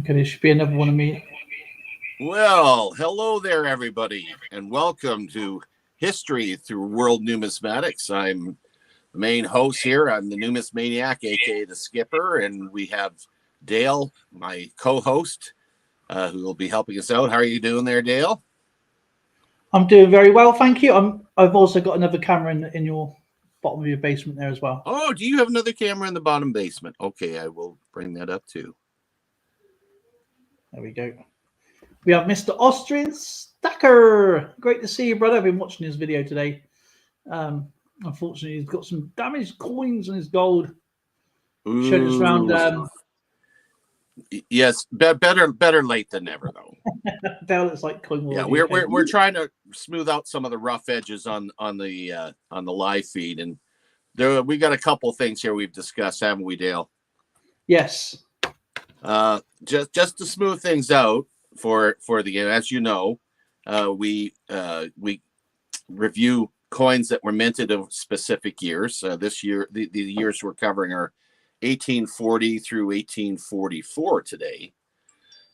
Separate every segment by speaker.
Speaker 1: Okay, there should be another one of me.
Speaker 2: Well, hello there, everybody, and welcome to History through World Numismatics. I'm the main host here. I'm the Numismaniac, aka the Skipper, and we have Dale, my co-host, who will be helping us out. How are you doing there, Dale?
Speaker 1: I'm doing very well, thank you. I've also got another camera in your bottom of your basement there as well.
Speaker 2: Oh, do you have another camera in the bottom basement? Okay, I will bring that up too.
Speaker 1: There we go. We have Mr. Austrian Stacker. Great to see you, brother. I've been watching his video today. Unfortunately, he's got some damaged coins on his gold. Showed us around.
Speaker 2: Yes, better late than never, though.
Speaker 1: Dale looks like coin.
Speaker 2: Yeah, we're trying to smooth out some of the rough edges on the live feed, and we got a couple things here we've discussed, haven't we, Dale?
Speaker 1: Yes.
Speaker 2: Just to smooth things out for the game, as you know, we review coins that were minted of specific years. This year, the years we're covering are 1840 through 1844 today.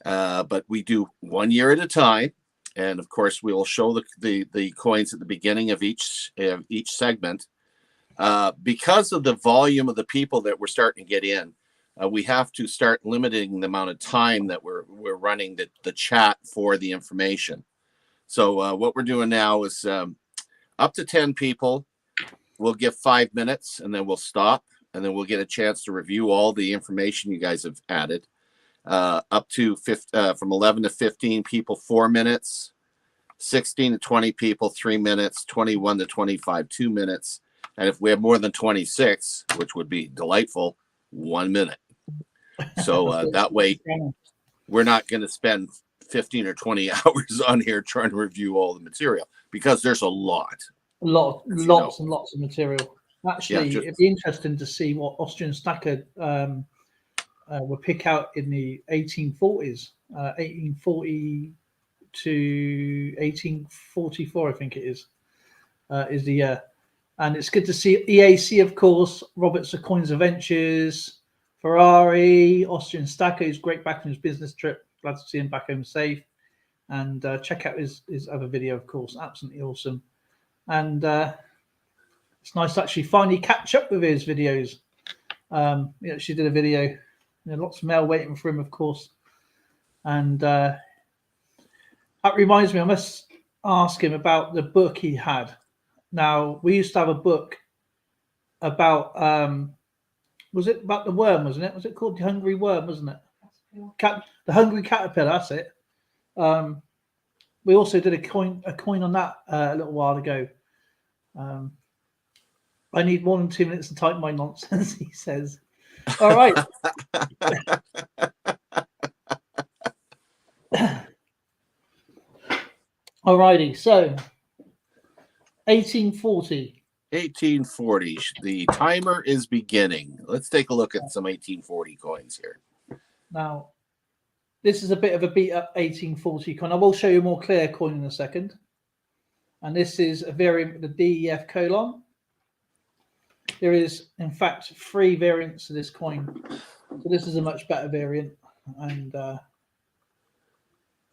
Speaker 2: But we do 1 year at a time, and of course we will show the coins at the beginning of each segment. Because of the volume of the people that we're starting to get in, we have to start limiting the amount of time that we're running the chat for the information. So what we're doing now is up to 10 people. We'll give 5 minutes, and then we'll stop, and then we'll get a chance to review all the information you guys have added. Up to from 11 to 15 people, 4 minutes, 16 to 20 people, 3 minutes, 21 to 25, 2 minutes. And if we have more than 26, which would be delightful, 1 minute. So that way we're not going to spend 15 or 20 hours on here trying to review all the material, because there's lots and lots
Speaker 1: of material. Actually, it'd be interesting to see what Austrian Stacker will pick out in the 1840s, 1840 to 1844, I think it is the year. And it's good to see EAC, of course, Robert's Coins Adventures, Ferrari, Austrian Stacker, who's great back on his business trip. Glad to see him back home safe. And check out his other video, of course. Absolutely awesome. And it's nice to actually finally catch up with his videos. He actually did a video. Lots of mail waiting for him, of course. And that reminds me, I must ask him about the book he had. Now, we used to have a book about, was it about the worm, wasn't it? Was it called The Hungry Worm, wasn't it? The Hungry Caterpillar, that's it. We also did a coin on that a little while ago. I need more than 2 minutes to type my nonsense, he says. All right. Alrighty, so 1840.
Speaker 2: 1840. The timer is beginning. Let's take a look at some 1840 coins here.
Speaker 1: Now, this is a bit of a beat up 1840 coin. I will show you a more clear coin in a second. And this is a variant with the DEF colon. There is, in fact, 3 variants of this coin. So this is a much better variant. And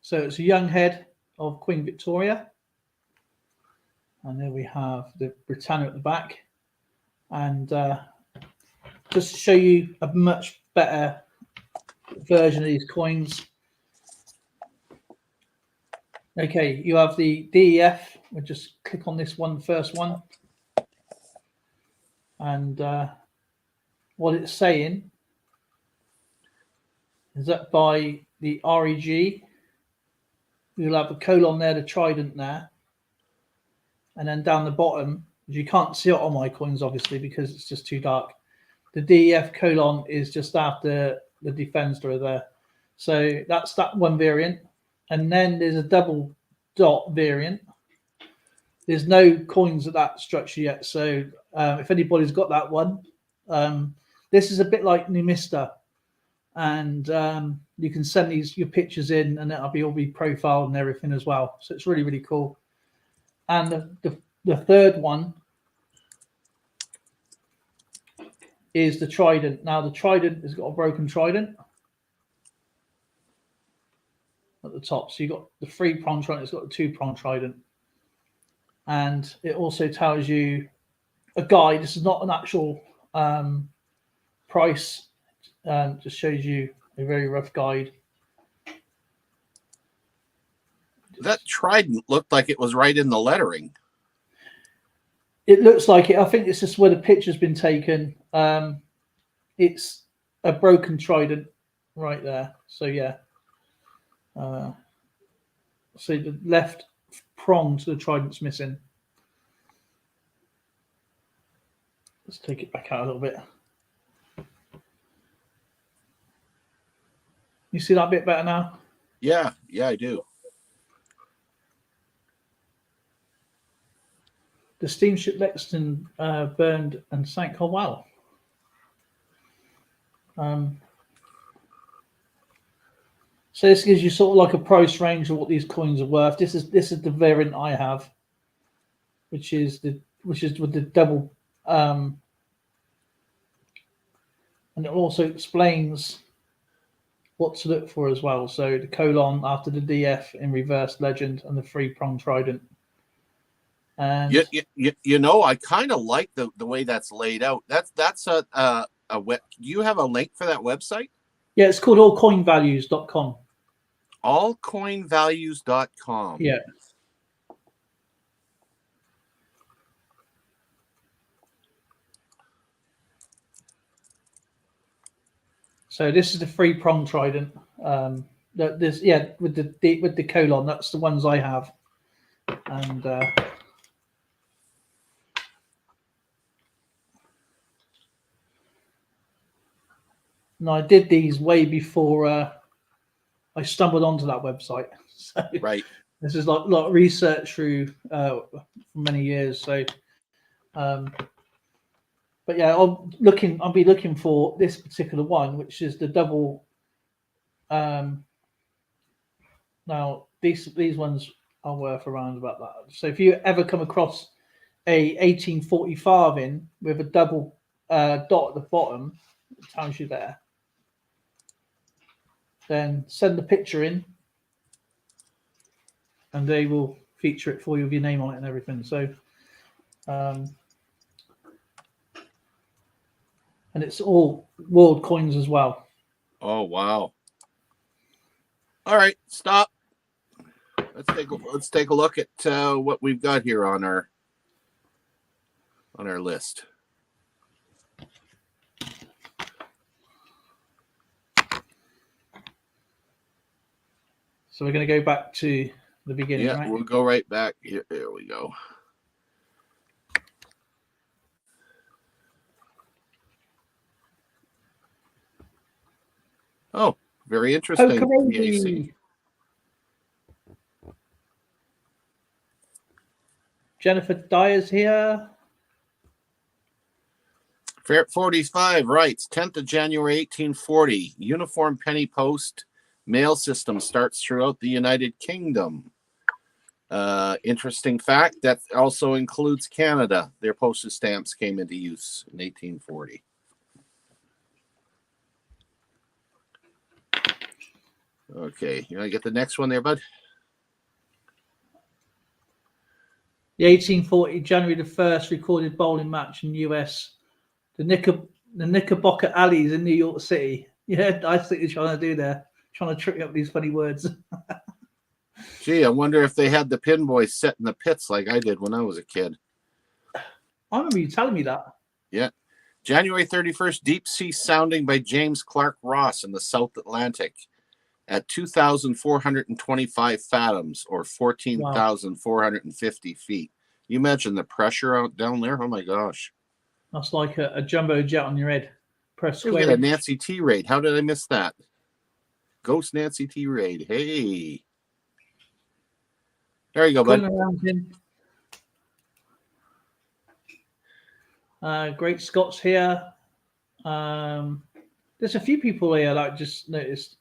Speaker 1: so it's a young head of Queen Victoria. And there we have the Britannia at the back. And just to show you a much better version of these coins. Okay, you have the DEF. We'll just click on this one, first one. And what it's saying is that by the REG, you'll have a colon there, the trident there. And then down the bottom, you can't see it on my coins, obviously, because it's just too dark. The DEF colon is just after the defensor there. So that's that one variant. And then there's a double dot variant. There's no coins at that structure yet. So if anybody's got that one, this is a bit like Numista. And you can send your pictures in, and it'll be profiled and everything as well. So it's really, really cool. And the third one is the trident. Now, the trident has got a broken trident. the top. So you've got the 3-prong trident, it's got the 2-prong trident. And it also tells you a guide. This is not an actual price, just shows you a very rough guide.
Speaker 2: That trident looked like it was right in the lettering.
Speaker 1: It looks like it. I think it's just where the picture's been taken. It's a broken trident right there. So yeah. So the left prong to the trident's missing. Let's take it back out a little bit. You see that a bit better now?
Speaker 2: Yeah, I do.
Speaker 1: The steamship Lexington burned and sank. Oh wow! So this gives you sort of like a price range of what these coins are worth. This is the variant I have, which is with the double, and it also explains what to look for as well. So the colon after the DF in reverse legend and the 3-prong trident. And
Speaker 2: I kind of like the way that's laid out. That's a web. Do you have a link for that website?
Speaker 1: Yeah, it's called allcoinvalues.com.
Speaker 2: Allcoinvalues.com.
Speaker 1: Yeah. So this is the 3-prong trident. With the colon. That's the ones I have. And no, I did these way before I stumbled onto that website. So
Speaker 2: right.
Speaker 1: This is like a lot of research through for many years. So, but yeah, I'll be looking for this particular one, which is the double. Now these ones are worth around about that. So if you ever come across a 1840 farthing with a double dot at the bottom, it tells you there. Then send the picture in, and they will feature it for you with your name on it and everything. So, and it's all world coins as well.
Speaker 2: Oh wow! All right, stop. Let's take a look at what we've got here on our list.
Speaker 1: So we're going to go back to the beginning,
Speaker 2: yeah,
Speaker 1: right?
Speaker 2: We'll go right back. Here we go. Oh, very interesting.
Speaker 1: Jennifer Dyer's here.
Speaker 2: Fair 45 writes 10th of January 1840. Uniform penny post mail system starts throughout the United Kingdom. Interesting fact, that also includes Canada. Their postage stamps came into use in 1840. Okay, you want to get the next one there, bud?
Speaker 1: The 1840 January the 1st recorded bowling match in US. The Knickerbocker Alleys in New York City. Yeah, I think they're trying to do there. Trying to trick up these funny words.
Speaker 2: Gee, I wonder if they had the pin boys set in the pits like I did when I was a kid.
Speaker 1: I remember you telling me that.
Speaker 2: Yeah. January 31st, deep sea sounding by James Clark Ross in the South Atlantic at 2,425 fathoms or 14,450 feet. You imagine the pressure out down there? Oh my gosh.
Speaker 1: That's like a jumbo jet on your head. Press
Speaker 2: square. We got a Nancy T raid. How did I miss that? Ghost Nancy T raid. Hey. There you go, bud.
Speaker 1: Great Scots here. There's a few people here that I just noticed.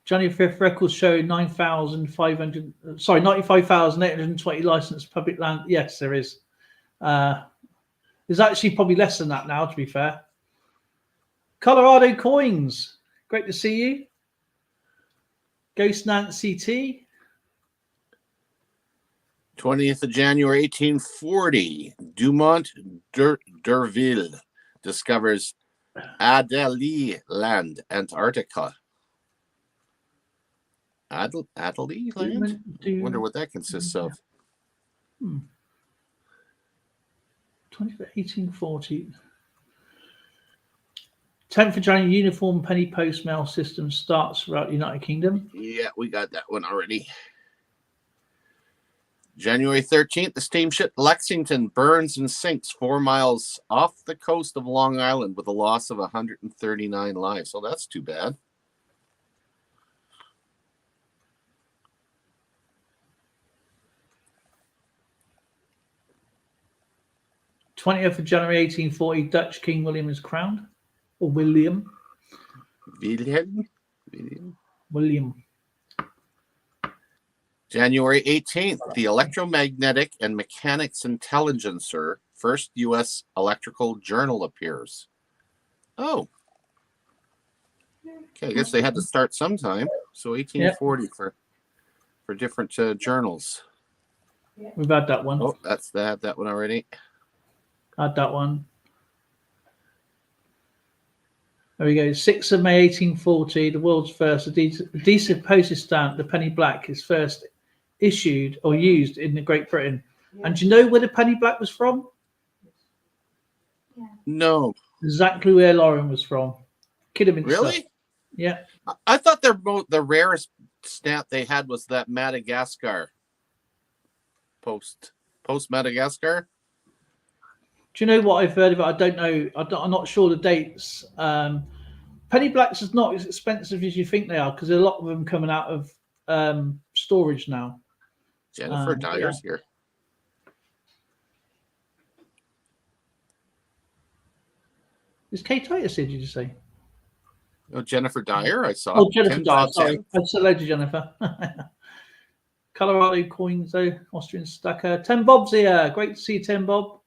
Speaker 1: January 5th records show 95,820 licensed public land. Yes, there is. There's actually probably less than that now, to be fair. Colorado Coins. Great to see you. Ghost Nancy T.
Speaker 2: 20th of January, 1840. Dumont d'Urville discovers Adelie Land, Antarctica. Adelie Land? I wonder what that consists of.
Speaker 1: 1840. 10th of January, uniform penny post mail system starts throughout the United Kingdom.
Speaker 2: Yeah, we got that one already. January 13th, the steamship Lexington burns and sinks 4 miles off the coast of Long Island with a loss of 139 lives. So that's too bad.
Speaker 1: '20th of January 1840, Dutch King William is crowned. Or William.
Speaker 2: January 18th, the Electromagnetic and Mechanics Intelligencer, first U.S. electrical journal appears. Oh. Okay, I guess they had to start sometime. So 1840 for different journals.
Speaker 1: We've had that one.
Speaker 2: Oh, that one already.
Speaker 1: Had that one. There we go. 6th of May 1840, the world's first adhesive postage stamp, the penny black, is first issued or used in Great Britain. Yeah. And do you know where the penny black was from?
Speaker 2: Yeah. No.
Speaker 1: Exactly where Lauren was from. Kidderminster.
Speaker 2: Really?
Speaker 1: Yeah.
Speaker 2: I thought the rarest stamp they had was that Madagascar post Madagascar.
Speaker 1: Do you know what I've heard about? I don't know. I'm not sure the dates. Penny blacks is not as expensive as you think they are because a lot of them coming out of storage now.
Speaker 2: Jennifer Dyer's here.
Speaker 1: Is Kate Titus here, did you say?
Speaker 2: Oh, Jennifer Dyer, I saw.
Speaker 1: Oh, Jennifer Dyer, sorry. I said hello to Jennifer. Colorado Coins, though. Austrian Stacker. 10 Bob's here. Great to see you, 10 Bob.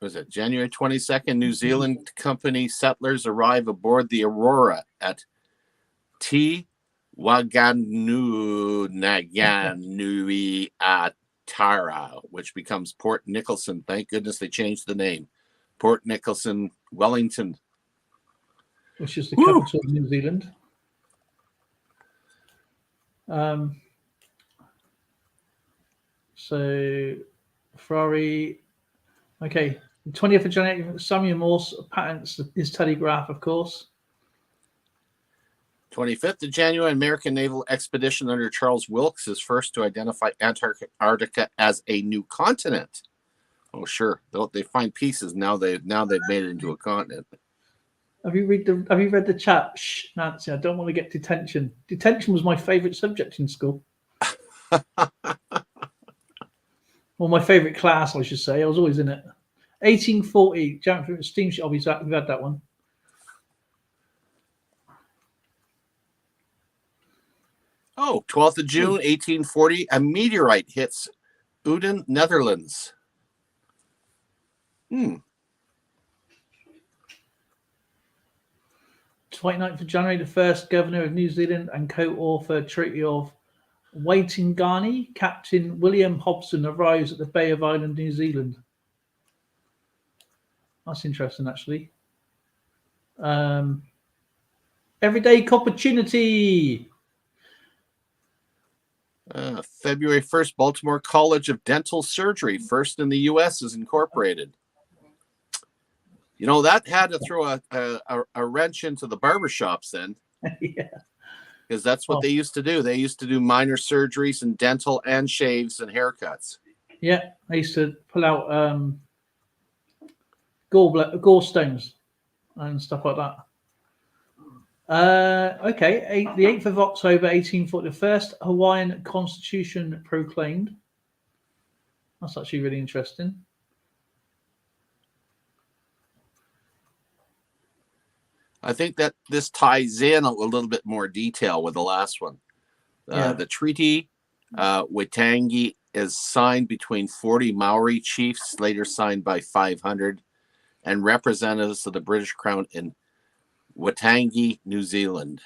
Speaker 2: Was it January 22nd? New Zealand company settlers arrive aboard the Aurora at Te Whanganui Atara, which becomes Port Nicholson. Thank goodness they changed the name. Port Nicholson, Wellington.
Speaker 1: Which is the capital of New Zealand. So, Ferrari. Okay. The 20th of January, Samuel Morse patents his telegraph, of course.
Speaker 2: 25th of January, American naval expedition under Charles Wilkes is first to identify Antarctica as a new continent. Oh, sure. They find pieces now. They've made it into a continent.
Speaker 1: Have you read the chat? Shh, Nancy, I don't want to get detention. Detention was my favorite subject in school. Well, my favorite class, I should say. I was always in it. 1840, Giant Fruit Steamship. We've had that one.
Speaker 2: Oh, 12th of June, 1840, a meteorite hits Uden, Netherlands.
Speaker 1: 29th of January, the first governor of New Zealand and co-author Treaty of Waitangi, Captain William Hobson, arrives at the Bay of Island, New Zealand. That's interesting, actually. Everyday opportunity.
Speaker 2: February 1st, Baltimore College of Dental Surgery, first in the U.S., is incorporated. You know, that had to throw a wrench into the barbershops then.
Speaker 1: Yeah.
Speaker 2: Because that's what they used to do. They used to do minor surgeries and dental and shaves and haircuts.
Speaker 1: Yeah, they used to pull out gallstones and stuff like that. Okay, the 8th of October, 1840, the first Hawaiian Constitution proclaimed. That's actually really interesting.
Speaker 2: I think that this ties in a little bit more detail with the last one. The Treaty Waitangi is signed between 40 Maori chiefs, later signed by 500, and representatives of the British Crown in Waitangi, New Zealand.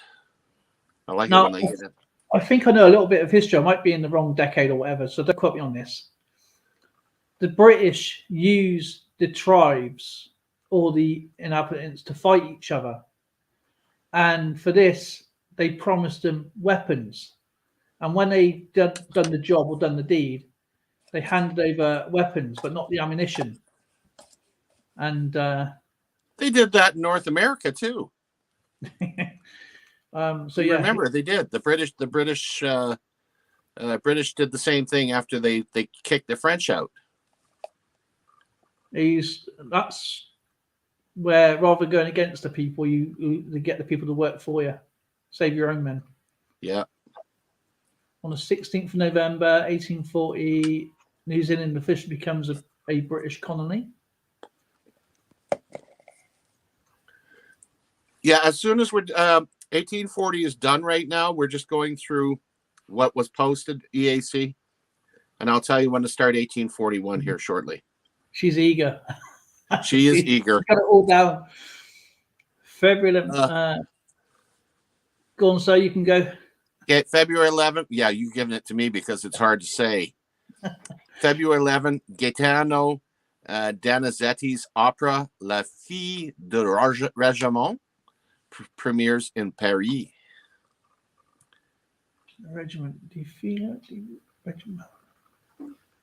Speaker 2: I like it when they get it.
Speaker 1: I think I know a little bit of history. I might be in the wrong decade or whatever, so don't quote me on this. The British used the tribes or the inhabitants to fight each other. And for this, they promised them weapons. And when they done the job or done the deed, they handed over weapons, but not the ammunition. And
Speaker 2: they did that in North America too.
Speaker 1: So yeah,
Speaker 2: remember they did. The British did the same thing after they kicked the French out.
Speaker 1: That's where, rather than going against the people, you get the people to work for you, save your own men.
Speaker 2: Yeah.
Speaker 1: On the 16th of November, 1840, New Zealand officially becomes a British colony.
Speaker 2: Yeah, as soon as we're 1840 is done right now, we're just going through what was posted, EAC, and I'll tell you when to start 1841 here shortly.
Speaker 1: She's eager.
Speaker 2: She is eager.
Speaker 1: Got it all down. February 11th. Go on, so you can go.
Speaker 2: Okay, February 11th. Yeah, you've given it to me because it's hard to say. February 11th, Gaetano Donizetti's opera La Fille de Régiment premieres in Paris.
Speaker 1: Regiment.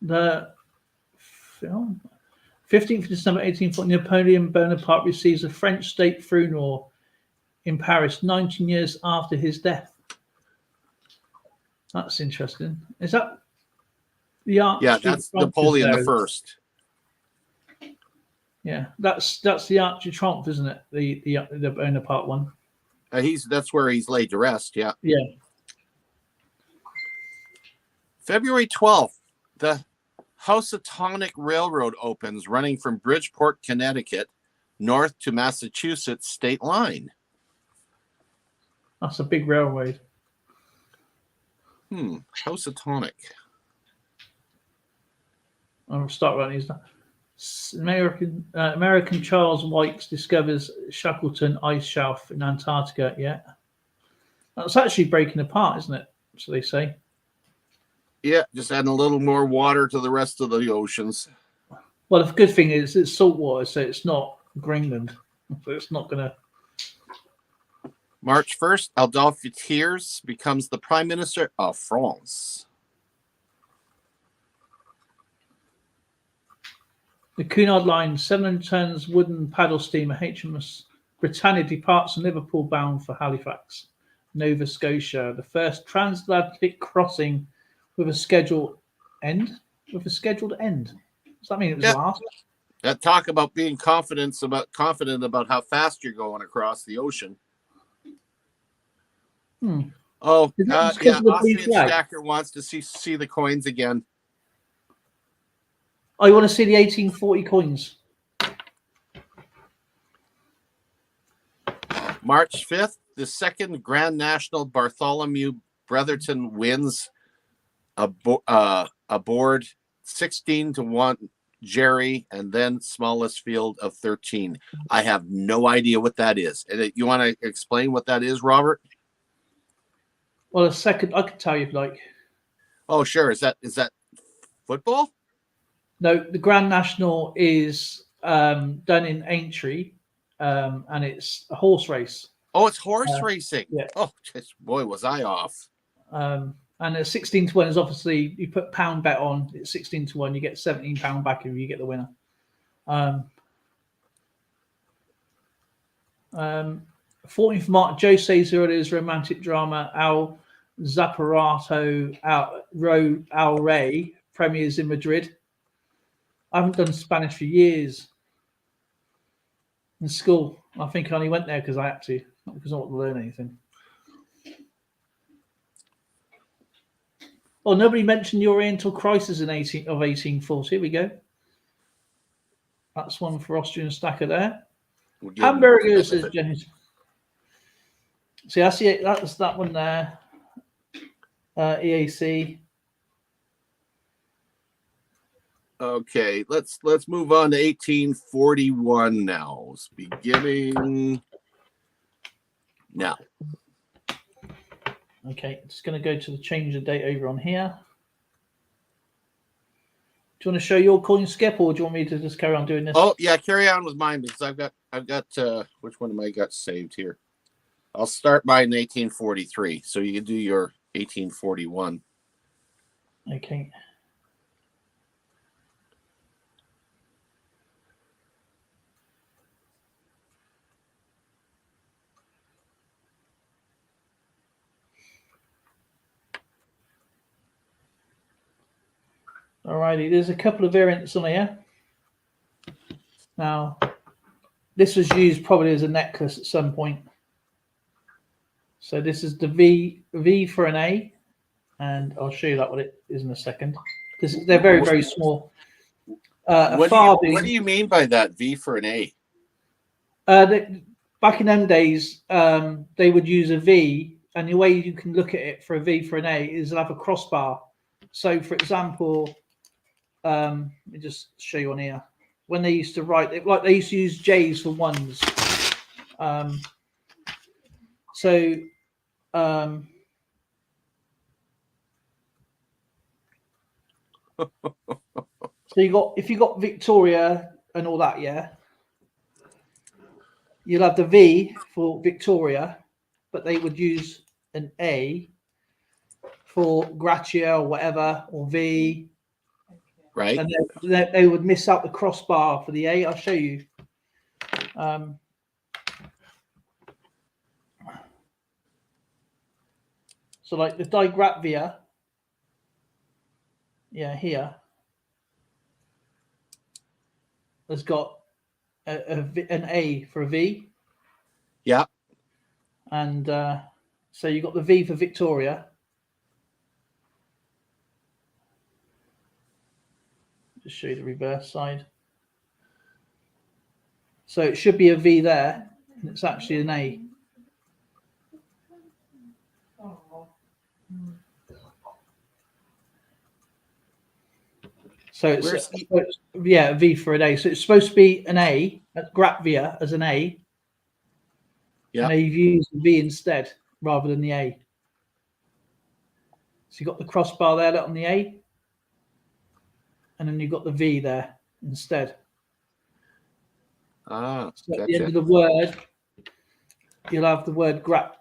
Speaker 1: The film. 15th of December 1840, Napoleon Bonaparte receives a French state funeral in Paris 19 years after his death. That's interesting. Is that the Arch?
Speaker 2: Yeah, that's Napoleon the First.
Speaker 1: Yeah, that's the Arch de Triomphe, isn't it? The Bonaparte one.
Speaker 2: That's where he's laid to rest. Yeah.
Speaker 1: Yeah.
Speaker 2: February 12th, the Housatonic Railroad opens, running from Bridgeport, Connecticut, north to Massachusetts state line.
Speaker 1: That's a big railway.
Speaker 2: Housatonic.
Speaker 1: I'll start writing these down. American Charles Wykes discovers Shackleton ice shelf in Antarctica. Yeah, that's actually breaking apart, isn't it? So they say.
Speaker 2: Yeah, just adding a little more water to the rest of the oceans.
Speaker 1: Well, the good thing is it's salt water, so it's not Greenland. So it's not going to.
Speaker 2: March 1st, Adolphe Thiers becomes the Prime Minister of France.
Speaker 1: The Cunard Line, 700 tons wooden paddle steamer HMS Britannia departs from Liverpool bound for Halifax, Nova Scotia. The first transatlantic crossing with a scheduled end. Does that mean it was last?
Speaker 2: That talk about being confident about how fast you're going across the ocean. Oh, yeah. Austrian Stacker wants to see the coins again.
Speaker 1: Oh, you want to see the 1840 coins?
Speaker 2: March 5th, the second Grand National Bartholomew Brotherton wins aboard 16-1 Jerry, and then smallest field of 13. I have no idea what that is. You want to explain what that is, Robert?
Speaker 1: Well, a second, I could tell you if you like.
Speaker 2: Oh, sure. Is that football?
Speaker 1: No, the Grand National is done in Aintree, and it's a horse race.
Speaker 2: Oh, it's horse racing.
Speaker 1: Yeah.
Speaker 2: Oh, boy, was I off.
Speaker 1: And at 16-1 is obviously you put pound bet on. It's 16-1. You get £17 back if you get the winner. 14th March, Jose Zurida's romantic drama Al Zaparato Al Rey premieres in Madrid. I haven't done Spanish for years in school. I think I only went there because I had to, not because I want to learn anything. Oh, nobody mentioned the Oriental Crisis in 1840. Here we go. That's one for Austrian Stacker there. Hamburgers, says James. See, that's that one there. EAC.
Speaker 2: Okay, let's move on to 1841 now. It's beginning now.
Speaker 1: Okay, just going to go to the change of date over on here. Do you want to show your coin, Skip, or do you want me to just carry on doing this?
Speaker 2: Oh yeah, carry on with mine because I've got which one am I got saved here? I'll start mine in 1843, so you can do your 1841.
Speaker 1: Okay. Alrighty, there's a couple of variants on here. Now, this was used probably as a necklace at some point. So this is the V for an A, and I'll show you that what it is in a second because they're very, very small.
Speaker 2: What do you mean by that? V for an A?
Speaker 1: Back in them days, they would use a V, and the way you can look at it for a V for an A is they'll have a crossbar. So, for example, let me just show you on here. When they used to write, like they used to use J's for ones. So if you got Victoria and all that, yeah, you'll have the V for Victoria, but they would use an A for Gratia or whatever, or V.
Speaker 2: Right.
Speaker 1: And they would miss out the crossbar for the A. I'll show you. So like the Digraphia, yeah, here has got an A for a V.
Speaker 2: Yeah.
Speaker 1: And so you got the V for Victoria. Just show you the reverse side. So it should be a V there, and it's actually an A. So it's a V for an A. So it's supposed to be an A at Graphia as an A. Yeah. And they've used the V instead rather than the A. So you've got the crossbar there on the A, and then you've got the V there instead.
Speaker 2: Ah,
Speaker 1: so at the end of the word, you'll have the word grap.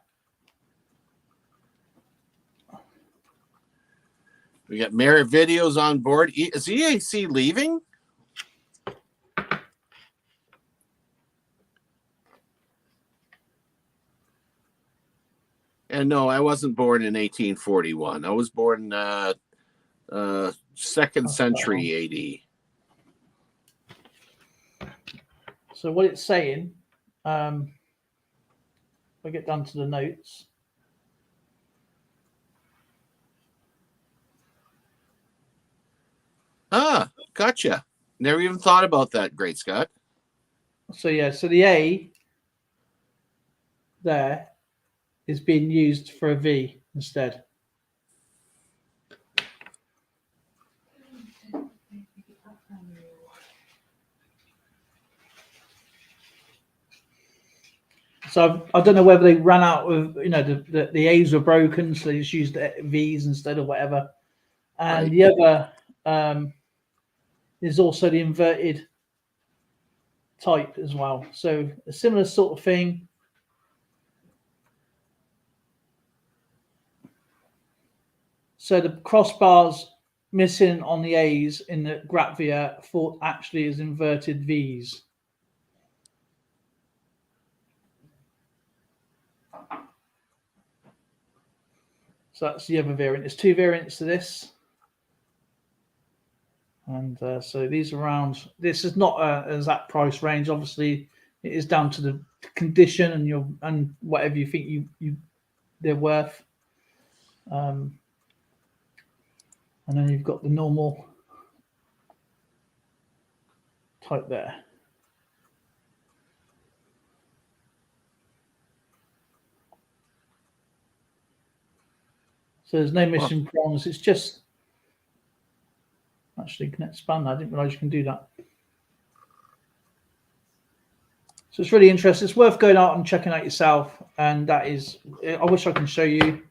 Speaker 2: We got Merit Videos on board. Is EAC leaving? And no, I wasn't born in 1841. I was born 2nd century AD.
Speaker 1: So what it's saying, if I get down to the notes.
Speaker 2: Ah, gotcha. Never even thought about that, Great Scott.
Speaker 1: So yeah, so the A there is being used for a V instead. So I don't know whether they ran out of, the A's were broken, so they just used the V's instead of whatever. And right. The other is also the inverted type as well. So a similar sort of thing. So the crossbars missing on the A's in the Graphia thought actually is inverted V's. So that's the other variant. There's two variants to this. And so these are around, this is not an exact price range. Obviously, it is down to the condition and whatever you think they're worth. And then you've got the normal type there. So there's no missing prongs. It's just Actually, you can expand that. I didn't realize you can do that. So it's really interesting. It's worth going out and checking out yourself. And that is, I wish I can show you.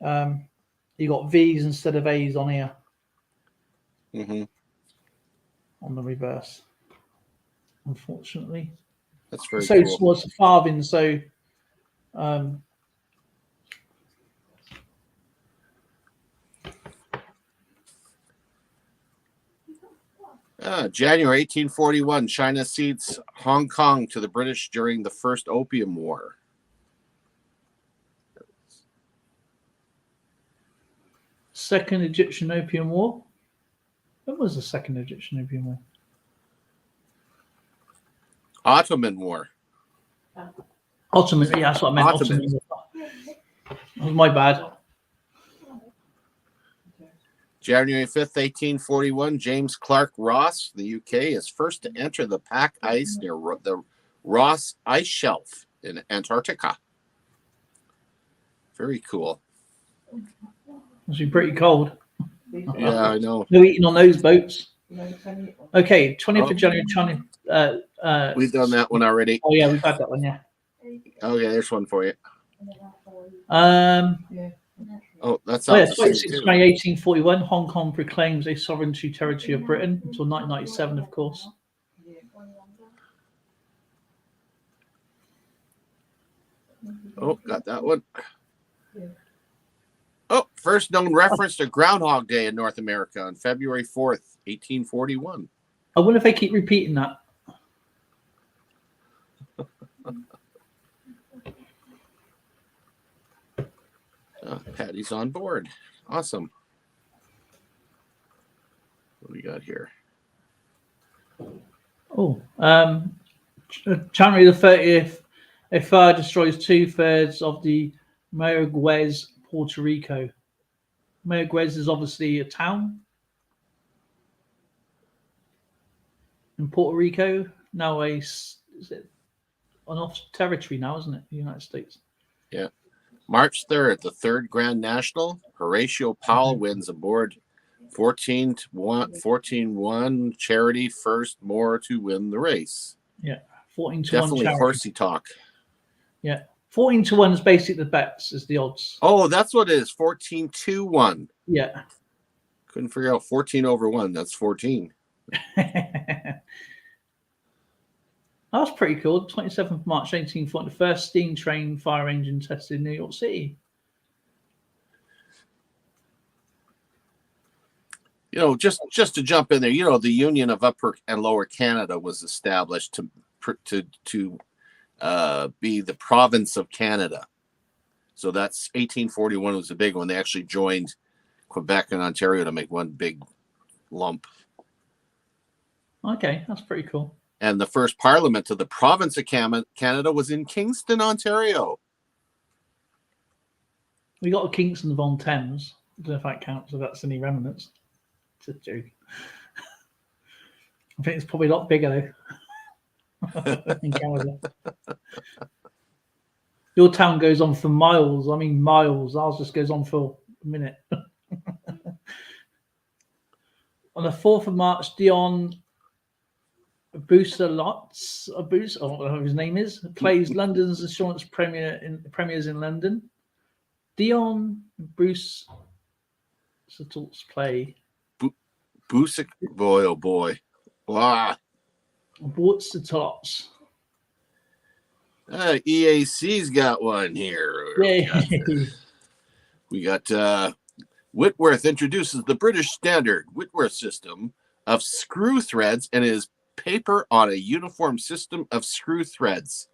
Speaker 1: You got V's instead of A's on here. On the reverse. Unfortunately.
Speaker 2: That's very
Speaker 1: so
Speaker 2: cool.
Speaker 1: Small, it's a farthing. So
Speaker 2: January 1841, China cedes Hong Kong to the British during the First Opium War.
Speaker 1: Second Egyptian Opium War. When was the Second Egyptian Opium War?
Speaker 2: Ottoman War.
Speaker 1: Ottoman, yeah, that's what I meant. Ottoman. That was my bad.
Speaker 2: January 5th, 1841, James Clark Ross, the UK, is first to enter the pack ice near the Ross Ice Shelf in Antarctica. Very cool.
Speaker 1: Must be pretty cold.
Speaker 2: Yeah, I know.
Speaker 1: No eating on those boats. Okay, 20th of January, China.
Speaker 2: We've done that one already.
Speaker 1: Oh, yeah, we've had that one, yeah.
Speaker 2: Okay, there's one for you. Oh, that's
Speaker 1: 26 May 1841, Hong Kong proclaims a sovereignty territory of Britain until 1997, of course.
Speaker 2: Oh, got that one. Oh, first known reference to Groundhog Day in North America on February 4th, 1841.
Speaker 1: I wonder if they keep repeating that.
Speaker 2: Patty's on board. Awesome. What do we got here?
Speaker 1: Oh, January the 30th, a fire destroys 2/3 of the Mayaguez, Puerto Rico. Mayaguez is obviously a town in Puerto Rico. Now is it an off territory now, isn't it? The United States.
Speaker 2: Yeah. March 3rd, the third Grand National. Horatio Powell wins aboard 14-1 Charity, first more to win the race.
Speaker 1: Yeah, 14-1.
Speaker 2: Definitely horsey talk.
Speaker 1: Yeah, 14-1 is basically the bets, is the odds.
Speaker 2: Oh, that's what it is. 14-1.
Speaker 1: Yeah.
Speaker 2: Couldn't figure out 14 over 1. That's 14.
Speaker 1: That's pretty cool. 27th of March, 1840, the first steam train fire engine tested in New York City.
Speaker 2: You know, just to jump in there, you know, the Union of Upper and Lower Canada was established to be the province of Canada. So that's 1841 was a big one. They actually joined Quebec and Ontario to make one big lump.
Speaker 1: Okay, that's pretty cool.
Speaker 2: And the first parliament of the province of Canada was in Kingston, Ontario.
Speaker 1: We got a Kingston upon Thames. I don't know if that counts, if that's any remnants. It's a joke. I think it's probably a lot bigger though in Canada. Your town goes on for miles. I mean miles. Ours just goes on for a minute. On the 4th of March, Dion Boussalots, I don't know what his name is, plays London's Assurance premiers in London. Dion Bruce play.
Speaker 2: Boosic, boy, oh boy. Wow.
Speaker 1: Boussalots.
Speaker 2: EAC's got one here.
Speaker 1: Yay.
Speaker 2: We got Whitworth introduces the British standard Whitworth system of screw threads and is paper on a uniform system of screw threads.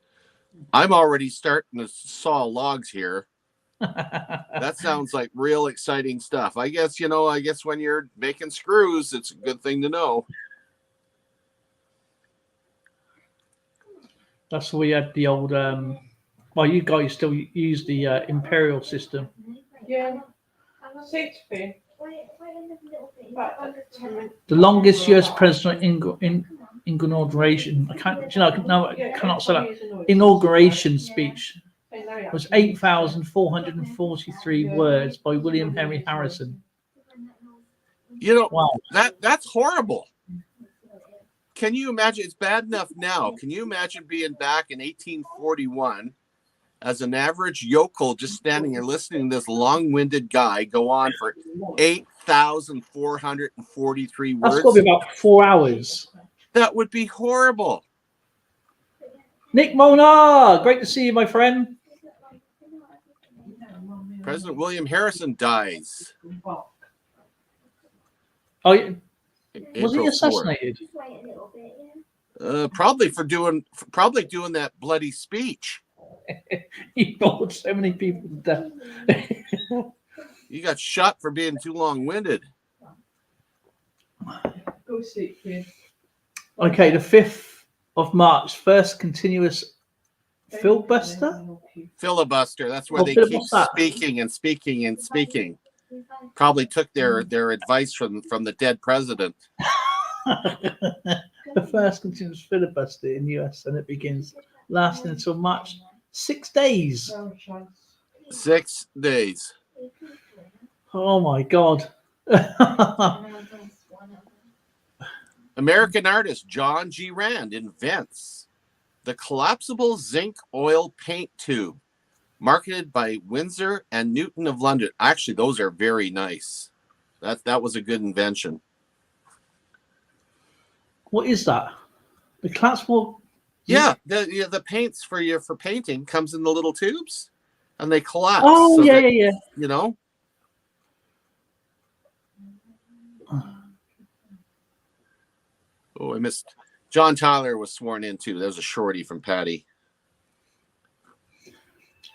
Speaker 2: I'm already starting to saw logs here. That sounds like real exciting stuff. I guess when you're making screws, it's a good thing to know.
Speaker 1: That's where we had the old well, you guys still use the imperial system.
Speaker 3: Yeah. 6 feet.
Speaker 1: The longest US president inauguration. I cannot say that. Inauguration speech was 8,443 words by William Henry Harrison.
Speaker 2: You know,
Speaker 1: Wow.
Speaker 2: that's horrible. Can you imagine? It's bad enough now. Can you imagine being back in 1841 as an average yokel just standing there listening to this long-winded guy go on for 8,443 words?
Speaker 1: That's got to be about 4 hours.
Speaker 2: That would be horrible.
Speaker 1: Nick Molnar, great to see you, my friend.
Speaker 2: President William Harrison dies.
Speaker 1: Oh, was
Speaker 2: April
Speaker 1: he assassinated?
Speaker 2: 4th. Probably doing that bloody speech.
Speaker 1: He bored so many people to death.
Speaker 2: You got shot for being too long-winded.
Speaker 3: Go sleep, Finn.
Speaker 1: Okay, the 5th of March, first continuous filibuster.
Speaker 2: That's where they keep speaking and speaking and speaking. Probably took their advice from the dead president.
Speaker 1: The first continuous filibuster in the US Senate begins, lasting until March. 6 days.
Speaker 2: 6 days.
Speaker 1: Oh my God.
Speaker 2: American artist John G. Rand invents the collapsible zinc oil paint tube, marketed by Winsor and Newton of London. Actually, those are very nice. That was a good invention.
Speaker 1: What is that? The collapsible.
Speaker 2: Yeah, the paints for painting comes in the little tubes, and they collapse.
Speaker 1: Oh, so yeah.
Speaker 2: You know. Oh, I missed. John Tyler was sworn in too. There was a shorty from Patty.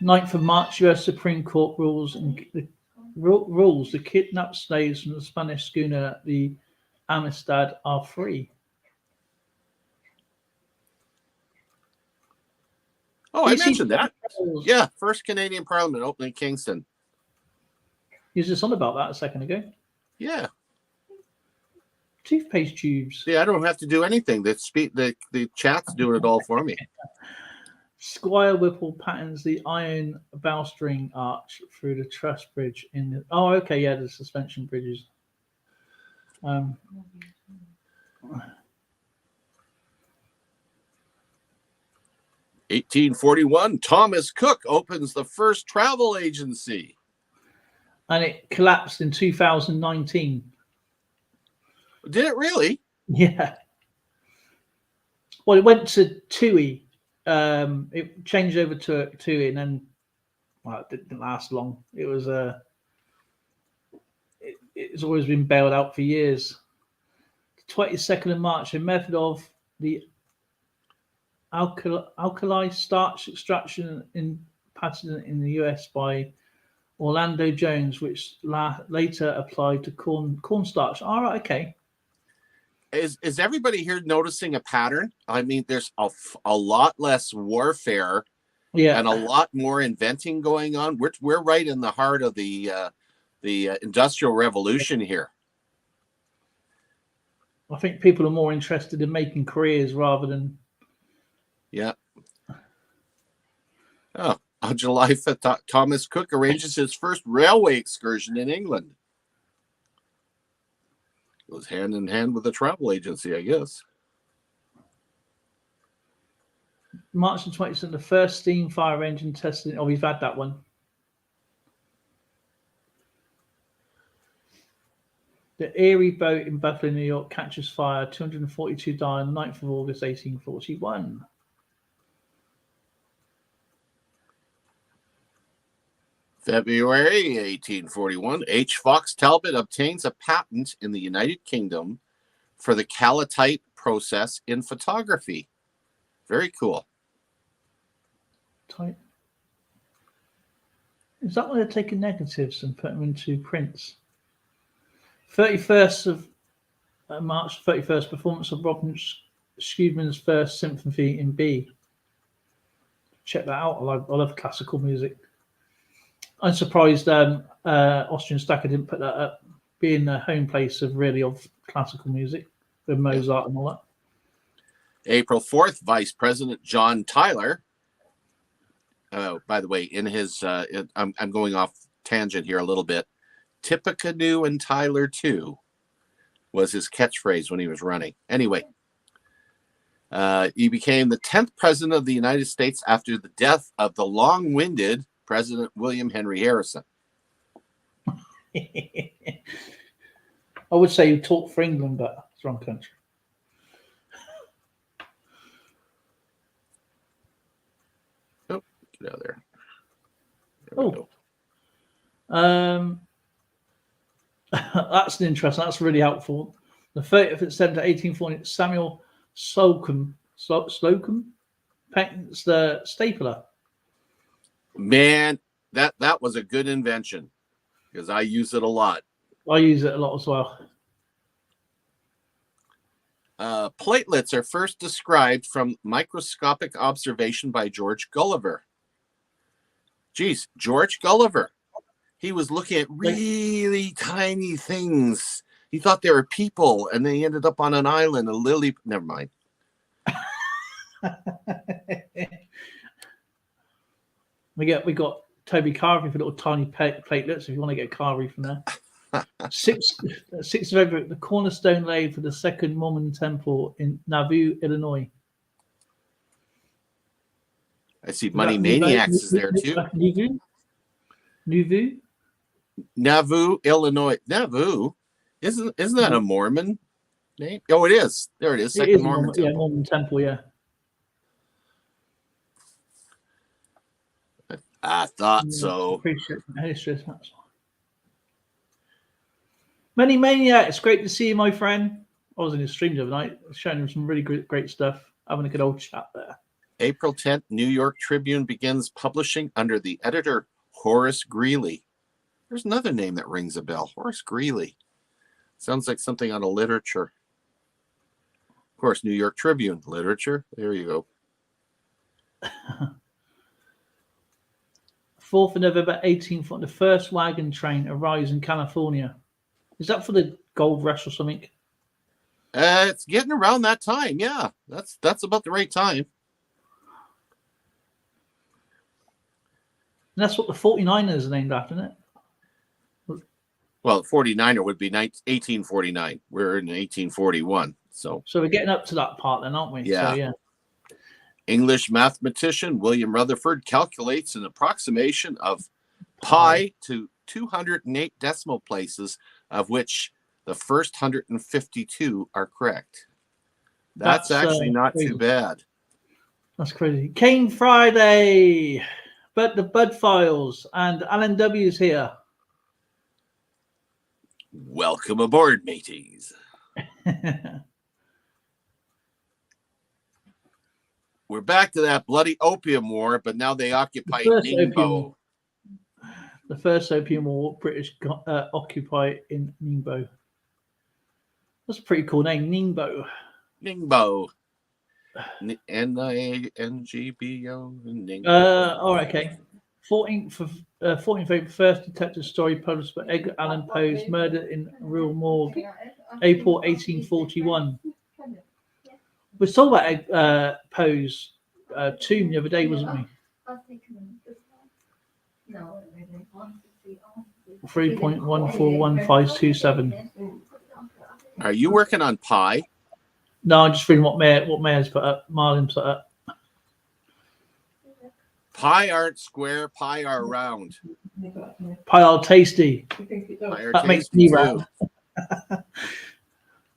Speaker 1: 9th of March, U.S. Supreme Court rules the kidnapped slaves from the Spanish schooner the Amistad are free.
Speaker 2: Oh, I mentioned that. Yeah, first Canadian Parliament opened in Kingston.
Speaker 1: You were just on about that a second ago.
Speaker 2: Yeah.
Speaker 1: Toothpaste tubes.
Speaker 2: Yeah, I don't have to do anything. The chat's doing it all for me.
Speaker 1: Squire Whipple patterns the iron bowstring arch through the truss bridge in the. Oh, okay, yeah, the suspension bridges.
Speaker 2: 1841, Thomas Cook opens the first travel agency.
Speaker 1: And it collapsed in 2019.
Speaker 2: Did it really?
Speaker 1: Yeah. Well, it went to TUI. It changed over to TUI, and then, well, it didn't last long. It was it's always been bailed out for years. The 22nd of March, a method of the alkali starch extraction patented in the US by Orlando Jones, which later applied to cornstarch. All right, okay.
Speaker 2: Is everybody here noticing a pattern? I mean, there's a lot less warfare, and a lot more inventing going on. We're right in the heart of the Industrial Revolution here.
Speaker 1: I think people are more interested in making careers rather than.
Speaker 2: Yeah. Oh, on July 5th, Thomas Cook arranges his first railway excursion in England. Goes hand in hand with a travel agency, I guess.
Speaker 1: March the 20th, the first steam fire engine tested. Oh, we've had that one. The Erie boat in Buffalo, New York catches fire. 242 die on the 9th of August, 1841.
Speaker 2: February 1841, H. Fox Talbot obtains a patent in the United Kingdom for the calotype process in photography. Very cool.
Speaker 1: Type. Is that when they're taking negatives and put them into prints? 31st of March, 31st, performance of Robin Schubin's first symphony in B. Check that out. I love classical music. I'm surprised Austrian Stacker didn't put that up, being the home place of classical music with Mozart and all that.
Speaker 2: April 4th, Vice President John Tyler. By the way, in his, I'm going off tangent here a little bit. Tippecanoe and Tyler too. was his catchphrase when he was running. Anyway, he became the 10th president of the United States after the death of the long-winded President William Henry Harrison.
Speaker 1: I would say you talk for England, but it's the wrong country.
Speaker 2: Oh, get out of there.
Speaker 1: That's interesting. That's really helpful. The 30th of December 1840, Samuel Slocum patents the stapler.
Speaker 2: Man, that was a good invention because I use it a lot.
Speaker 1: I use it a lot as well.
Speaker 2: Platelets are first described from microscopic observation by George Gulliver. Geez, George Gulliver. He was looking at really tiny things. He thought they were people, and they ended up on an island, a lily. Never mind.
Speaker 1: We got Toby Carvey for little tiny platelets. If you want to get Carvey from there. 6th of April, the cornerstone laid for the second Mormon temple in Nauvoo, Illinois.
Speaker 2: I see Money Maniacs is there too. Nauvoo, Illinois. Nauvoo, isn't that a Mormon name? Oh, it is. There it is. Second Mormon temple.
Speaker 1: Yeah, Mormon temple. Yeah.
Speaker 2: I thought so.
Speaker 1: Appreciate history. Many Maniacs, great to see you, my friend. I was in his stream the other night, showing him some really great stuff, having a good old chat there.
Speaker 2: April 10th, New York Tribune begins publishing under the editor Horace Greeley. There's another name that rings a bell. Horace Greeley. Sounds like something out of literature. Of course, New York Tribune, literature. There you go.
Speaker 1: 4th of November 1840, the first wagon train arrives in California. Is that for the gold rush or something?
Speaker 2: It's getting around that time. Yeah, that's about the right time.
Speaker 1: And that's what the 49ers are named after, isn't it?
Speaker 2: Well, 49er would be 1849. We're in 1841. So
Speaker 1: we're getting up to that part then, aren't we?
Speaker 2: Yeah.
Speaker 1: So, yeah.
Speaker 2: English mathematician William Rutherford calculates an approximation of pi to 208 decimal places, of which the first 152 are correct. That's actually not
Speaker 1: crazy.
Speaker 2: too bad.
Speaker 1: That's crazy. Cane Friday, but the Bud Files and Alan W's here.
Speaker 2: Welcome aboard, mateys. We're back to that bloody opium war, but now they occupy Ningbo.
Speaker 1: The first opium war British occupy in Ningbo. That's a pretty cool name, Ningbo.
Speaker 2: Ningbo. N-I-A-N-G-B-O.
Speaker 1: All right, okay. 14th of April, first detective story published by Edgar Allan Poe's Murder in Real Morgue, April 1841. We saw about Poe's tomb the other day, wasn't we? 3.1415527.
Speaker 2: Are you working on pi?
Speaker 1: No, I'm just reading what Mayor's put up. Marlin put up.
Speaker 2: Pi aren't square, pi are round.
Speaker 1: Pie are tasty. That makes me round.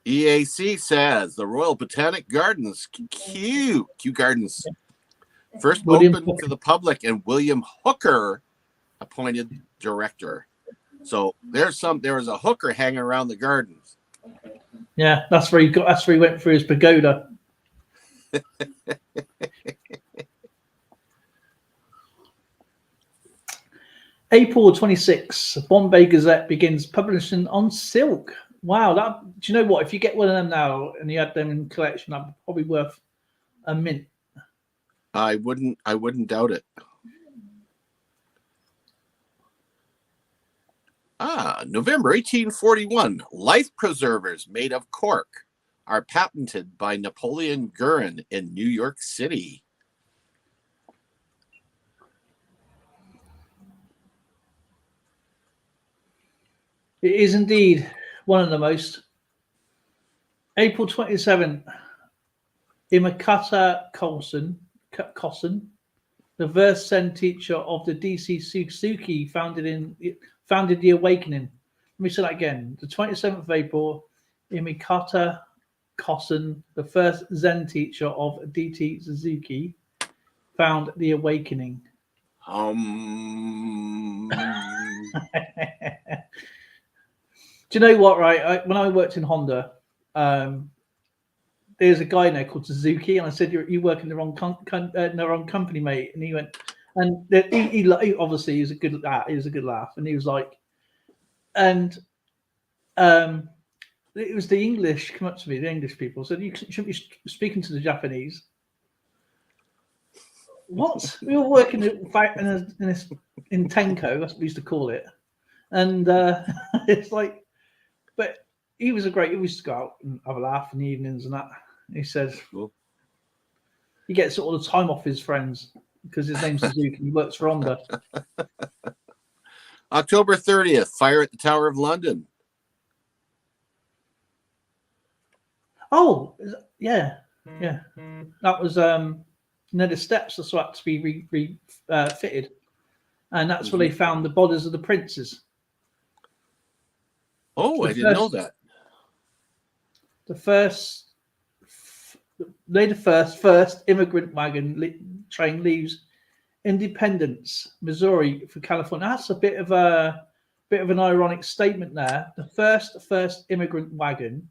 Speaker 2: EAC says the Royal Botanic Gardens, Kew Gardens, first opened to the public, and William Hooker appointed director. So there was a hooker hanging around the gardens.
Speaker 1: Yeah, that's where he went for his pagoda. April 26th, Bombay Gazette begins publishing on silk. Wow, do you know what? If you get one of them now and you had them in collection, that'd be probably worth a mint.
Speaker 2: I wouldn't doubt it. November 1841, life preservers made of cork are patented by Napoleon Guerin in New York City.
Speaker 1: It is indeed one of the most April 27th, Imakata Kossen, the verse Zen teacher of the DC Suzuki, founded the Awakening. Let me say that again. The 27th of April, Imakata Kossen, the first Zen teacher of DT Suzuki, found the Awakening. Do you know what, right? When I worked in Honda, there's a guy there called Suzuki, and I said, you work in the wrong company, mate. And he went, and he obviously he was a good laugh, and he was like, and it was the English come up to me, the English people said, you shouldn't be speaking to the Japanese. What? We were working in Tenko, that's what we used to call it, and it's like, but he was he used to go out and have a laugh in the evenings and that. He says, cool. He gets all the time off his friends because his name's Suzuki and he works for Honda.
Speaker 2: October 30th, fire at the Tower of London.
Speaker 1: Oh, yeah. That was the steps that's had to be fitted, and that's where they found the bodies of the princes.
Speaker 2: Oh, I didn't know that.
Speaker 1: The first immigrant wagon train leaves Independence, Missouri, for California. That's a bit of an ironic statement there. The first immigrant wagon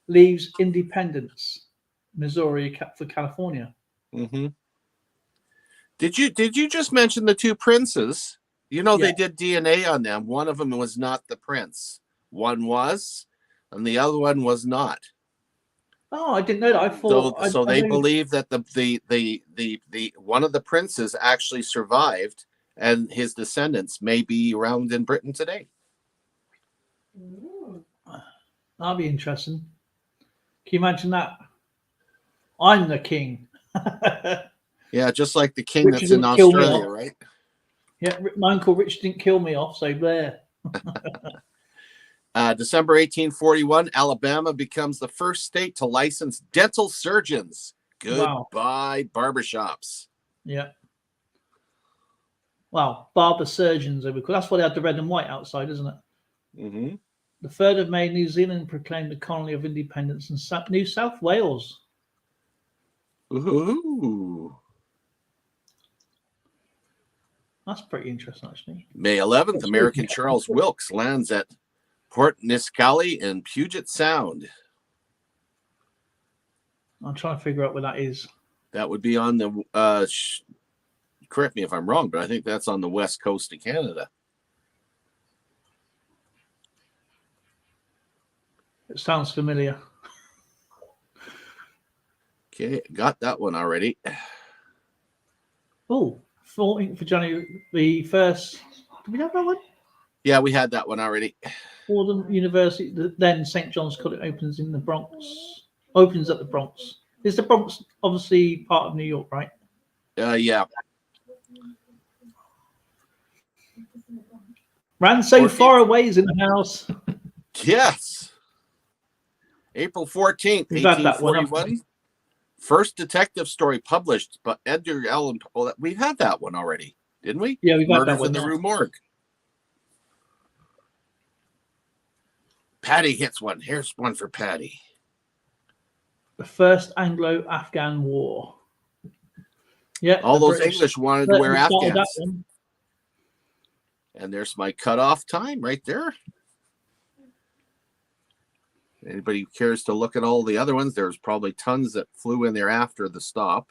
Speaker 1: leaves Independence, Missouri, for California.
Speaker 2: Mm-hmm. Did you just mention the two princes? You know, They did DNA on them. One of them was not the prince. One was, and the other one was not.
Speaker 1: Oh, I didn't know that. I thought
Speaker 2: so. They believe that the one of the princes actually survived, and his descendants may be around in Britain today.
Speaker 1: That'll be interesting. Can you imagine that? I'm the king.
Speaker 2: Yeah, just like the king Richard that's in Australia, right?
Speaker 1: Yeah, my uncle Richard didn't kill me off, so there.
Speaker 2: December 1841, Alabama becomes the first state to license dental surgeons. Goodbye, barbershops.
Speaker 1: Yeah. Wow, barber surgeons. That's why they had the red and white outside, isn't it?
Speaker 2: Mm-hmm.
Speaker 1: The 3rd of May, New Zealand proclaimed the colony of independence in New South Wales.
Speaker 2: Ooh.
Speaker 1: That's pretty interesting, actually.
Speaker 2: May 11th, American Charles Wilkes lands at Port Nisqually in Puget Sound.
Speaker 1: I'm trying to figure out where that is.
Speaker 2: That would be on the, correct me if I'm wrong, but I think that's on the west coast of Canada.
Speaker 1: It sounds familiar.
Speaker 2: Okay, got that one already.
Speaker 1: Oh, 14th of January, the first. Did we have that one?
Speaker 2: Yeah, we had that one already.
Speaker 1: Fordham University, then St. John's College opens in the Bronx. Opens at the Bronx. Is the Bronx obviously part of New York, right?
Speaker 2: Yeah.
Speaker 1: Ran so far away is in the house.
Speaker 2: Yes. April 14th, 1841. First detective story published by Edgar Allan Poe. We've had that one already, didn't we?
Speaker 1: Yeah, we've had
Speaker 2: Murders
Speaker 1: that one.
Speaker 2: in the Rue Morgue. Patty hits one. Here's one for Patty.
Speaker 1: The first Anglo-Afghan War. Yeah.
Speaker 2: All those British English wanted to wear Afghans. And there's my cutoff time right there. Anybody who cares to look at all the other ones, there's probably tons that flew in there after the stop.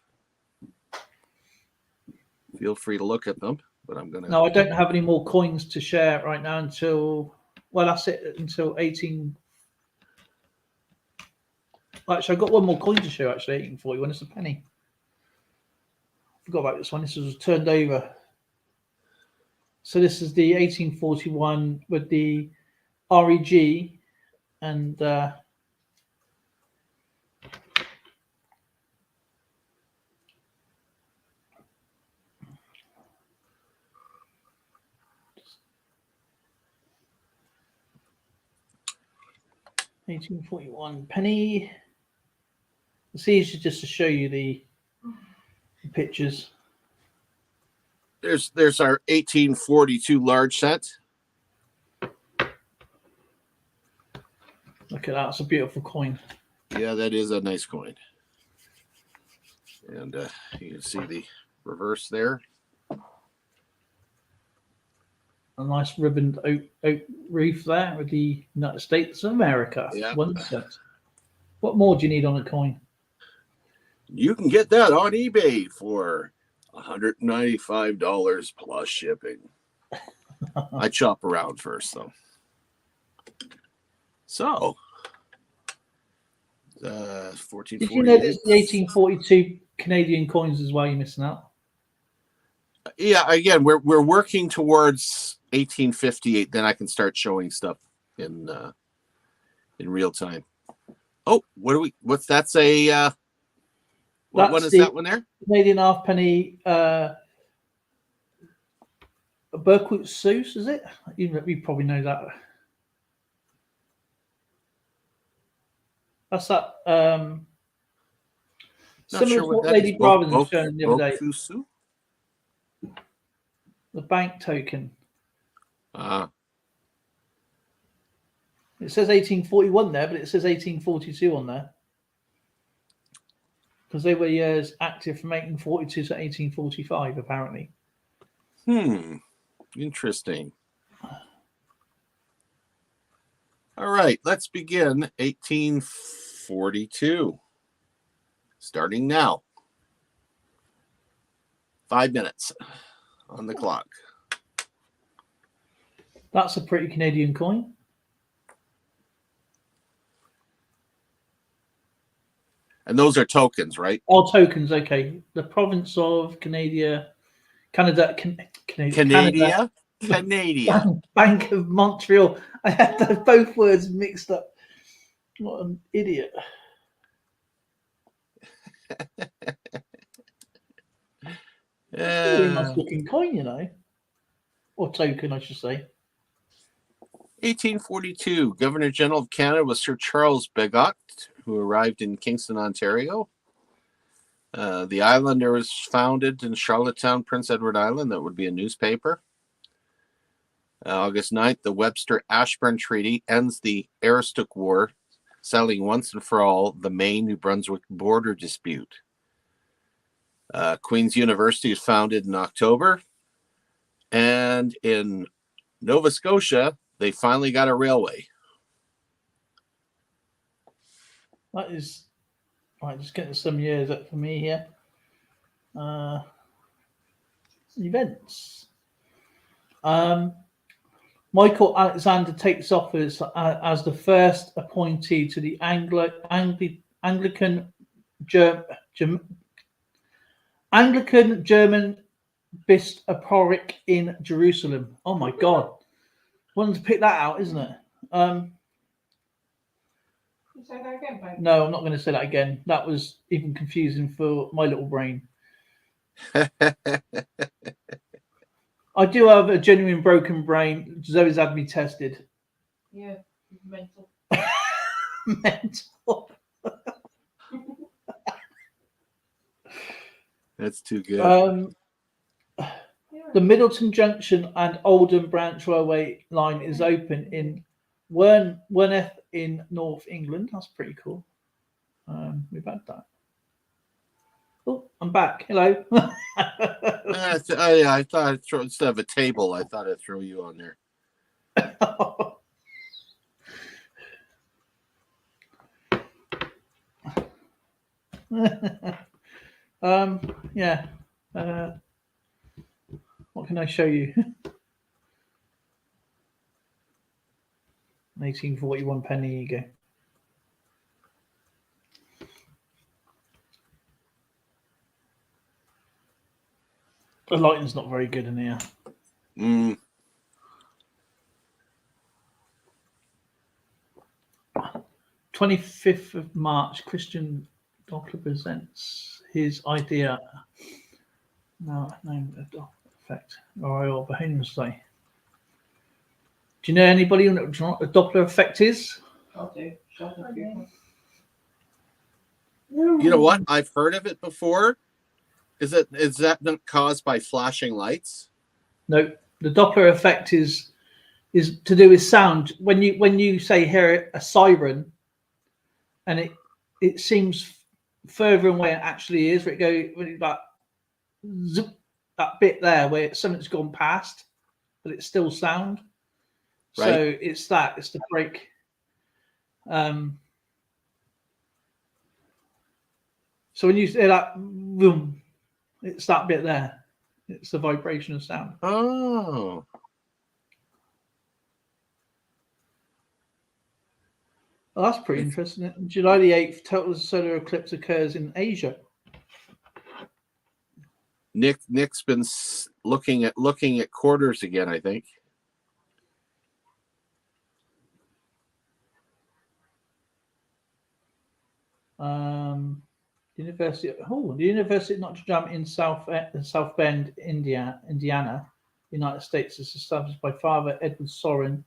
Speaker 2: Feel free to look at them, but I'm going to...
Speaker 1: No, I don't have any more coins to share right now until... Well, that's it, until 18... Actually, I've got one more coin to show, actually, 1841. It's a penny. Forgot about this one. This was turned over. So this is the 1841 with the REG and 1841 penny. It's easy just to show you the pictures.
Speaker 2: There's our 1842 large cent.
Speaker 1: Look at that. It's a beautiful coin.
Speaker 2: Yeah, that is a nice coin. And you can see the reverse there.
Speaker 1: A nice ribboned oak reef there with the United States of America.
Speaker 2: Yeah.
Speaker 1: 1 cent. What more do you need on a coin?
Speaker 2: You can get that on eBay for $195 plus shipping. I chop around first, though. So, 1448.
Speaker 1: Did you know there's the 1842 Canadian coins as well? You're missing out.
Speaker 2: Yeah, again, we're working towards 1858. Then I can start showing stuff in real time. Oh, what's that say? What is that one there?
Speaker 1: Canadian halfpenny. Berkut Seuss, is it? You probably know that. That's that. Similar to what Lady Brabham was showing the other day. The bank token. It says 1841 there, but it says 1842 on there. Because they were years active from 1842 to 1845, apparently.
Speaker 2: Interesting. All right, let's begin 1842. Starting now. 5 minutes on the clock.
Speaker 1: That's a pretty Canadian coin.
Speaker 2: And those are tokens, right?
Speaker 1: All tokens, okay. The province of Canada.
Speaker 2: Canada.
Speaker 1: Bank of Montreal. I had both words mixed up. What an idiot. Really nice looking coin, you know. Or token, I should say.
Speaker 2: 1842, Governor General of Canada was Sir Charles Begot, who arrived in Kingston, Ontario. The Islander was founded in Charlottetown, Prince Edward Island. That would be a newspaper. August 9th, the Webster-Ashburn Treaty ends the Aroostook War, settling once and for all the Maine-New Brunswick border dispute. Queen's University is founded in October. And in Nova Scotia, they finally got a railway.
Speaker 1: That is right. Just getting some years up for me here. Events. Michael Alexander takes office as the first appointee to the Anglican German bishopric in Jerusalem. Oh my God. Wanted to pick that out, isn't it?
Speaker 3: Say that again, babe.
Speaker 1: No, I'm not going to say that again. That was even confusing for my little brain. I do have a genuine broken brain. Zoe's had me tested.
Speaker 3: Yeah, mental.
Speaker 1: Mental.
Speaker 2: That's too good.
Speaker 1: The Middleton Junction and Oldham Branch Railway line is open in Werneth in North England. That's pretty cool. We've had that. Oh, I'm back. Hello.
Speaker 2: I thought instead of a table, I thought I'd throw you on there.
Speaker 1: Yeah. What can I show you? 1841 penny. Here you go. The lighting's not very good in here. 25th of March, Christian Doppler presents his idea. No, name of effect. Or Bohemians Day. Do you know anybody who knows what a Doppler effect is?
Speaker 3: I do.
Speaker 2: You know what? I've heard of it before. Is that not caused by flashing lights?
Speaker 1: No, the Doppler effect is to do with sound. When you say hear a siren, and it seems further away it actually is, where it goes when it's like zoop, that bit there where something's gone past, but it's still sound.
Speaker 2: Right.
Speaker 1: So it's the break. So when you say that, boom, it's that bit there. It's the vibration of sound.
Speaker 2: Oh.
Speaker 1: Well, that's pretty interesting. July the 8th, total solar eclipse occurs in Asia.
Speaker 2: Nick's been looking at quarters again, I think.
Speaker 1: The University of Notre Dame in South Bend, Indiana, United States, is established by Father Edward Sorin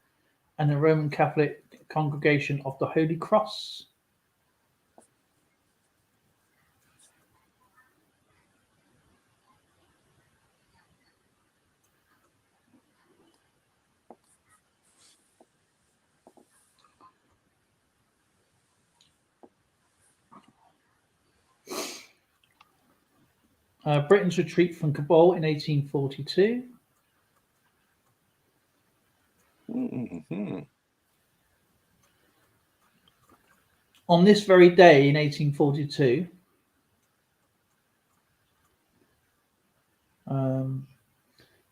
Speaker 1: and the Roman Catholic Congregation of the Holy Cross. Britain's retreat from Kabul in 1842.
Speaker 2: Mm-hmm.
Speaker 1: On this very day in 1842,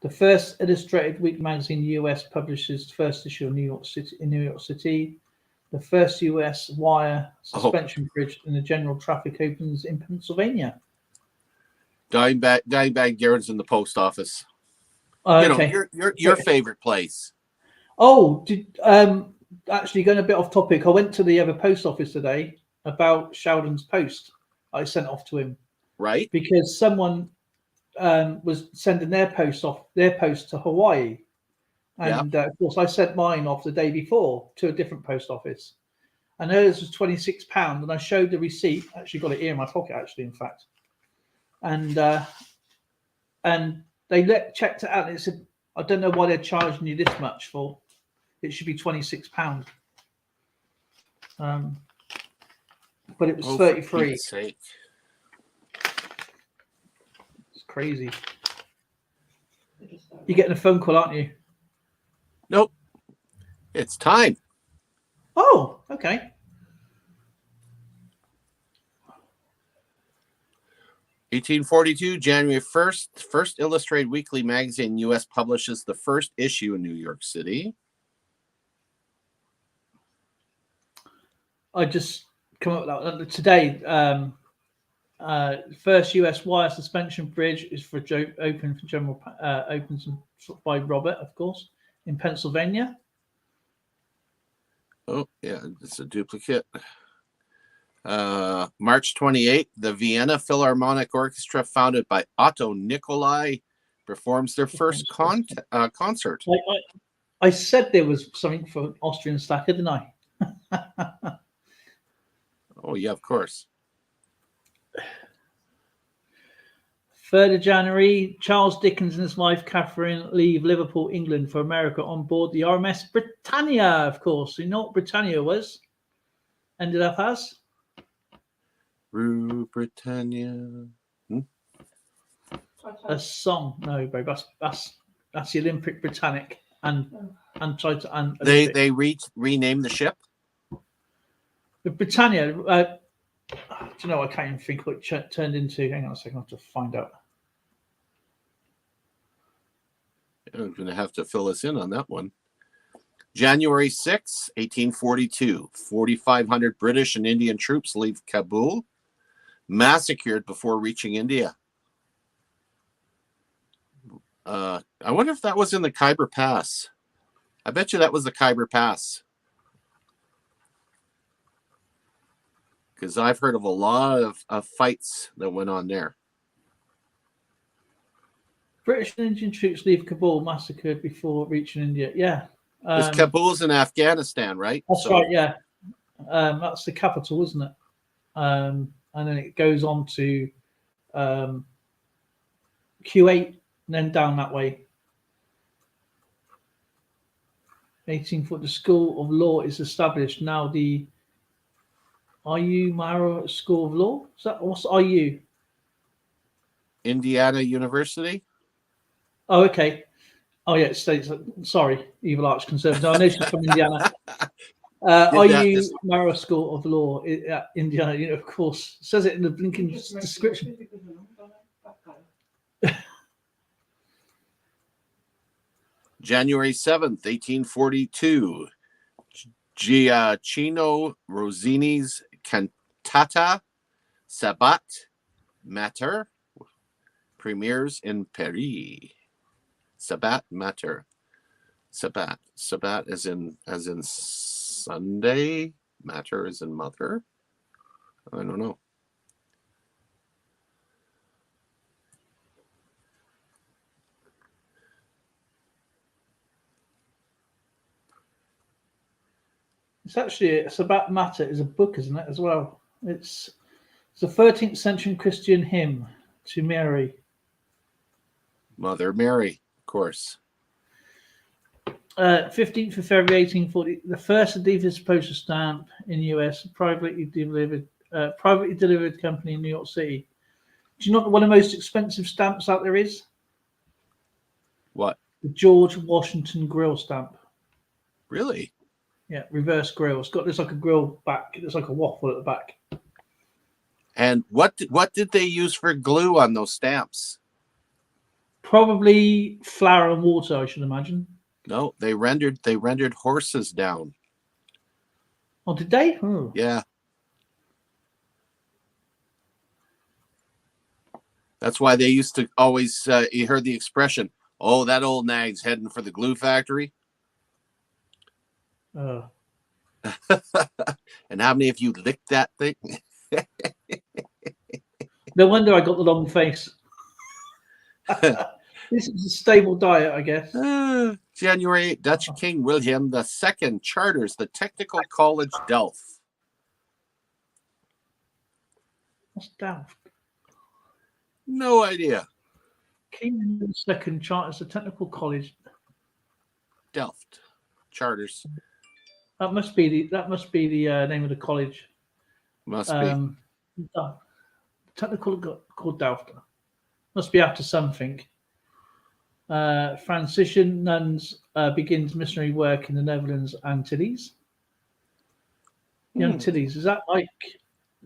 Speaker 1: the first illustrated weekly magazine in the US publishes the first issue of New York City. The first US wire suspension bridge in the general traffic opens in Pennsylvania.
Speaker 2: Dime bag Garrett's in the post office.
Speaker 1: Okay.
Speaker 2: Your favorite place.
Speaker 1: Oh, actually going a bit off topic. I went to the other post office today about Sheldon's post I sent off to him.
Speaker 2: Right.
Speaker 1: Because someone was sending their post to Hawaii. And of course I sent mine off the day before to a different post office. And hers was £26, and I showed the receipt. Actually got it here in my pocket, actually, in fact. And they checked it out and it said, I don't know why they're charging you this much for. It should be £26. But it was 33.
Speaker 2: For Pete's sake.
Speaker 1: It's crazy. You're getting a phone call, aren't you?
Speaker 2: Nope. It's time.
Speaker 1: Oh, okay.
Speaker 2: 1842, January 1st, first illustrated weekly magazine in U.S. publishes the first issue in New York City.
Speaker 1: I just come up with that today. First U.S. wire suspension bridge is open for general opens by Robert, of course, in Pennsylvania.
Speaker 2: Oh yeah, it's a duplicate. March 28th, the Vienna Philharmonic Orchestra, founded by Otto Nicolai, performs their first concert.
Speaker 1: I said there was something for Austrian Stacker, didn't I?
Speaker 2: Oh yeah, of course.
Speaker 1: 3rd of January, Charles Dickens and his wife Catherine leave Liverpool, England for America on board the RMS Britannia, of course. You know what Britannia was? Ended up as?
Speaker 2: Rue Britannia.
Speaker 1: A song. No, babe, that's the Olympic Britannic. And tried to and
Speaker 2: they renamed the ship?
Speaker 1: The Britannia, do you know, I can't even think what it turned into. Hang on a second, I'll have to find out.
Speaker 2: I'm going to have to fill us in on that one. January 6, 1842, 4,500 British and Indian troops leave Kabul, massacred before reaching India. I wonder if that was in the Khyber Pass. I bet you that was the Khyber Pass. Because I've heard of a lot of fights that went on there.
Speaker 1: British and Indian troops leave Kabul, massacred before reaching India. Yeah.
Speaker 2: Because Kabul's in Afghanistan, right?
Speaker 1: That's right, yeah. That's the capital, isn't it? And then it goes on to Q8, and then down that way. 1840, the School of Law is established. Now the IU Mara School of Law? Is that what's IU?
Speaker 2: Indiana University.
Speaker 1: Oh, okay. Oh, yeah, it states. Sorry, Evil Arch Conservative. I know she's from Indiana. IU Mara School of Law, Indiana. You know, of course, it says it in the blinking description.
Speaker 2: January 7th, 1842. Giacchino Rossini's cantata Stabat Mater premieres in Paris. Stabat Mater. Stabat as in Sunday. Mater as in mother. I don't know.
Speaker 1: It's actually Stabat Mater is a book, isn't it, as well? It's a 13th century Christian hymn to Mary.
Speaker 2: Mother Mary, of course.
Speaker 1: 15th of February 1840, the first Adidas postal stamp in the US, privately delivered company in New York City. Do you know what one of the most expensive stamps out there is?
Speaker 2: What?
Speaker 1: The George Washington grill stamp.
Speaker 2: Really?
Speaker 1: Yeah, reverse grill. It's got this like a grill back. It's like a waffle at the back.
Speaker 2: And what did they use for glue on those stamps?
Speaker 1: Probably flour and water, I should imagine.
Speaker 2: No, they rendered horses down.
Speaker 1: Oh, did they? Oh.
Speaker 2: Yeah. That's why they used to always, you heard the expression, oh, that old nag's heading for the glue factory. And how many of you licked that thing?
Speaker 1: No wonder I got the long face. This is a stable diet, I guess.
Speaker 2: January 8th, Dutch King William II charters the Technical College Delft.
Speaker 1: What's Delft?
Speaker 2: No idea.
Speaker 1: King II charters the Technical College.
Speaker 2: Delft charters.
Speaker 1: That must be the name of the college.
Speaker 2: Must be.
Speaker 1: Technical called Delft. Must be after something. Franciscan nuns begins missionary work in the Netherlands, Antilles. The Antilles, is that like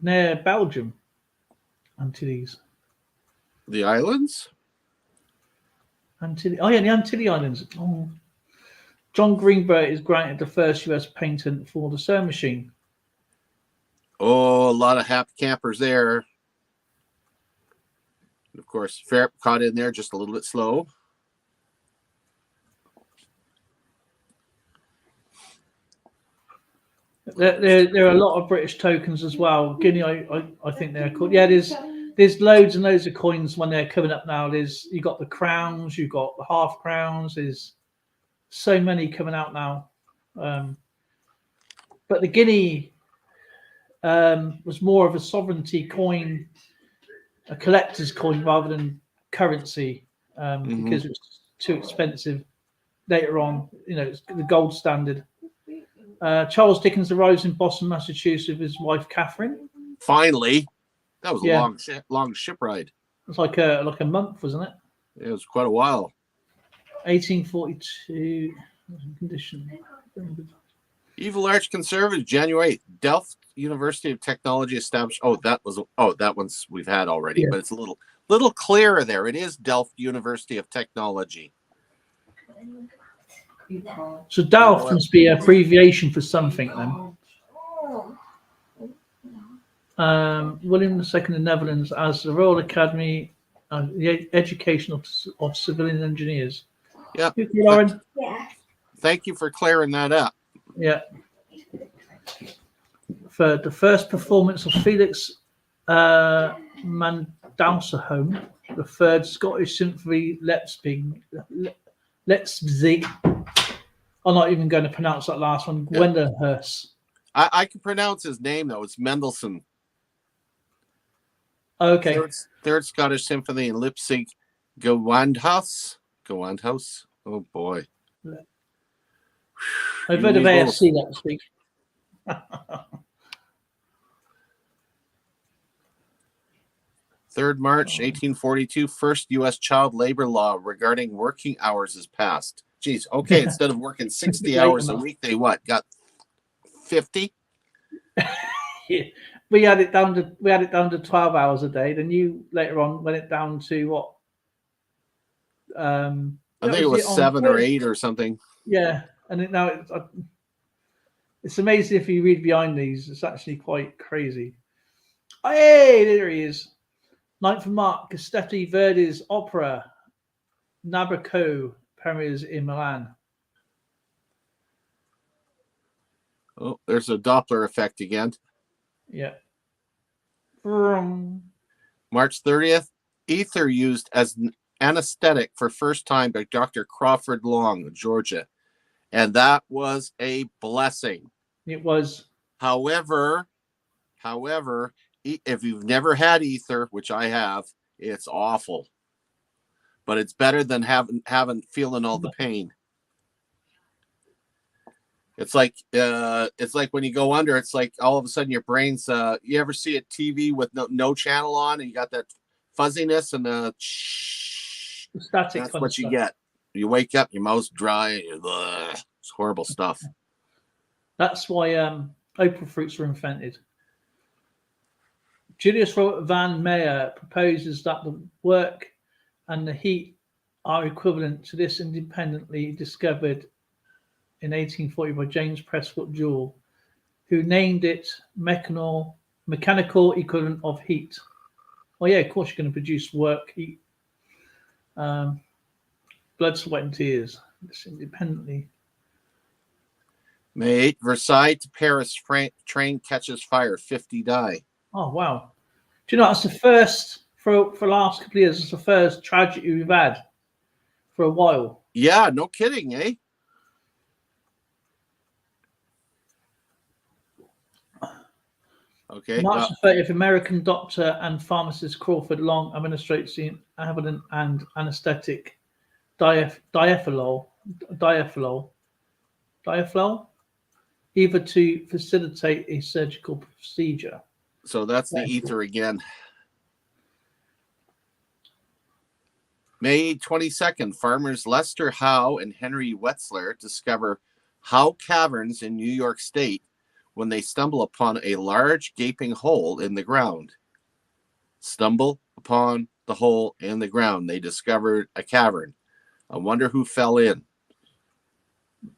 Speaker 1: near Belgium? Antilles.
Speaker 2: The islands?
Speaker 1: Antilles. Oh yeah, the Antilles Islands. Oh. John Greenberg is granted the first US patent for the sewing machine.
Speaker 2: Oh, a lot of happy campers there. And of course, Ferret caught in there just a little bit slow.
Speaker 1: There are a lot of British tokens as well. Guinea, I think they're called. Yeah, there's loads and loads of coins when they're coming up now. You got the crowns, you got the half crowns. There's so many coming out now. But the Guinea was more of a sovereignty coin, a collector's coin rather than currency, because it was too expensive. Later on, it's the gold standard. Charles Dickens arrives in Boston, Massachusetts with his wife Catherine.
Speaker 2: Finally, that was a long ship ride.
Speaker 1: It's like a month, wasn't it?
Speaker 2: It was quite a while.
Speaker 1: 1842 condition.
Speaker 2: Evil Arch Conservative, January 8th. Delft University of Technology established. That one's we've had already, but it's a little clearer there. It is Delft University of Technology.
Speaker 1: So Delft must be an abbreviation for something then. William II of the Netherlands as the Royal Academy, the Education of Civilian Engineers.
Speaker 2: Yeah.
Speaker 1: Lauren?
Speaker 2: Thank you for clearing that up.
Speaker 1: Yeah. For the first performance of Felix Mendelssohn, the third Scottish Symphony Leipzig. I'm not even going to pronounce that last one. Gwendolenhurst.
Speaker 2: I can pronounce his name, though. It's Mendelssohn.
Speaker 1: Okay.
Speaker 2: Third Scottish Symphony in Leipzig, Gewandhaus. Oh, boy.
Speaker 1: I've heard of ASC last week.
Speaker 2: 3rd March, 1842, first U.S. child labor law regarding working hours is passed. Geez, okay, instead of working 60 hours a week, they got 50?
Speaker 1: Yeah. We had it down to 12 hours a day. Then you later on went it down to what?
Speaker 2: I think it was 7 or 8 or something.
Speaker 1: Yeah, and now it's amazing if you read behind these. It's actually quite crazy. Hey, there he is. 9th of March, Giuseppe Verdi's opera Nabucco premieres in Milan.
Speaker 2: Oh, there's a Doppler effect again.
Speaker 1: Yeah.
Speaker 2: March 30th, ether used as an anesthetic for first time by Dr. Crawford Long of Georgia. And that was a blessing.
Speaker 1: It was.
Speaker 2: However, if you've never had ether, which I have, it's awful. But it's better than feeling all the pain. It's like when you go under, it's like all of a sudden your brain's you ever see a TV with no channel on and you got that fuzziness and the
Speaker 1: static.
Speaker 2: That's what you get. You wake up, your mouth's dry, it's horrible stuff.
Speaker 1: That's why opal fruits were invented. Julius Robert Van Meyer proposes that the work and the heat are equivalent to this independently discovered in 1840 by James Prescott Joule, who named it mechanical equivalent of heat. Oh yeah, of course you're going to produce work, heat, blood, sweat and tears. It's independently.
Speaker 2: May 8th, Versailles to Paris train catches fire, 50 die.
Speaker 1: Oh wow! Do you know that's the first for the last couple of years? It's the first tragedy we've had for a while.
Speaker 2: Yeah, no kidding, eh? Okay.
Speaker 1: March 30th, American doctor and pharmacist Crawford Long administrates the Avalon and anesthetic diafilol, either to facilitate a surgical procedure.
Speaker 2: So that's the ether again. May 22nd, farmers Lester Howe and Henry Wetzler discover Howe Caverns in New York State when they stumble upon a large gaping hole in the ground. Stumble upon the hole in the ground. They discovered a cavern. I wonder who fell in.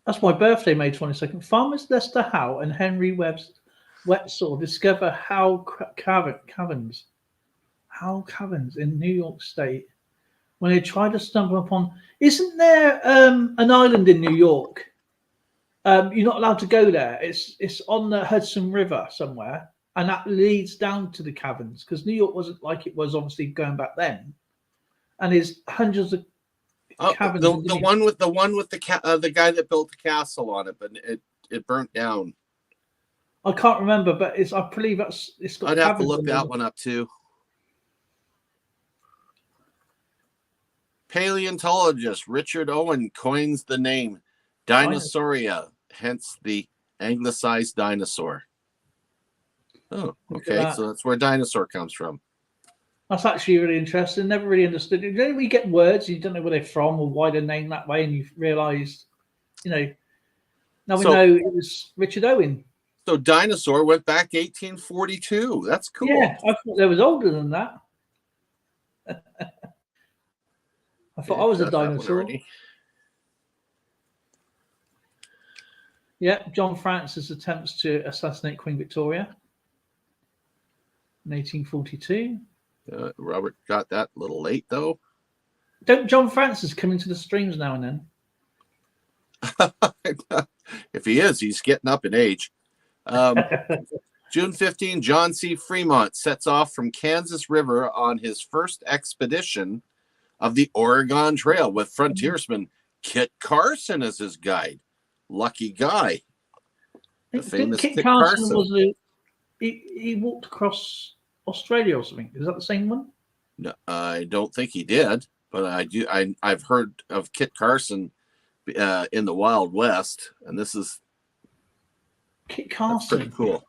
Speaker 1: That's my birthday, May 22nd. Farmers Lester Howe and Henry Wetzel discover Howe Caverns in New York State when they try to stumble upon. Isn't there an island in New York? You're not allowed to go there. It's on the Hudson River somewhere, and that leads down to the caverns because New York wasn't like it was obviously going back then, and there's hundreds of caverns.
Speaker 2: The one with the guy that built the castle on it, but it burnt down.
Speaker 1: I can't remember, but I believe it's got.
Speaker 2: I'd have to look that one up too. Paleontologist Richard Owen coins the name Dinosauria, hence the anglicized dinosaur. Oh, okay. So that's where dinosaur comes from.
Speaker 1: That's actually really interesting. Never really understood it. Then we get words, you don't know where they're from or why they're named that way, and you realise, now we know it was Richard Owen.
Speaker 2: So dinosaur went back 1842. That's cool.
Speaker 1: Yeah, I thought they was older than that. I thought I was a dinosaur. Yeah, John Francis attempts to assassinate Queen Victoria in 1842.
Speaker 2: Robert got that a little late, though.
Speaker 1: Don't John Francis come into the streams now and
Speaker 2: then? If he is, he's getting up in age. June 15, John C. Fremont sets off from Kansas River on his first expedition of the Oregon Trail with frontiersman Kit Carson as his guide. Lucky guy. The famous
Speaker 1: Kit Carson was he walked across Australia or something. Is that the same one?
Speaker 2: No, I don't think he did, but I do. I've heard of Kit Carson in the Wild West, and this is
Speaker 1: Kit Carson.
Speaker 2: Pretty cool.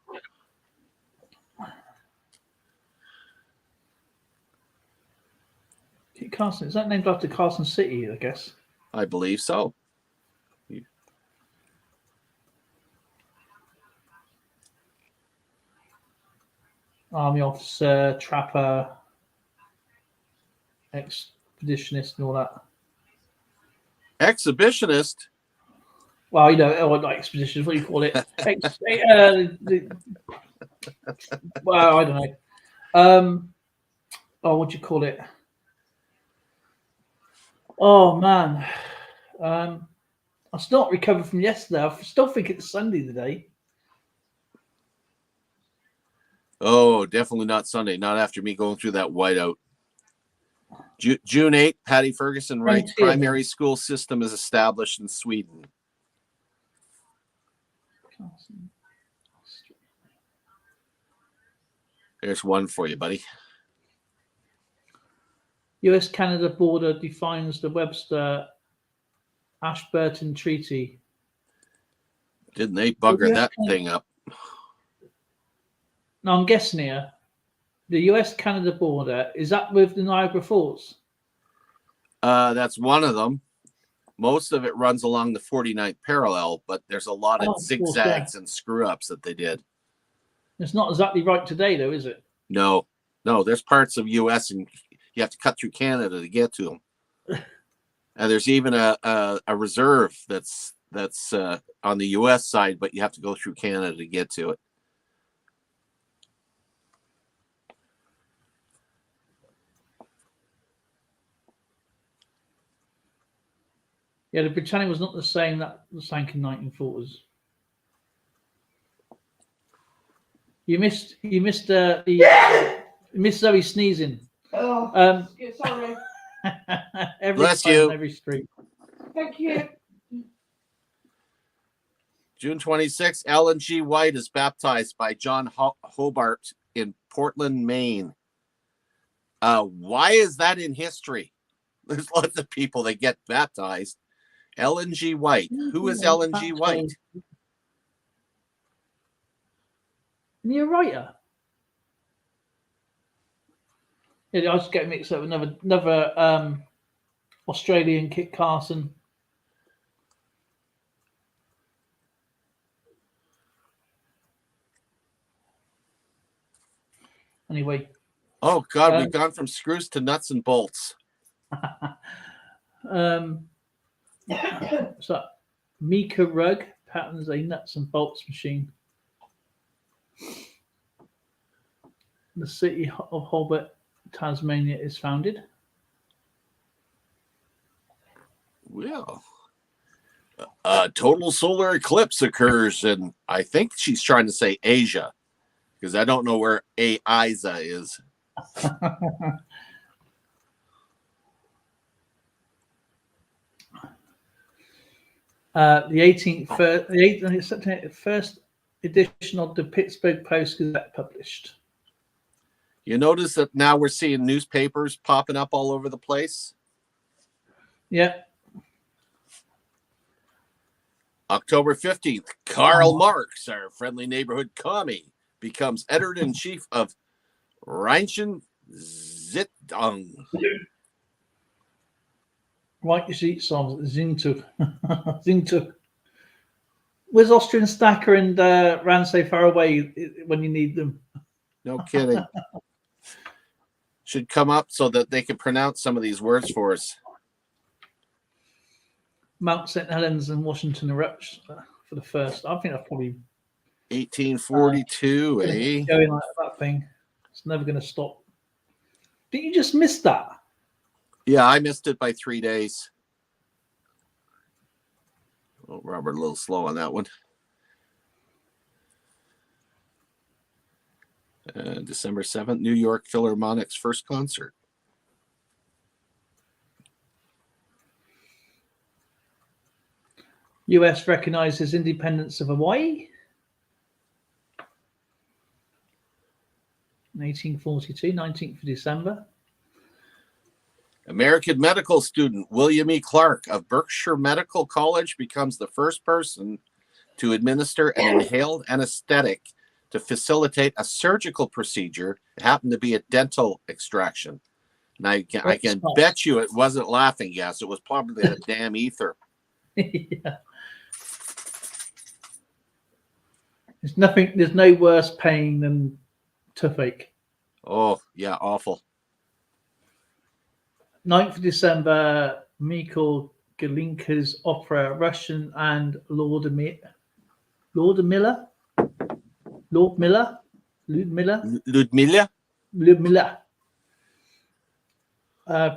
Speaker 1: Kit Carson, is that named after Carson City? I guess.
Speaker 2: I believe so.
Speaker 1: Army officer, trapper, expeditionist, and all that.
Speaker 2: Exhibitionist.
Speaker 1: Well, you know, not expeditionist. What do you call it? Well, I don't know. What do you call it? Oh man, I still not recovered from yesterday. I still think it's Sunday today.
Speaker 2: Oh, definitely not Sunday. Not after me going through that whiteout. June 8th, Patty Ferguson writes, primary school system is established in Sweden. There's one for you, buddy.
Speaker 1: US-Canada border defines the Webster-Ashburton Treaty.
Speaker 2: Didn't they bugger that thing up?
Speaker 1: Now, I'm guessing here, the US-Canada border, is that with the Niagara Falls?
Speaker 2: That's one of them. Most of it runs along the 49th parallel, but there's a lot of zigzags and screw-ups that they did.
Speaker 1: It's not exactly right today, though, is it?
Speaker 2: No. There's parts of U.S. and you have to cut through Canada to get to them. And there's even a reserve that's on the U.S. side, but you have to go through Canada to get to it.
Speaker 1: Yeah, the Britannia was not the same that was sank in 1940s. You missed Zoe sneezing.
Speaker 3: Oh, sorry.
Speaker 2: Bless you.
Speaker 1: Every street.
Speaker 3: Thank you.
Speaker 2: June 26th, Ellen G. White is baptized by John Hobart in Portland, Maine. Why is that in history? There's lots of people that get baptized. Ellen G. White. Who is Ellen G. White?
Speaker 1: Isn't he a writer? Yeah, I was getting mixed up with another Australian Kit Carson. Anyway.
Speaker 2: Oh God, we've gone from screws to nuts and bolts.
Speaker 1: So Mika Rugg patterns a nuts and bolts machine. The city of Hobart, Tasmania is founded.
Speaker 2: Well, a total solar eclipse occurs in, I think she's trying to say Asia, because I don't know where Aiza is.
Speaker 1: The 18th September, first edition of the Pittsburgh Post-Gazette published.
Speaker 2: You notice that now we're seeing newspapers popping up all over the place?
Speaker 1: Yeah.
Speaker 2: October 15th, Karl Marx, our friendly neighborhood commie, becomes editor-in-chief of Rheinischen Zeitung.
Speaker 1: Write your sheet songs, Zeitung. Zeitung. Where's Austrian Stacker and Ran So Far Away when you need them?
Speaker 2: No kidding. Should come up so that they can pronounce some of these words for us.
Speaker 1: Mount St. Helens and Washington erupts for the first. I think that's probably
Speaker 2: 1842, eh?
Speaker 1: Going like that thing. It's never going to stop. Did you just miss that?
Speaker 2: Yeah, I missed it by 3 days. Oh, Robert, a little slow on that one. December 7th, New York Philharmonic's first concert.
Speaker 1: U.S. recognizes independence of Hawaii. in 1842, 19th of December.
Speaker 2: American medical student William E. Clark of Berkshire Medical College becomes the first person to administer an inhaled anesthetic to facilitate a surgical procedure. It happened to be a dental extraction. And I can bet you it wasn't laughing gas. It was probably a damn ether.
Speaker 1: Yeah. There's no worse pain than toothache.
Speaker 2: Oh, yeah, awful.
Speaker 1: 9th of December, Mikhail Glinka's opera Russian and Ludmilla.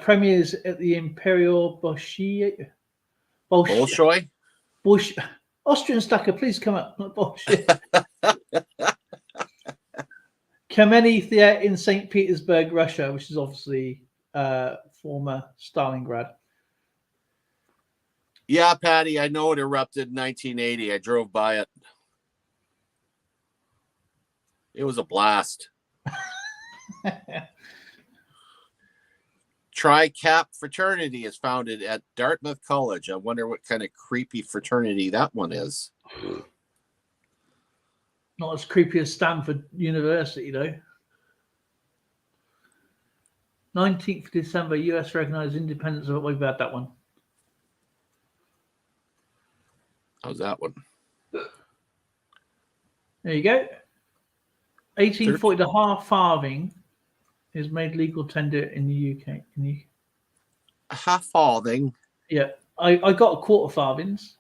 Speaker 1: Premieres at the Imperial Bolshoi. Austrian Stacker, please come up. Not bullshit. Kameny Theatre in St. Petersburg, Russia, which is obviously former Stalingrad.
Speaker 2: Yeah, Patty, I know it erupted in 1980. I drove by it. It was a blast. Tri-Cap fraternity is founded at Dartmouth College. I wonder what kind of creepy fraternity that one is.
Speaker 1: Not as creepy as Stanford University, though. 19th of December, US recognized independence of... We've had that one.
Speaker 2: How's that one?
Speaker 1: There you go. 1840, the half farthing is made legal tender in the UK.
Speaker 2: A half farthing?
Speaker 1: Yeah. I got a quarter farthings.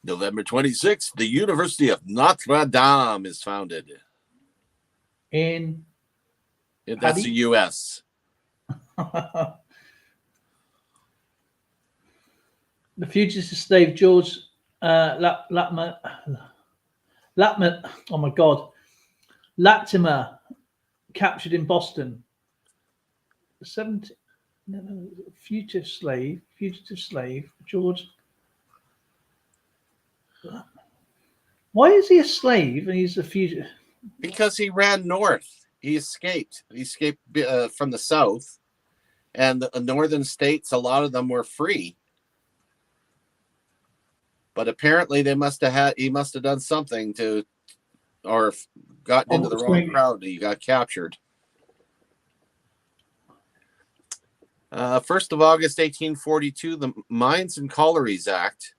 Speaker 2: November 26th, the University of Notre Dame is founded. That's the U.S.
Speaker 1: The fugitive slave George Latimer. Oh my God. Latimer, captured in Boston. Fugitive slave George. Why is he a slave and he's a fugitive?
Speaker 2: Because he ran north. He escaped. He escaped from the south, and the northern states, a lot of them were free. But apparently, he must have done something to, or gotten into the wrong crowd. He got captured. 1st of August, 1842, the Mines and Collieries Act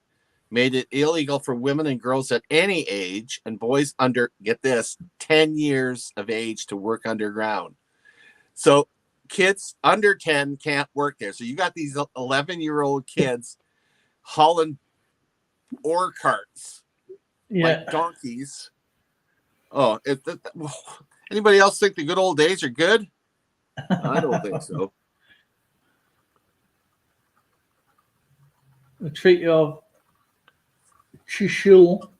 Speaker 2: made it illegal for women and girls at any age and boys under, get this, 10 years of age to work underground. So kids under 10 can't work there. So you got these 11-year-old kids hauling ore carts like donkeys. Oh, anybody else think the good old days are good? I don't think so.
Speaker 1: The Treaty of Chushul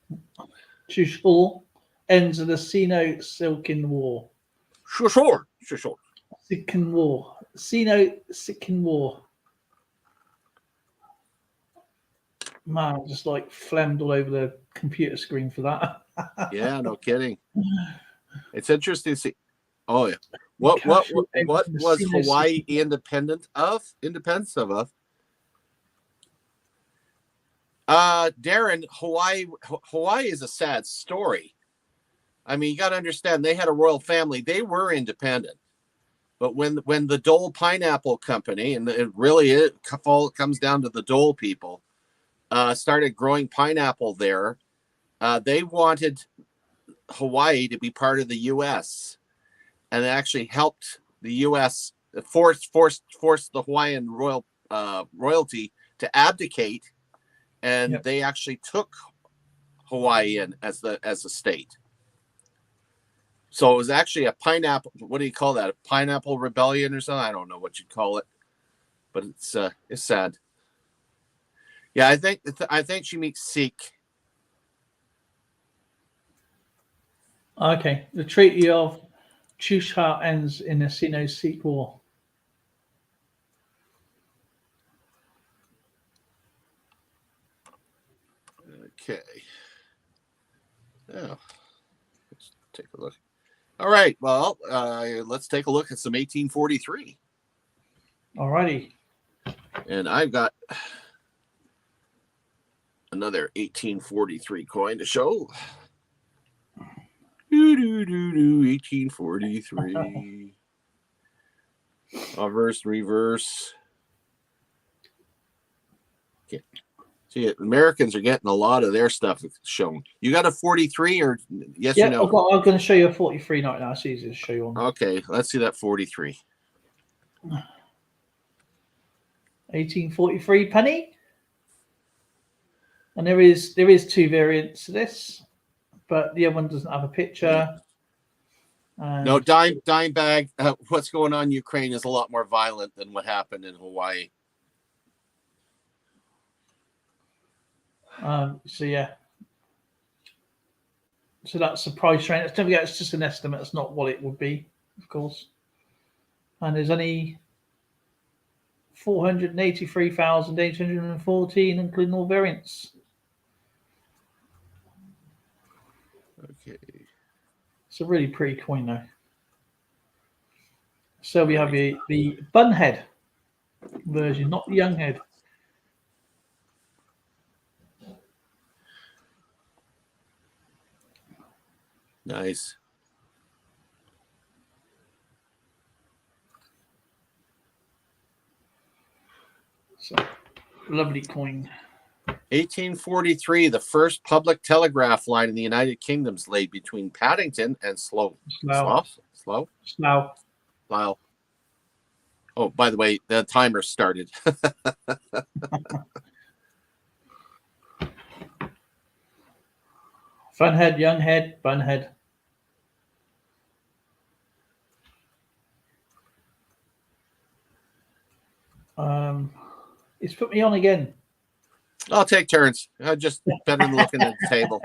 Speaker 1: ends the Sino-Silken War.
Speaker 2: Sure.
Speaker 1: Silken War. Sino-Silken War. Man, I just like phlegmed all over the computer screen for that.
Speaker 2: Yeah, no kidding. It's interesting to see. Oh yeah. What was Hawaii independent of? Darren, Hawaii is a sad story. I mean, you got to understand, they had a royal family. They were independent. But when the Dole Pineapple Company, and it comes down to the Dole people, started growing pineapple there, they wanted Hawaii to be part of the U.S. and it actually helped the U.S. forced the Hawaiian royalty to abdicate. And they actually took Hawaii in as a state. So it was actually a pineapple. What do you call that? A pineapple rebellion or something? I don't know what you'd call it, but it's sad. Yeah, I think she meets Sikh.
Speaker 1: Okay, the Treaty of Chushul ends in the Sino-Sikh War.
Speaker 2: Okay. Yeah. Let's take a look. All right. Well, let's take a look at some 1843.
Speaker 1: All righty.
Speaker 2: And I've got another 1843 coin to show. 1843. Reverse. Okay. See, Americans are getting a lot of their stuff shown. You got a 43 or yes or no?
Speaker 1: I'm going to show you a 43 right now. It's easy to show you on.
Speaker 2: Okay, let's see that 43.
Speaker 1: 1843 penny. And there is two variants to this, but the other one doesn't have a picture.
Speaker 2: No, dime bag. What's going on in Ukraine is a lot more violent than what happened in Hawaii.
Speaker 1: So that's the price range. Don't forget, it's just an estimate. It's not what it would be, of course. And there's only 483,814, including all variants.
Speaker 2: Okay.
Speaker 1: It's a really pretty coin, though. So we have the bunhead version, not the young head.
Speaker 2: Nice.
Speaker 1: So, lovely coin.
Speaker 2: 1843, the first public telegraph line in the United Kingdom's laid between Paddington and Slough. Oh, by the way, the timer started.
Speaker 1: Funhead, young head, bunhead. It's put me on again.
Speaker 2: I'll take turns. Just better than looking at the table.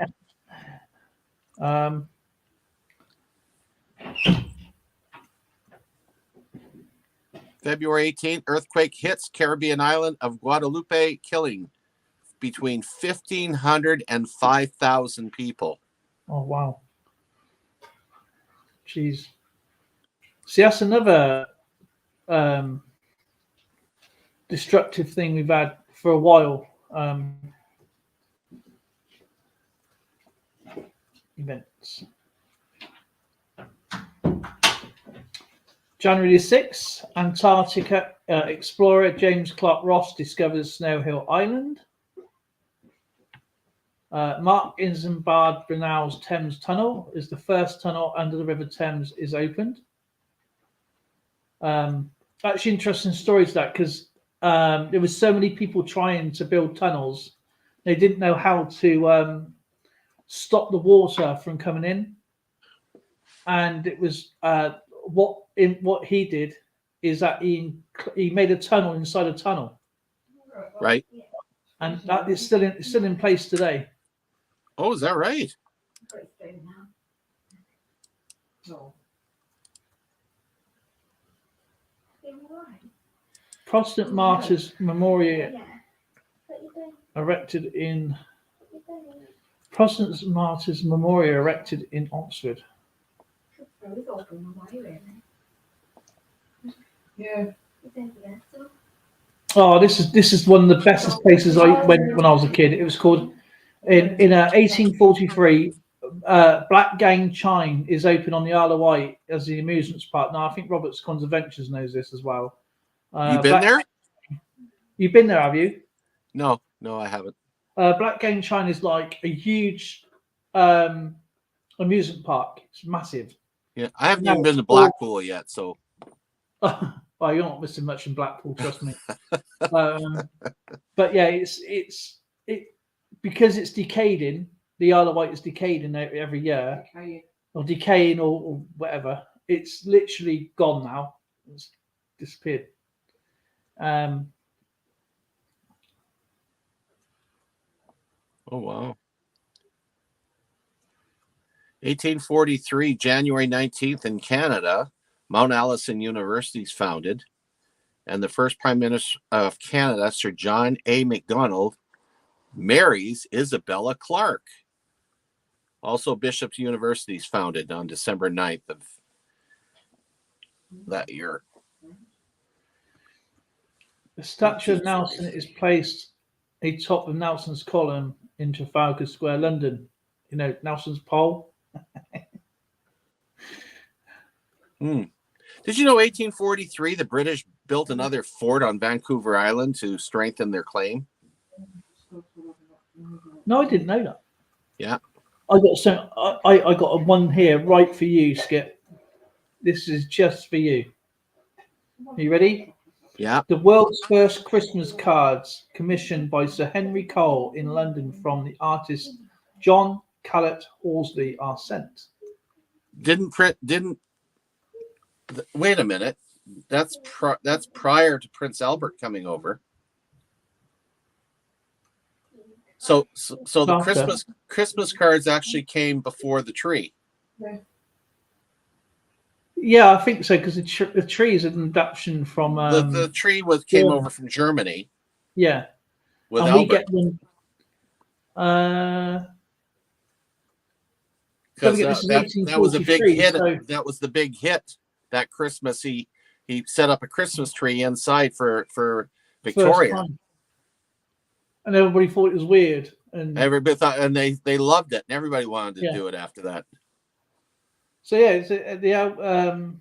Speaker 2: February 18th, earthquake hits Caribbean island of Guadalupe, killing between 1,500 and 5,000 people.
Speaker 1: Oh, wow. Jeez. See, that's another destructive thing we've had for a while. Events. January 6th, Antarctica explorer James Clark Ross discovers Snow Hill Island. Mark Isambard Brunel's Thames Tunnel is the first tunnel under the River Thames is opened. Actually, interesting story to that because there was so many people trying to build tunnels, they didn't know how to stop the water from coming in, and it was what he did is that he made a tunnel inside a tunnel,
Speaker 2: right?
Speaker 1: And that is still in place today.
Speaker 2: Oh, is that right?
Speaker 1: Protestant Martyrs Memorial erected in Oxford.
Speaker 3: Yeah.
Speaker 1: Oh, this is one of the best places I went when I was a kid. It was called in 1843. Black Gang Chine is open on the Isle of Wight as the amusements park. Now I think Robert's Cons Adventures knows this as well.
Speaker 2: You've been there?
Speaker 1: You've been there, have you?
Speaker 2: No, I haven't.
Speaker 1: Black Gang Chine is like a huge amusement park. It's massive.
Speaker 2: Yeah, I haven't even been to Blackpool yet, so.
Speaker 1: Well, you're not missing much in Blackpool, trust me. But yeah, it's because it's decaying. The Isle of Wight is decaying every year, or decaying or whatever. It's literally gone now. It's disappeared.
Speaker 2: Oh wow. 1843, January 19th in Canada, Mount Allison University is founded, and the first Prime Minister of Canada, Sir John A. Macdonald, marries Isabella Clark. Also, Bishop's University is founded on December 9th of that year.
Speaker 1: The statue of Nelson is placed atop of Nelson's column in Trafalgar Square, London. You know, Nelson's pole.
Speaker 2: Did you know 1843, the British built another fort on Vancouver Island to strengthen their claim?
Speaker 1: No, I didn't know that.
Speaker 2: Yeah.
Speaker 1: I got one here right for you, Skip. This is just for you. Are you ready?
Speaker 2: Yeah.
Speaker 1: The world's first Christmas cards commissioned by Sir Henry Cole in London from the artist John Callot Horsley are sent.
Speaker 2: Wait a minute. That's prior to Prince Albert coming over. So the Christmas cards actually came before the tree.
Speaker 1: Yeah, I think so, because the tree is an adaptation from
Speaker 2: the tree came over from Germany.
Speaker 1: Yeah,
Speaker 2: with
Speaker 1: and
Speaker 2: Albert.
Speaker 1: We get them.
Speaker 2: Because that was a big hit. So... That was the big hit that Christmas. He set up a Christmas tree inside for Victoria.
Speaker 1: And everybody thought it was weird. And
Speaker 2: everybody thought, and they loved it, and everybody wanted to do it after that.
Speaker 1: So the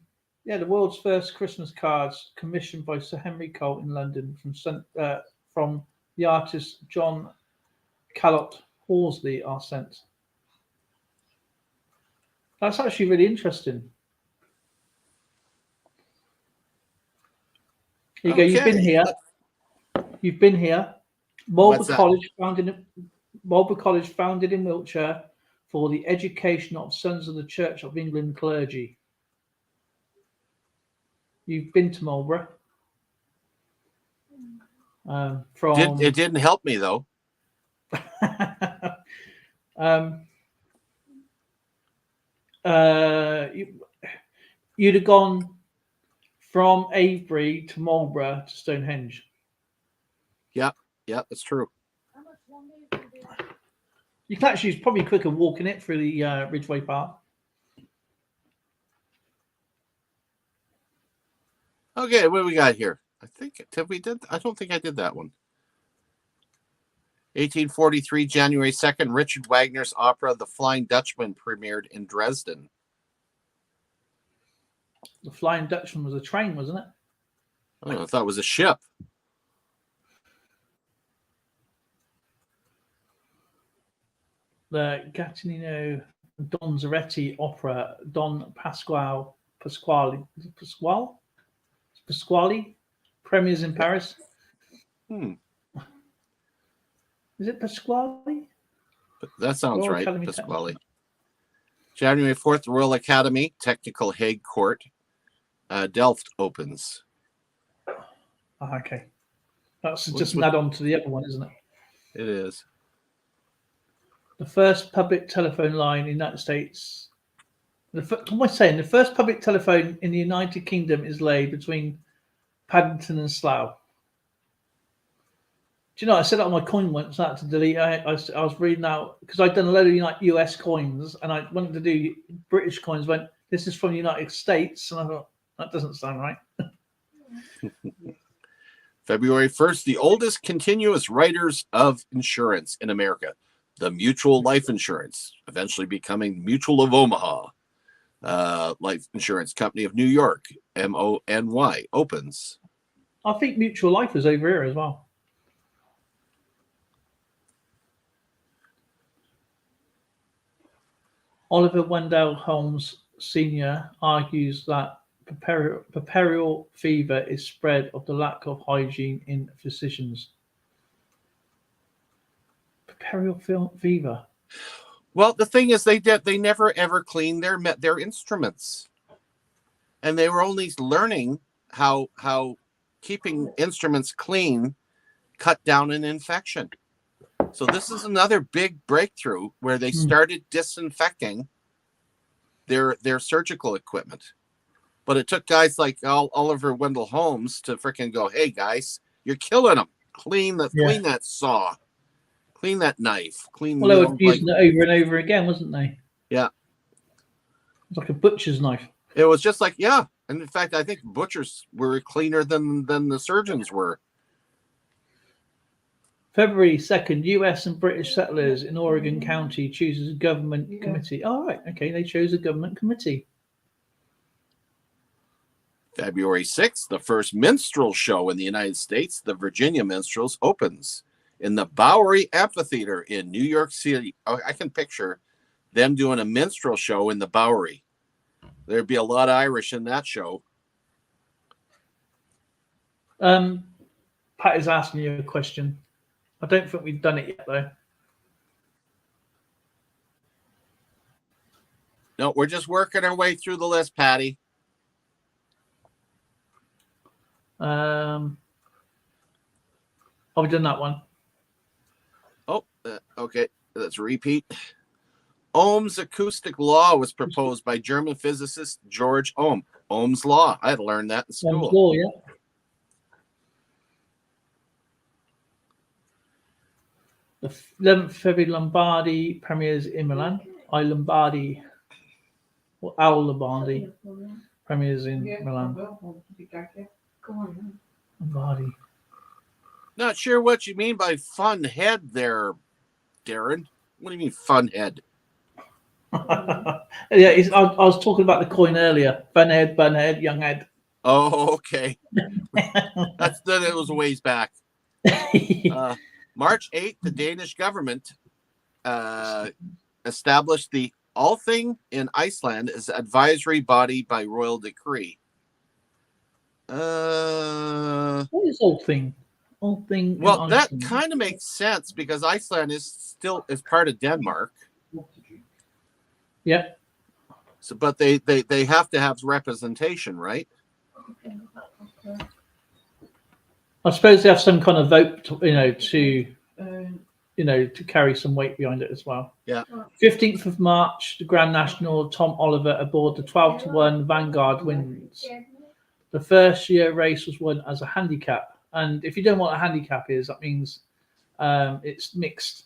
Speaker 1: world's first Christmas cards commissioned by Sir Henry Cole in London from the artist John Callot Horsley are sent. That's actually really interesting. Here you go. You've been here. Marlborough College founded in Wiltshire for the education of sons of the Church of England clergy. You've been to Marlborough.
Speaker 2: It didn't help me though.
Speaker 1: You'd have gone from Avebury to Marlborough to Stonehenge.
Speaker 2: Yeah, that's true.
Speaker 1: You can actually, it's probably quicker walking it through the Ridgeway Park.
Speaker 2: Okay, what do we got here? I don't think I did that one. 1843, January 2nd, Richard Wagner's opera The Flying Dutchman premiered in Dresden.
Speaker 1: The Flying Dutchman was a train, wasn't it?
Speaker 2: Oh, I thought it was a ship.
Speaker 1: The Gaetano Donizetti opera Don Pasquale premieres in Paris. Is it Pasquale?
Speaker 2: That sounds right. Pasquale. January 4th, Royal Academy Technical Hague Court, Delft opens.
Speaker 1: Okay, that's just an add-on to the other one, isn't it?
Speaker 2: It is.
Speaker 1: The first public telephone line in the United States. What am I saying? The first public telephone in the United Kingdom is laid between Paddington and Slough. Do you know, I set up my coin once that to delete. I was reading out because I'd done a load of US coins and I wanted to do British coins. Went, this is from the United States, and I thought that doesn't sound right.
Speaker 2: February 1st, the oldest continuous writers of insurance in America, the Mutual Life Insurance, eventually becoming Mutual of Omaha, Life Insurance Company of New York, MONY, opens.
Speaker 1: I think Mutual Life is over here as well. Oliver Wendell Holmes Sr. argues that puerperal fever is spread of the lack of hygiene in physicians. Puerperal fever.
Speaker 2: Well, the thing is, they never ever cleaned their instruments, and they were only learning how keeping instruments clean cut down an infection. So this is another big breakthrough where they started disinfecting their surgical equipment. But it took guys like Oliver Wendell Holmes to freaking go, hey guys, you're killing them. Clean that saw. Clean that knife. Clean.
Speaker 1: Well, they were using it over and over again, wasn't they?
Speaker 2: Yeah.
Speaker 1: It's like a butcher's knife.
Speaker 2: It was just like, yeah. And in fact, I think butchers were cleaner than the surgeons were.
Speaker 1: February 2nd, US and British settlers in Oregon County chooses a government committee. Oh, right. Okay, they chose a government committee.
Speaker 2: February 6th, the first minstrel show in the United States, the Virginia Minstrels, opens in the Bowery Amphitheater in New York City. I can picture them doing a minstrel show in the Bowery. There'd be a lot of Irish in that show.
Speaker 1: Pat is asking you a question. I don't think we've done it yet, though.
Speaker 2: No, we're just working our way through the list, Patty.
Speaker 1: Oh, we've done that one.
Speaker 2: Oh, okay. Let's repeat. Ohm's acoustic law was proposed by German physicist George Ohm. Ohm's law. I had learned that in school.
Speaker 1: Ohm's law, yeah. The 11th February Lombardi premieres in Milan. Lombardi, or Al Lombardi premieres in Milan. Lombardi.
Speaker 2: Not sure what you mean by fun head there, Darren. What do you mean fun head?
Speaker 1: Yeah, I was talking about the coin earlier. Bunhead, young head.
Speaker 2: Oh, okay. Then it was a ways back. March 8th, the Danish government established the Althing in Iceland as advisory body by royal decree.
Speaker 1: What is Althing? Althing.
Speaker 2: Well, that kind of makes sense because Iceland is part of Denmark.
Speaker 1: Yeah.
Speaker 2: So, but they have to have representation, right?
Speaker 1: I suppose they have some kind of vote, to carry some weight behind it as well.
Speaker 2: Yeah.
Speaker 1: 15th of March, the Grand National, Tom Oliver aboard the 12-1 Vanguard wins. The first year race was won as a handicap. And if you don't know what a handicap is, that means it's mixed.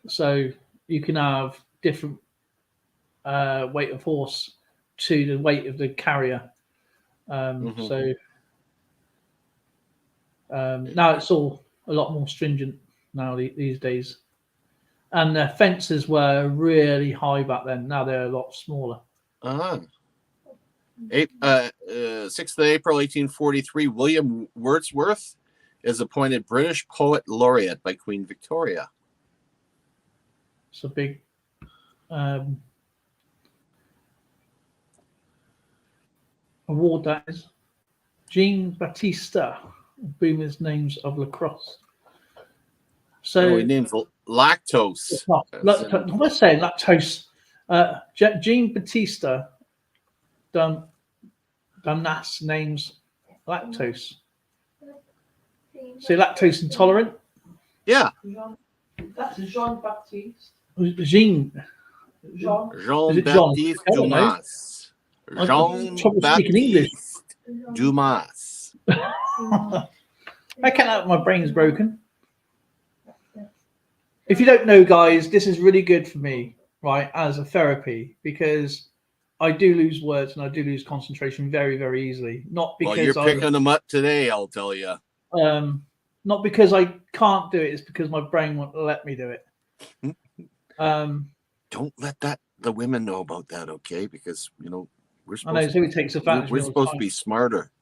Speaker 1: So you can have different weight of horse to the weight of the carrier. So now it's all a lot more stringent now these days. And the fences were really high back then. Now they're a lot smaller.
Speaker 2: 6th of April, 1843, William Wordsworth is appointed British Poet Laureate by Queen Victoria.
Speaker 1: It's a big award, that is. Jean Baptista, Boomer's names of lacrosse. So
Speaker 2: he names lactose.
Speaker 1: Let's say lactose. Jean Baptista Dumnas names lactose. So lactose intolerant?
Speaker 2: Yeah.
Speaker 3: That's Jean Baptiste.
Speaker 1: Jean
Speaker 2: Baptiste Dumas. Jean Baptiste Dumas.
Speaker 1: I can't. My brain's broken. If you don't know, guys, this is really good for me, right, as a therapy, because I do lose words and I do lose concentration very, very easily. Not because
Speaker 2: you're picking them up today, I'll tell you.
Speaker 1: Not because I can't do it, it's because my brain won't let me do it.
Speaker 2: Don't let the women know about that, okay? Because we're supposed to be smarter.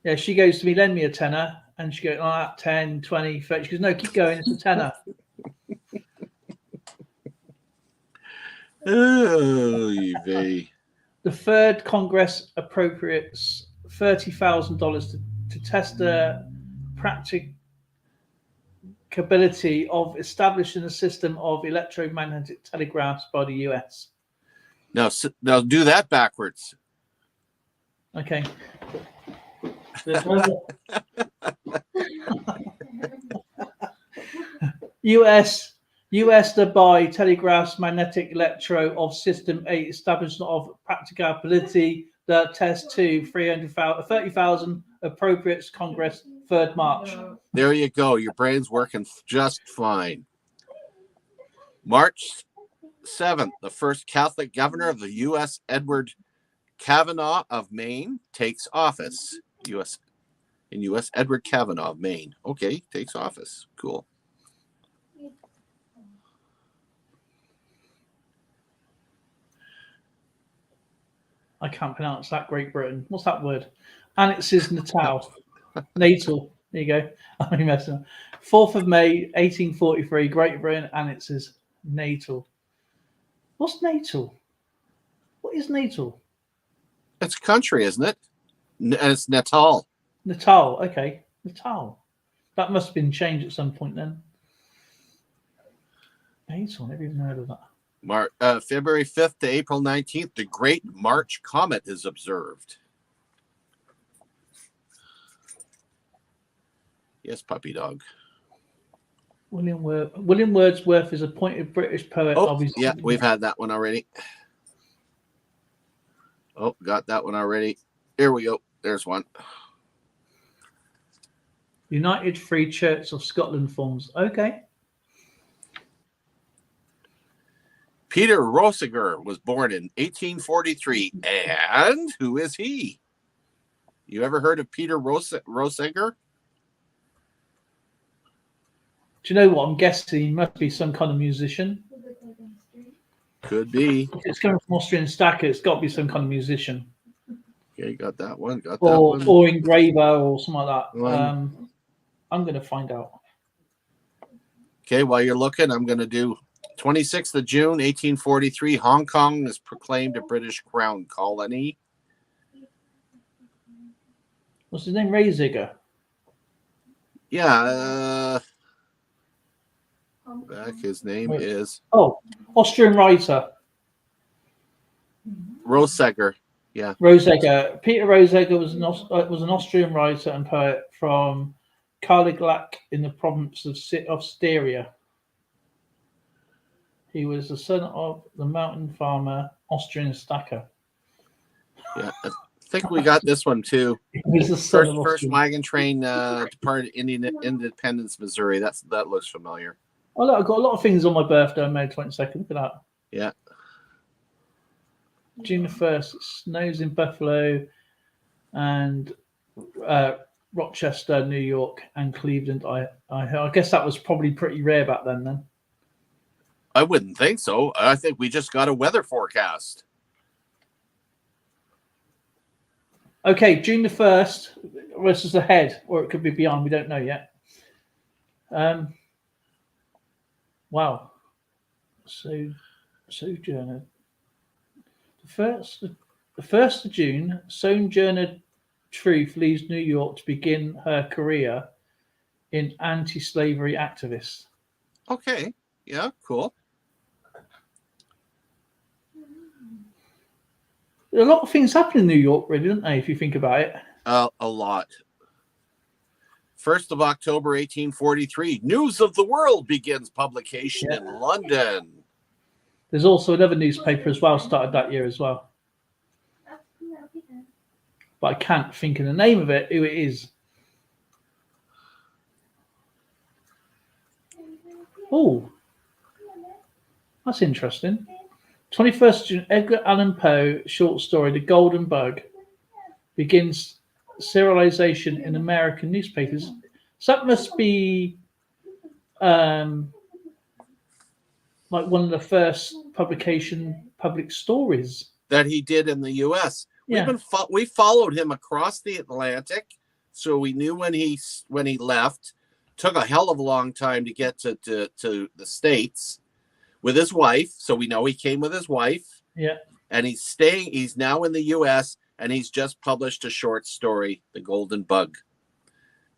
Speaker 1: Yeah, she goes to me, lend me a tenner, and she goes, 10, 20, 30. She goes, no, keep going, it's a tenner.
Speaker 2: The
Speaker 1: third Congress appropriates $30,000 to test the practicability of establishing a system of electromagnetic telegraphs by the US.
Speaker 2: Now do that backwards.
Speaker 1: Okay. US to buy telegraphs magnetic electro of system 8 establishment of practicability the test to 30,000 appropriates Congress 3rd March.
Speaker 2: There you go. Your brain's working just fine. March 7th, the first Catholic governor of the U.S., Edward Kavanaugh of Maine, takes office. U.S. Edward Kavanaugh of Maine. Okay, takes office. Cool.
Speaker 1: I can't pronounce that. Great Britain. What's that word? Annexes natal. Natal. There you go. I'm messing up. 4th of May, 1843. Great Britain annexes natal. What's natal? What is natal?
Speaker 2: It's a country, isn't it? And it's Natal.
Speaker 1: Natal. Okay. Natal. That must have been changed at some point then. Natal. Never even heard of that.
Speaker 2: February 5th to April 19th, the Great March Comet is observed. Yes, puppy dog.
Speaker 1: William Wordsworth is appointed British poet.
Speaker 2: Oh, yeah, we've had that one already. Oh, got that one already. Here we go. There's one.
Speaker 1: United Free Church of Scotland forms. Okay.
Speaker 2: Peter Rosiger was born in 1843. And who is he? You ever heard of Peter Rosiger?
Speaker 1: Do you know what? I'm guessing he must be some kind of musician.
Speaker 2: Could be.
Speaker 1: If it's coming from Austrian Stacker, it's got to be some kind of musician.
Speaker 2: Okay, got that one.
Speaker 1: Or engraver or something like that. I'm going to find out.
Speaker 2: Okay, while you're looking, I'm going to do 26th of June, 1843. Hong Kong is proclaimed a British Crown colony.
Speaker 1: What's his name? Rosiger.
Speaker 2: Yeah. His name is...
Speaker 1: Oh, Austrian writer.
Speaker 2: Rosiger. Yeah.
Speaker 1: Rosiger. Peter Rosiger was an Austrian writer and poet from Karlsruhe in the province of Styria. He was the son of the mountain farmer Austrian Stacker.
Speaker 2: Yeah, I think we got this one too. First wagon train departed Independence, Missouri. That looks familiar.
Speaker 1: Oh look, I've got a lot of things on my birthday on May 22nd. Look at that.
Speaker 2: Yeah.
Speaker 1: June the 1st, it snows in Buffalo and Rochester, New York, and Cleveland. I guess that was probably pretty rare back then.
Speaker 2: I wouldn't think so. I think we just got a weather forecast.
Speaker 1: Okay, June the 1st, this is ahead, or it could be beyond. We don't know yet. Wow. Sojourner. The 1st of June, Sojourner Truth leaves New York to begin her career in anti-slavery activist.
Speaker 2: Okay. Yeah, cool.
Speaker 1: A lot of things happen in New York, really, don't they, if you think about it?
Speaker 2: A lot. 1st of October, 1843, News of the World begins publication in London.
Speaker 1: There's also another newspaper as well, started that year as well. But I can't think of the name of it, who it is. Oh, that's interesting. 21st June, Edgar Allan Poe short story, The Golden Bug, begins serialization in American newspapers. So that must be like one of the first public stories
Speaker 2: that he did in the U.S.
Speaker 1: Yeah.
Speaker 2: We followed him across the Atlantic, so we knew when he left. Took a hell of a long time to get to the States with his wife, so we know he came with his wife.
Speaker 1: Yeah,
Speaker 2: and he's now in the U.S. and he's just published a short story, The Golden Bug.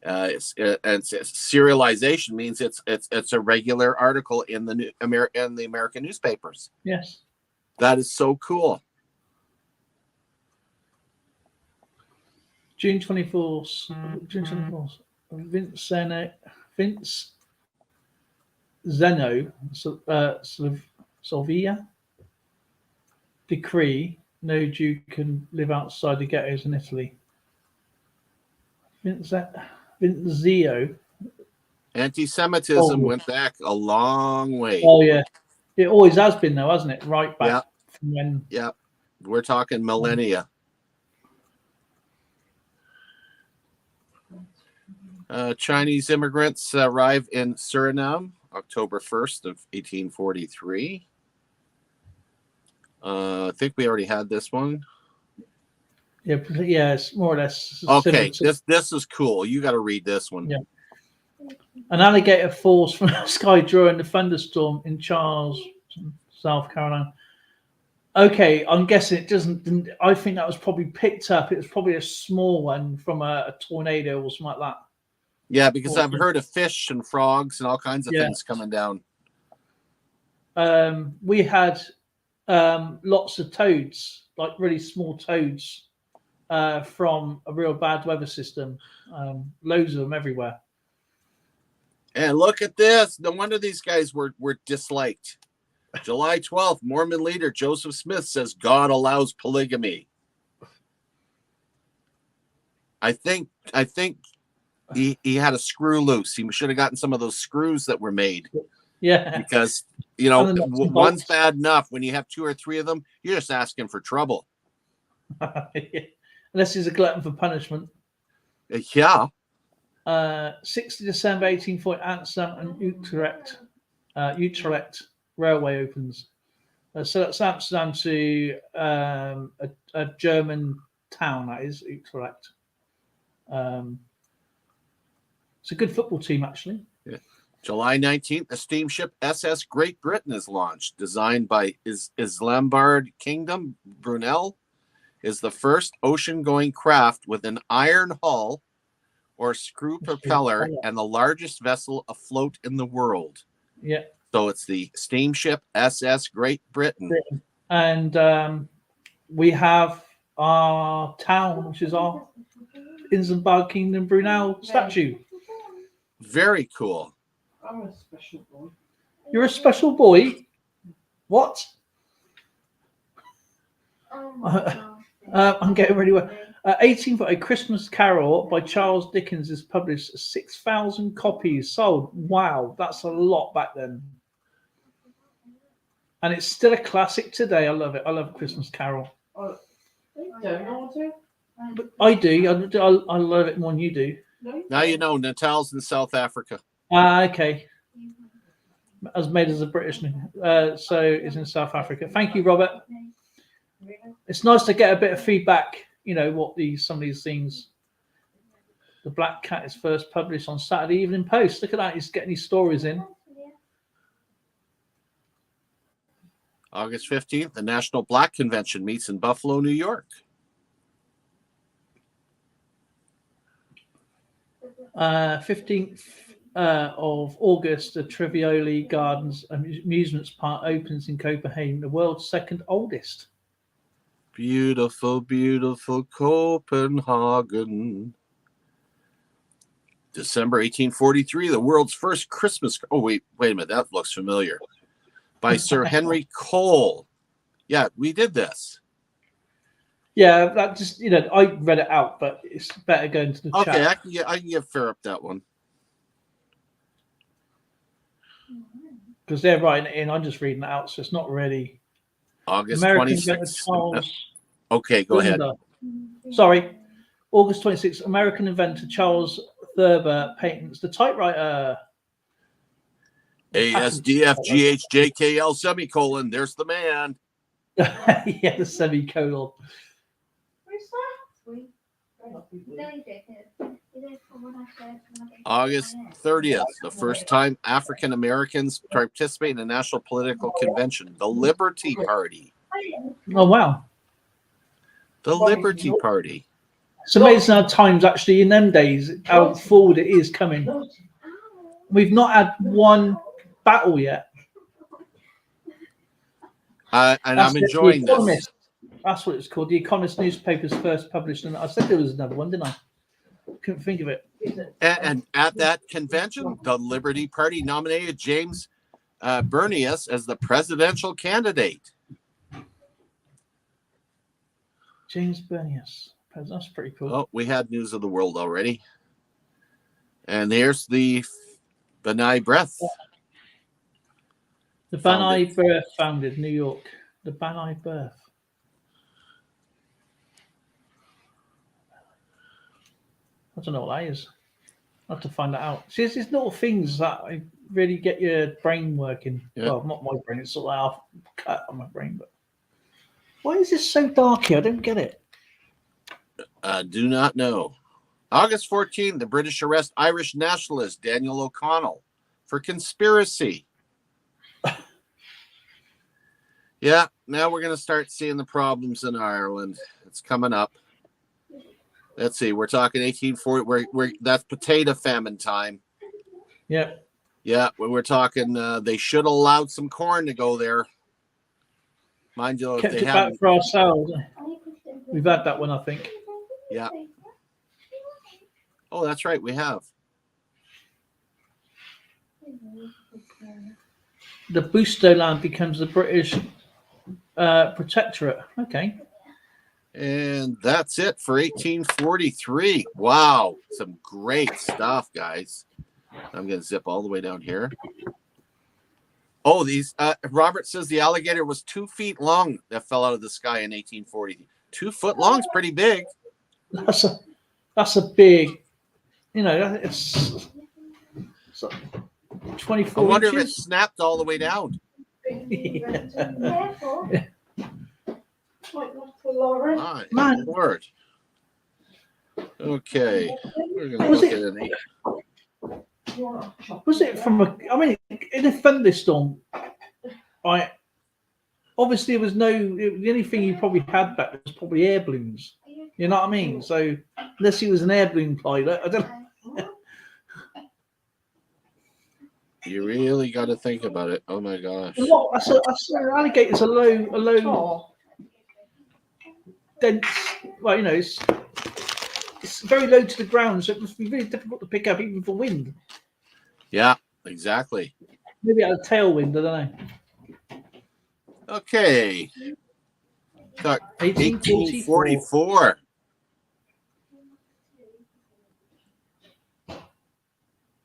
Speaker 2: It's serialization means it's a regular article in the American newspapers.
Speaker 1: Yes,
Speaker 2: that is so cool.
Speaker 1: June 24th. Vince Zeno, Solvia decree no Jew can live outside the ghettos in Italy. Zio.
Speaker 2: Anti-Semitism went back a long way.
Speaker 1: Oh yeah, it always has been though, hasn't it? Right back from when.
Speaker 2: Yeah, we're talking millennia. Chinese immigrants arrived in Suriname October 1st of 1843. I think we already had this one.
Speaker 1: Yeah, it's more or less.
Speaker 2: Okay, this is cool. You got to read this one.
Speaker 1: Yeah. An alligator falls from the sky during the thunderstorm in Charleston, South Carolina. Okay, I'm guessing it doesn't. I think that was probably picked up. It was probably a small one from a tornado or something like that.
Speaker 2: Yeah, because I've heard of fish and frogs and all kinds of things coming down.
Speaker 1: We had lots of toads, like really small toads, from a real bad weather system. Loads of them everywhere.
Speaker 2: And look at this. No wonder these guys were disliked. July 12th, Mormon leader Joseph Smith says God allows polygamy. I think he had a screw loose. He should have gotten some of those screws that were made.
Speaker 1: Yeah.
Speaker 2: Because, one's bad enough. When you have two or three of them, you're just asking for trouble.
Speaker 1: Unless he's a glutton for punishment.
Speaker 2: Yeah.
Speaker 1: 60 December 1840, Amsterdam and Utrecht Railway opens. So that's Amsterdam to a German town, that is, Utrecht. It's a good football team, actually.
Speaker 2: Yeah. July 19th, the steamship SS Great Britain is launched. Designed by Isambard Kingdom, Brunel is the first ocean-going craft with an iron hull or screw propeller and the largest vessel afloat in the world.
Speaker 1: Yeah.
Speaker 2: So it's the steamship SS Great Britain.
Speaker 1: And we have our town, which is our Isambard Kingdom Brunel statue.
Speaker 2: Very cool.
Speaker 3: I'm a special boy.
Speaker 1: You're a special boy? What? I'm getting really well. 18 for A Christmas Carol by Charles Dickens is published. 6,000 copies sold. Wow, that's a lot back then. And it's still a classic today. I love it. I love Christmas Carol.
Speaker 3: I don't know to.
Speaker 1: But I do. I love it more than you do.
Speaker 2: Now you know Natal's in South Africa.
Speaker 1: Okay. As made as a British, so it's in South Africa. Thank you, Robert. It's nice to get a bit of feedback. What some of these things. The Black Cat is first published on Saturday Evening Post. Look at that. He's getting his stories in.
Speaker 2: August 15th, the National Black Convention meets in Buffalo, New York.
Speaker 1: 15th of August, the Tivoli Gardens Amusements Park opens in Copenhagen, the world's second oldest.
Speaker 2: Beautiful, beautiful Copenhagen. December 1843, the world's first Christmas. Oh, wait a minute. That looks familiar. By Sir Henry Cole. Yeah, we did this.
Speaker 1: Yeah, that just, I read it out, but it's better going to the chat.
Speaker 2: Okay, I can get fair up that one.
Speaker 1: Because they're writing it in. I'm just reading it out, so it's not really.
Speaker 2: August
Speaker 1: American
Speaker 2: 26th. Okay, go ahead.
Speaker 1: Sorry. August 26th, American inventor Charles Thurber patents the typewriter.
Speaker 2: ASDFGHJKL semicolon. There's the man.
Speaker 1: Yeah, the semicolon.
Speaker 2: August 30th, the first time African Americans participate in a national political convention, the Liberty Party.
Speaker 1: Oh, wow.
Speaker 2: The Liberty Party.
Speaker 1: It's amazing how times actually in them days, how forward it is coming. We've not had one battle yet.
Speaker 2: And I'm enjoying this.
Speaker 1: That's what it's called. The Economist newspaper's first published. And I said there was another one, didn't I? Couldn't think of it.
Speaker 2: And at that convention, the Liberty Party nominated James Bernius as the presidential candidate.
Speaker 1: James Bernius. That's pretty cool.
Speaker 2: Oh, we had news of the world already. And here's the Benai Breath.
Speaker 1: The Benai Birth founded New York. The Benai Birth. I don't know what that is. I have to find that out. See, it's little things that really get your brain working. Yeah. Well, not my brain. It's sort of half cut on my brain. But why is this so dark here? I don't get it.
Speaker 2: I do not know. August 14th, the British arrest Irish nationalist Daniel O'Connell for conspiracy. Yeah, now we're going to start seeing the problems in Ireland. It's coming up. Let's see, we're talking 1840. That's potato famine time.
Speaker 1: Yeah.
Speaker 2: Yeah, we're talking. They should have allowed some corn to go there. Mind you,
Speaker 1: kept it back for ourselves. We've had that one, I think.
Speaker 2: Yeah. Oh, that's right. We have.
Speaker 1: The Busto land becomes the British protectorate. Okay.
Speaker 2: And that's it for 1843. Wow. Some great stuff, guys. I'm going to zip all the way down here. Oh, these Robert says the alligator was 2 feet long that fell out of the sky in 1840. 2 foot long is pretty big.
Speaker 1: That's a big, it's 24
Speaker 2: I wonder
Speaker 1: inches.
Speaker 2: if it snapped all the way down. My Lord. Okay. We're going to look at an 8.
Speaker 1: Was it from in a thunderstorm, right? Obviously, there was the only thing you probably had back was probably air balloons. You know what I mean? So, unless he was an air balloon pilot, I don't know.
Speaker 2: You really got to think about it. Oh my gosh.
Speaker 1: I saw alligators are low, dense. Well, it's very low to the ground, so it must be really difficult to pick up even for wind.
Speaker 2: Yeah, exactly.
Speaker 1: Maybe it had a tailwind, I don't know.
Speaker 2: Okay. 1844.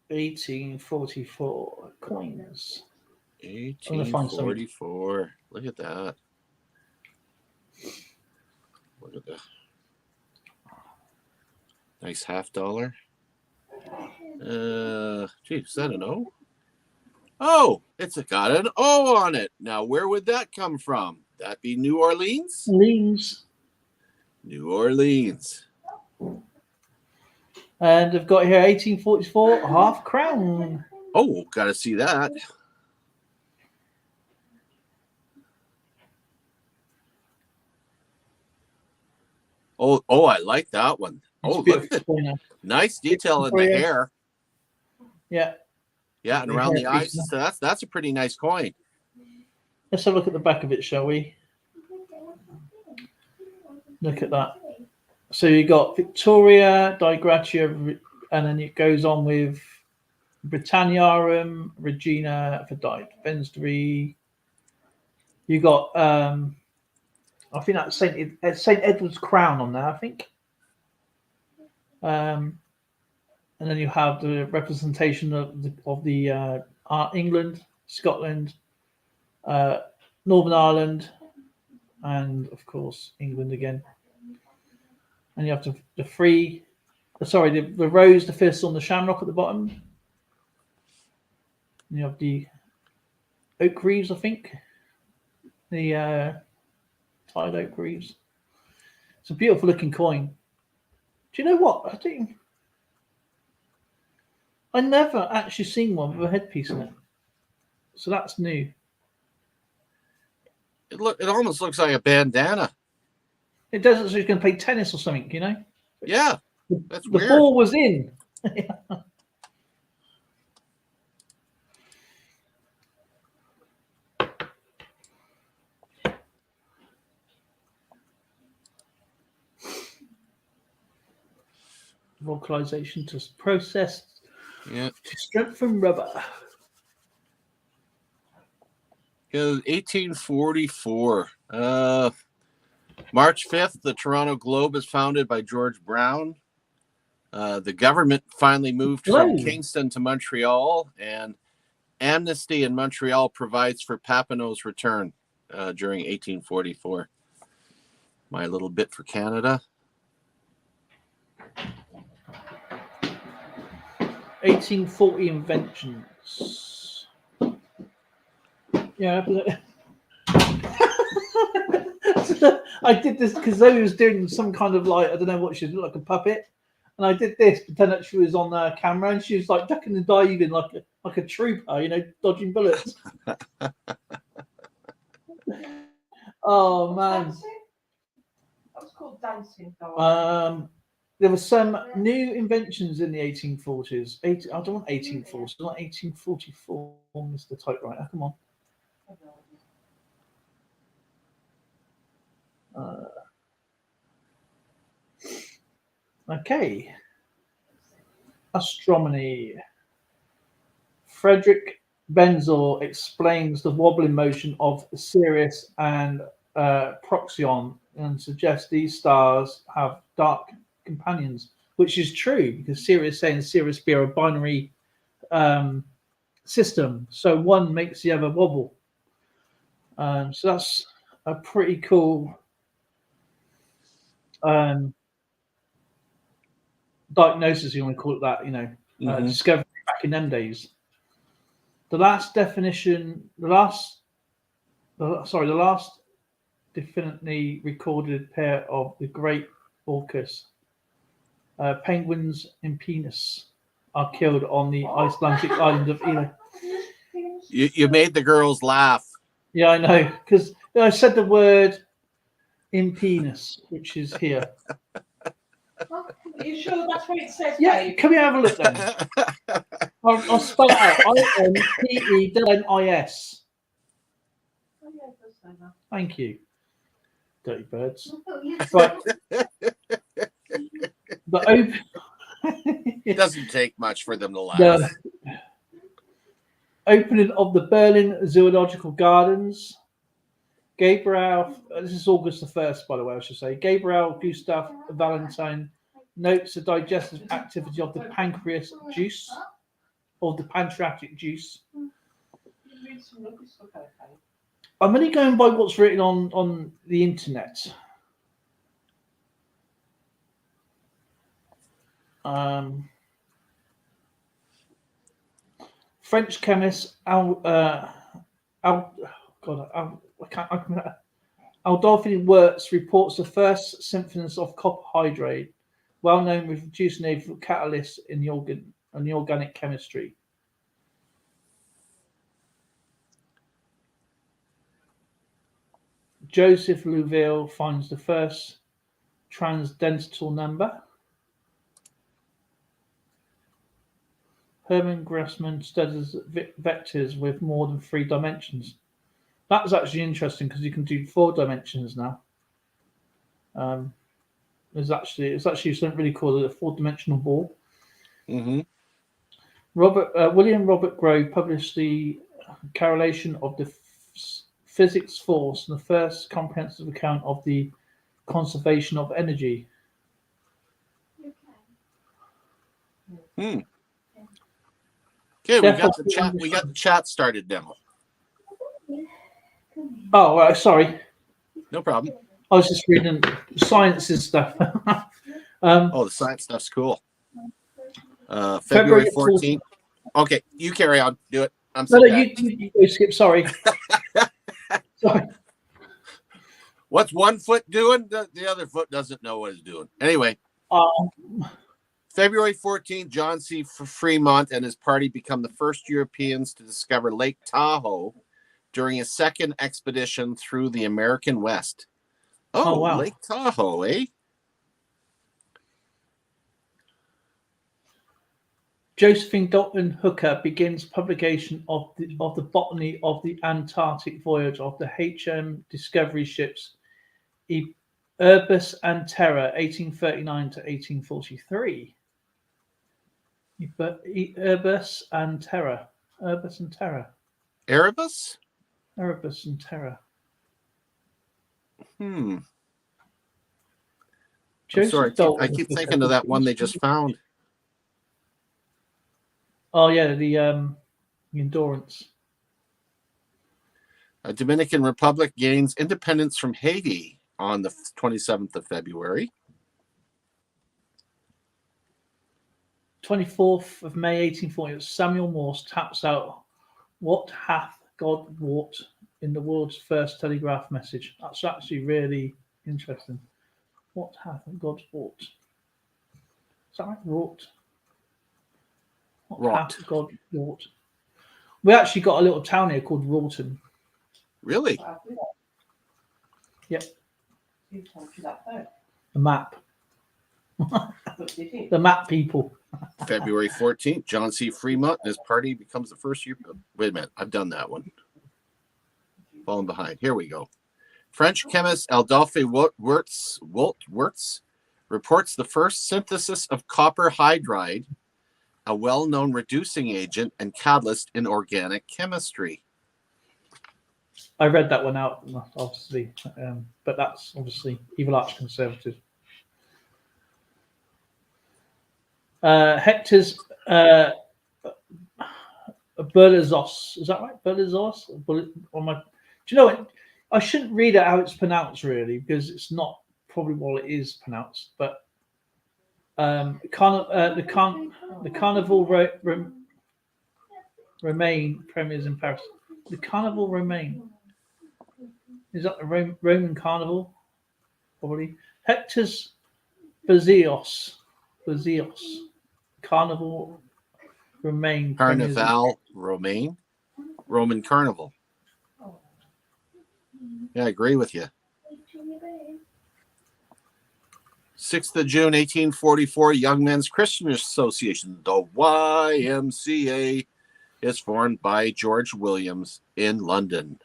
Speaker 1: 1844 coins.
Speaker 2: 1844. Look at that. Look at that. Nice $50. Gee, is that an O? Oh, it's got an O on it. Now, where would that come from? That be New Orleans? New Orleans.
Speaker 1: And I've got here 1844 half crown.
Speaker 2: Oh, got to see that. Oh, I like that one.
Speaker 1: It's
Speaker 2: look at it. Nice detail in the hair.
Speaker 1: Yeah.
Speaker 2: Yeah, and around the eyes. So that's a pretty nice coin.
Speaker 1: Let's have a look at the back of it, shall we? Look at that. So you got Victoria, Di Gratia, and then it goes on with Britanniarum, Regina for Di Vensbury. You got I think that's Saint Edward's crown on there, I think. And then you have the representation of the England, Scotland, Northern Ireland, and of course England again. And you have the rose, the thistle, and the shamrock at the bottom. And you have the oak greaves, I think. The tied oak greaves. It's a beautiful looking coin. Do you know what? I never actually seen one with a headpiece in it. So that's new.
Speaker 2: It almost looks like a bandana.
Speaker 1: It does look like you can play tennis or something,
Speaker 2: Yeah. That's
Speaker 1: the
Speaker 2: weird.
Speaker 1: ball was in. Vocalization to process to strengthen rubber.
Speaker 2: 1844. March 5th, the Toronto Globe is founded by George Brown. The government finally moved
Speaker 1: Hello.
Speaker 2: from Kingston to Montreal, and amnesty in Montreal provides for Papineau's return during 1844. My little bit for Canada.
Speaker 1: 1840 inventions. Yeah. I did this because Zoe was doing some kind of like, I don't know what she looked like, a puppet. And I did this, pretend that she was on camera, and she was like ducking and diving like a trooper, dodging bullets. Oh man.
Speaker 3: That was called dancing.
Speaker 1: There were some new inventions in the 1840s. I don't want 1840s, not 1844, Mr. Typewriter. Come on. Okay. Astronomy. Frederick Benzel explains the wobbling motion of Sirius and Procyon and suggests these stars have dark companions, which is true because Sirius A and Sirius B are a binary system, so one makes the other wobble. So that's a pretty cool diagnosis, you want to call it that, discovery back in them days. The last definitely recorded pair of the great orcas, penguins in penis, are killed on the Icelandic island of Ely.
Speaker 2: You made the girls laugh.
Speaker 1: Yeah, I know, because I said the word in penis, which is here.
Speaker 3: Are you sure that's what it says?
Speaker 1: Yeah,
Speaker 3: Dave?
Speaker 1: can we have a look then? I'll spell it out. INPENNIS.
Speaker 3: Oh, yeah, it does say that.
Speaker 1: Thank you. Dirty birds. Right. The
Speaker 2: It doesn't take much for them to laugh.
Speaker 1: The opening of the Berlin Zoological Gardens. Gabriel, this is August the 1st, by the way, I should say. Gabriel Gustav Valentine notes the digestive activity of the pancreas juice, or the pancreatic juice. I'm only going by what's written on the internet. French chemist Adolphine Wirtz reports the first synthesis of copper hydrate, well known with reducing a catalyst in the organic chemistry. Joseph Louville finds the first transdental number. Hermann Grassmann studies vectors with more than 3 dimensions. That's actually interesting because you can do 4 dimensions now. It's actually something really cool, a 4-dimensional ball.
Speaker 2: Mm-hmm.
Speaker 1: William Robert Grove published the correlation of the physics force and the first comprehensive account of the conservation of energy.
Speaker 2: Okay, we got the chat. We got the chat started now.
Speaker 1: Oh, right, sorry.
Speaker 2: No problem.
Speaker 1: I was just reading sciences stuff.
Speaker 2: The science stuff's cool. February 14th. Okay, you carry on. Do it. I'm sorry.
Speaker 1: You skip. Sorry. Sorry.
Speaker 2: What's one foot doing? The other foot doesn't know what it's doing. Anyway. February 14th, John C. Fremont and his party become the first Europeans to discover Lake Tahoe during a second expedition through the American West. Oh, wow. Lake Tahoe, eh?
Speaker 1: Josephine Dalton Hooker begins publication of the botany of the Antarctic voyage of the HM Discovery ships Erebus and Terror, 1839 to 1843. Erebus and Terror. Erebus and Terror.
Speaker 2: Erebus?
Speaker 1: Erebus and Terror.
Speaker 2: I'm sorry, I keep thinking of that one they just found.
Speaker 1: Oh yeah, the Endurance.
Speaker 2: Dominican Republic gains independence from Haiti on the 27th of February.
Speaker 1: 24th of May 1840, Samuel Morse taps out, "What hath God wrought?" in the world's first telegraph message. That's actually really interesting. What hath God wrought? Is that right? Wrought. What hath God wrought? We actually got a little town here called Wroughton.
Speaker 2: Really?
Speaker 1: Yep.
Speaker 3: Who told you that though?
Speaker 1: The map.
Speaker 3: But did he?
Speaker 1: The map people.
Speaker 2: February 14th, John C. Fremont and his party becomes the first year. Wait a minute, I've done that one. Falling behind. Here we go. French chemist Adolphe Wurtz reports the first synthesis of copper hydride, a well-known reducing agent and catalyst in organic chemistry.
Speaker 1: I read that one out, obviously, but that's obviously evil arch conservative. Hector's Berlizos, is that right? Berlizos? Do you know what? I shouldn't read it how it's pronounced really, because it's not probably what it is pronounced. But the Carnival Remain premieres in Paris. The Carnival Remain. Is that the Roman Carnival? Probably. Hector's Berlizos. Carnival Romain.
Speaker 2: Carnival Romain? Roman Carnival. Yeah, I agree with you. 6th of June, 1844, Young Men's Christian Association, the YMCA, is formed by George Williams in London.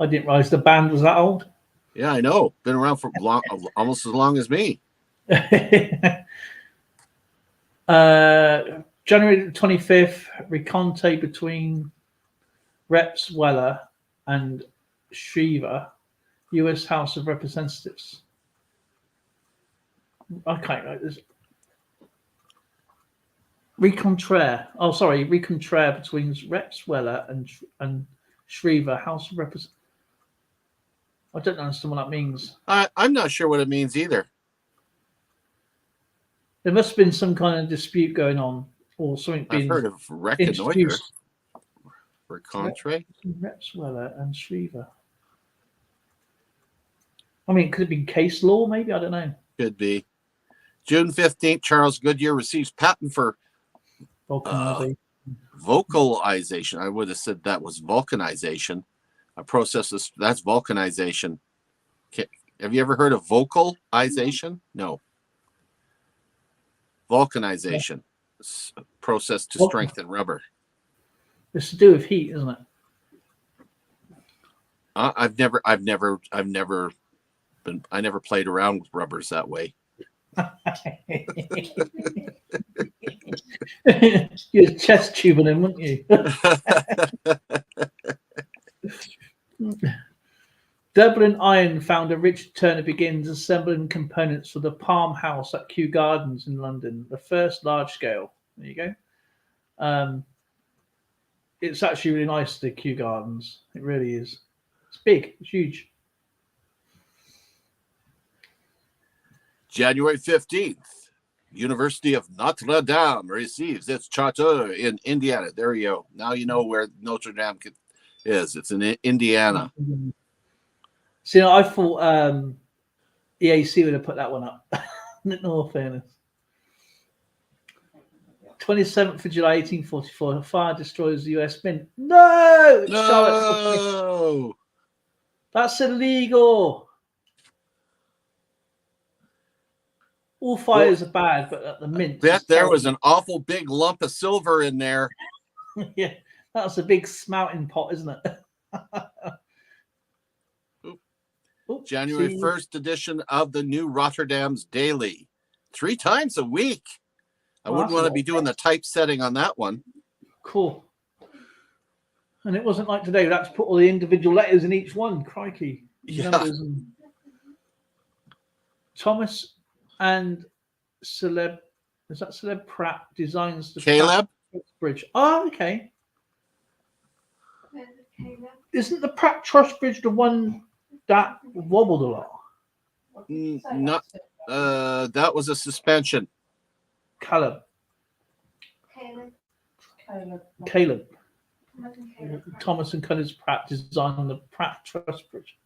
Speaker 1: I didn't realize the band was that old.
Speaker 2: Yeah, I know. Been around for almost as long as me.
Speaker 1: January 25th, rencontre between Reps Weller and Shriver, U.S. House of Representatives. I can't write this. Rencontre between Reps Weller and Shriver, House of Representatives. I don't understand what that means.
Speaker 2: I'm not sure what it means either.
Speaker 1: There must have been some kind of dispute going on, or something being.
Speaker 2: I've heard of reconnoiter. Rencontre?
Speaker 1: Reps Weller and Shriver. I mean, could it be case law? Maybe, I don't know.
Speaker 2: Could be. June 15th, Charles Goodyear receives patent for vocalization. I would have said that was vulcanization. A process that's vulcanization. Have you ever heard of vocalization? No. Vulcanization. It's a process to strengthen rubber.
Speaker 1: It's to do with heat, isn't it?
Speaker 2: I never played around with rubbers that way.
Speaker 1: You're chest tubing him, wouldn't you? Dublin Iron founder Richard Turner begins assembling components for the Palm House at Kew Gardens in London, the first large scale. There you go. It's actually really nice, the Kew Gardens. It really is. It's big. It's huge.
Speaker 2: January 15th, University of Notre Dame receives its charter in Indiana. There you go. Now you know where Notre Dame is. It's in Indiana.
Speaker 1: See, I thought EAC would have put that one up. In all fairness. 27th of July, 1844, a fire destroys the US Mint. No!
Speaker 2: No!
Speaker 1: That's illegal. All fires are bad, but at the Mint.
Speaker 2: I bet there was an awful big lump of silver in there.
Speaker 1: Yeah, that's a big smouting pot, isn't it?
Speaker 2: January 1st edition of the New Rotterdam's Daily. 3 times a week. I wouldn't want to be doing the typesetting on that one.
Speaker 1: Cool. And it wasn't like today. We had to put all the individual letters in each one. Crikey.
Speaker 2: Yeah.
Speaker 1: Thomas and Celeb, is that Celeb Pratt designs the
Speaker 2: Caleb?
Speaker 1: Pratt Bridge. Oh, okay.
Speaker 3: Where's the Caleb?
Speaker 1: Isn't the Pratt Trust Bridge the one that wobbled a lot?
Speaker 3: What did you say?
Speaker 2: Not. That was a suspension.
Speaker 1: Caleb.
Speaker 3: Caleb.
Speaker 1: Thomas and Collins Pratt designed the Pratt Trust Bridge.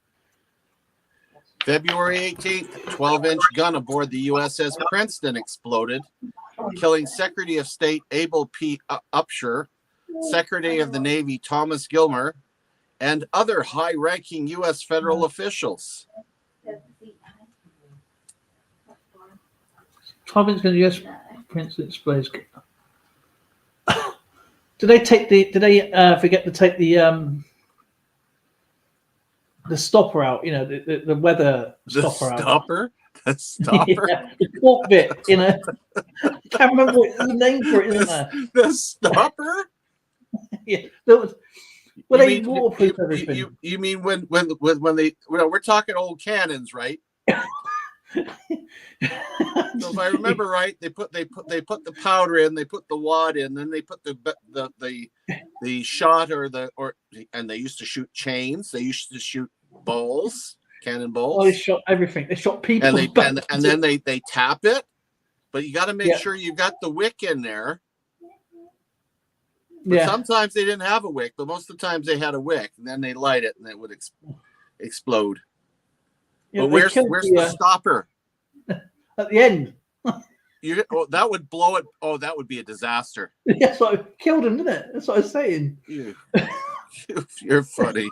Speaker 2: February 18th, 12-inch gun aboard the USS Princeton exploded, killing Secretary of State Abel P. Upshur, Secretary of the Navy Thomas Gilmer, and other high-ranking U.S. federal officials.
Speaker 1: Thomas and US Princeton explodes. Did they take the? Did they forget to take the stopper out? You know, the weather stopper out.
Speaker 2: The stopper?
Speaker 1: Yeah, the cork bit, you know. I can't remember what the name for it, isn't there?
Speaker 2: The stopper?
Speaker 1: Yeah. Well, they waterproof everything.
Speaker 2: You mean when they, we're talking old cannons, right? So if I remember right, they put the powder in, they put the wad in, then they put the shot and they used to shoot chains. They used to shoot cannonballs.
Speaker 1: Oh, they shot everything. They shot people.
Speaker 2: And then they tap it, but you got to make sure you've got the wick in there. But sometimes they didn't have a wick, but most of the times they had a wick, and then they light it, and it would explode.
Speaker 1: Yeah,
Speaker 2: but where's the stopper?
Speaker 1: At the end.
Speaker 2: That would blow it. Oh, that would be a disaster.
Speaker 1: That's what killed him, didn't it? That's what I was saying.
Speaker 2: You're funny.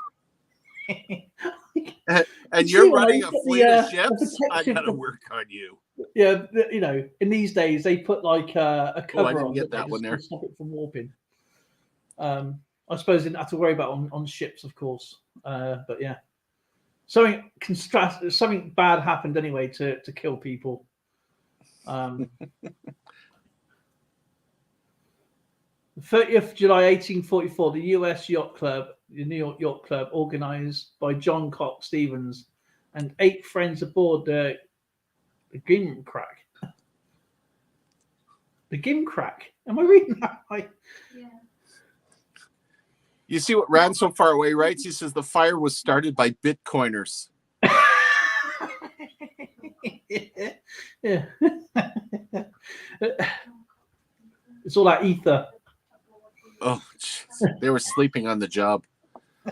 Speaker 2: and you're running a fleet of ships. I gotta work on you.
Speaker 1: Yeah, you know, in these days they put like a cover
Speaker 2: I didn't
Speaker 1: on
Speaker 2: get that one there.
Speaker 1: To stop it from warping. I suppose they didn't have to worry about on ships, of course. But yeah, something bad happened anyway to kill people. The 30th July 1844, the U.S. Yacht Club, the New York Yacht Club, organized by John Cox Stevens and 8 friends aboard the Gimcrack. The Gimcrack. Am I reading that right?
Speaker 3: Yeah.
Speaker 2: You see what Ran so far away writes? He says the fire was started by Bitcoiners.
Speaker 1: Yeah. It's all that ether.
Speaker 2: Oh, geez. They were sleeping on the job.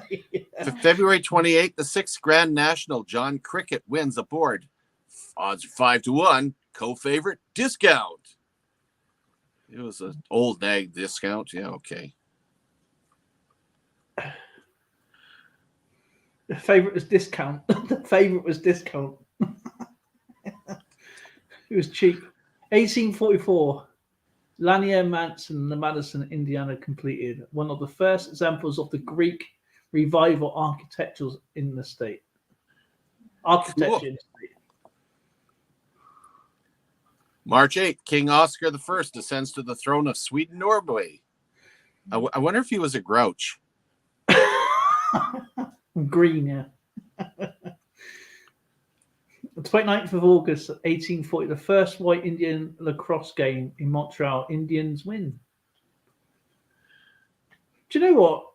Speaker 2: Yeah. February 28th, the 6th Grand National, John Cricket wins aboard. Odds 5-1. Co-favorite discount. It was an old nag discount. Yeah, okay.
Speaker 1: The favorite was discount. The favorite was discount. It was cheap. 1844. Lanier Manson, the Madison, Indiana, completed one of the first examples of the Greek revival architecture in the state. Architecture in the state.
Speaker 2: March 8th, King Oscar I descends to the throne of Sweden, Norway. I wonder if he was a grouch.
Speaker 1: Green, yeah. The 29th of August, 1840, the first white Indian lacrosse game in Montreal. Indians win. Do you know what?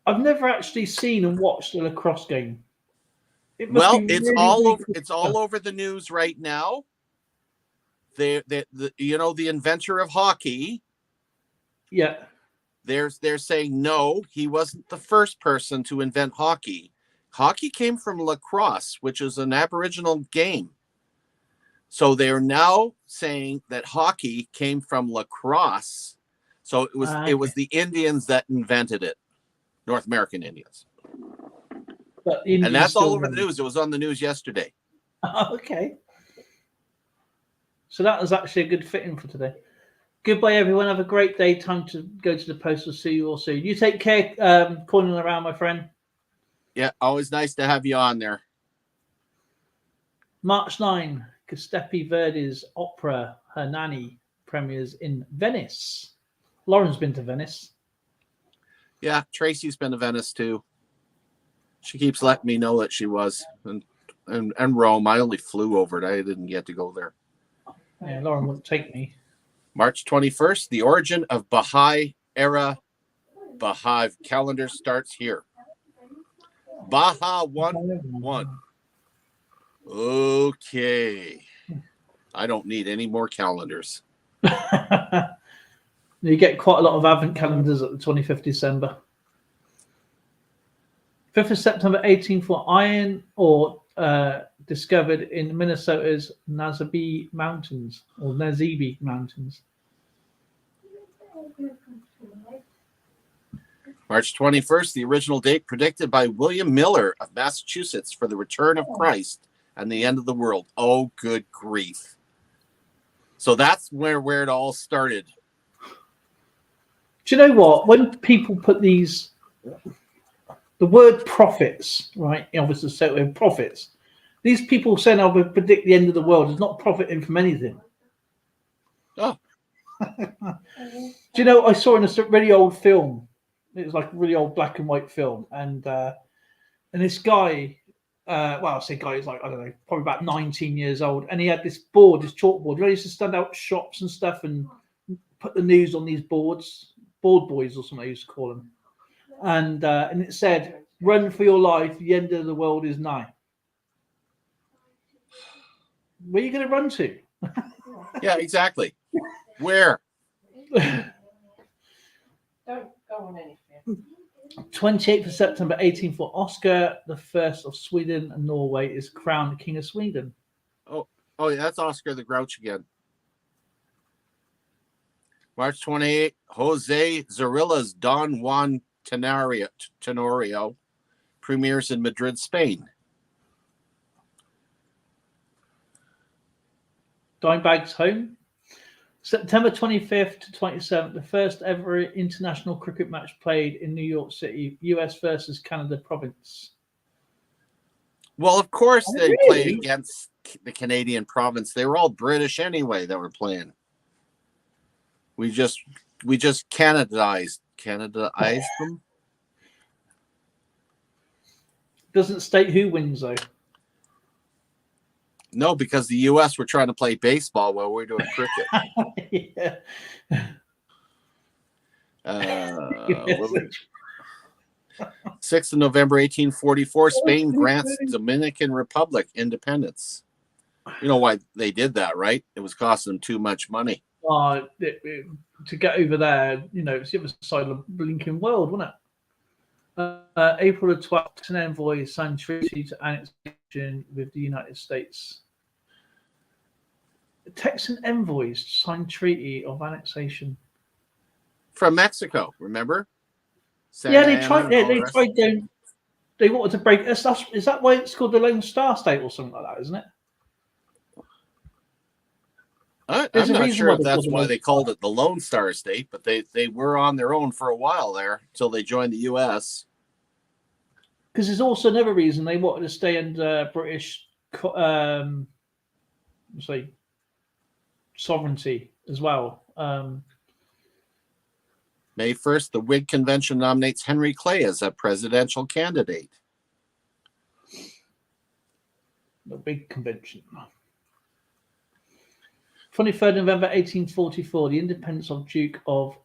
Speaker 1: I've never actually seen and watched a lacrosse game.
Speaker 2: It's all over the news right now. The inventor of hockey.
Speaker 1: Yeah.
Speaker 2: They're saying no, he wasn't the first person to invent hockey. Hockey came from lacrosse, which is an Aboriginal game. So they're now saying that hockey came from lacrosse. So it was the Indians that invented it, North American Indians. And that's all over the news. It was on the news yesterday.
Speaker 1: Okay. So that was actually a good fitting for today. Goodbye, everyone. Have a great day. Time to go to the post. We'll see you all soon. You take care, calling around, my friend.
Speaker 2: Yeah, always nice to have you on there.
Speaker 1: March 9, Giuseppe Verdi's opera Hernani premieres in Venice. Lauren's been to Venice.
Speaker 2: Yeah, Tracy's been to Venice too. She keeps letting me know that she was. And Rome. I only flew over it. I didn't get to go there.
Speaker 1: Yeah, Lauren wouldn't take me.
Speaker 2: March 21st, the origin of Baha'i era Baha'i calendar starts here. Baha 1-1. Okay. I don't need any more calendars.
Speaker 1: You get quite a lot of Advent calendars at the 25th December. 5th of September 1804, iron ore discovered in Minnesota's Nazibi Mountains, or Nazibi Mountains.
Speaker 2: March 21st, the original date predicted by William Miller of Massachusetts for the return of Christ and the end of the world. Oh, good grief. So that's where it all started.
Speaker 1: Do you know what? When people put these, the word prophets, right? Obviously, so prophets. These people saying I will predict the end of the world is not profiting from anything.
Speaker 2: Oh.
Speaker 1: Do you know, I saw in a really old film, it was like a really old black and white film, and this guy, well, I say guy, he's like, I don't know, probably about 19 years old, and he had this board, this chalkboard, where he used to stand out shops and stuff and put the news on these boards, board boys or something I used to call them, and it said, "Run for your life, the end of the world is nigh." Where are you going to run to?
Speaker 2: Yeah, exactly. Where?
Speaker 3: Don't go on anything.
Speaker 1: 28th of September 1804, Oscar the First of Sweden and Norway is crowned King of Sweden.
Speaker 2: Oh, yeah, that's Oscar the Grouch again. March 28th, Jose Zarilla's Don Juan Tenorio premieres in Madrid, Spain.
Speaker 1: Dimebag's home. September 25th to 27th, the first ever international cricket match played in New York City, US versus Canada province.
Speaker 2: Well, of course they play against the Canadian province. They were all British anyway that were playing. We just Canadized them.
Speaker 1: Doesn't state who wins though.
Speaker 2: No, because the U.S. were trying to play baseball while we're doing cricket.
Speaker 1: Yeah.
Speaker 2: 6th of November, 1844, Spain grants Dominican Republic independence. You know why they did that, right? It was costing them too much money.
Speaker 1: To get over there, you know, it's the other side of the blinking world, wasn't it? April the 12th, an envoy signed treaty to annexation with the United States. The Texan envoys signed treaty of annexation
Speaker 2: from Mexico. Remember?
Speaker 1: They tried. They tried. They wanted to break. Is that why it's called the Lone Star State or something like that? Isn't it?
Speaker 2: I'm not sure if that's why they called it the Lone Star State, but they were on their own for a while there until they joined the U.S.
Speaker 1: Because there's also another reason they wanted to stay under British, sovereignty as well.
Speaker 2: May 1st, the Whig Convention nominates Henry Clay as a presidential candidate.
Speaker 1: The Whig Convention. 23rd November 1844, the independence of Duke of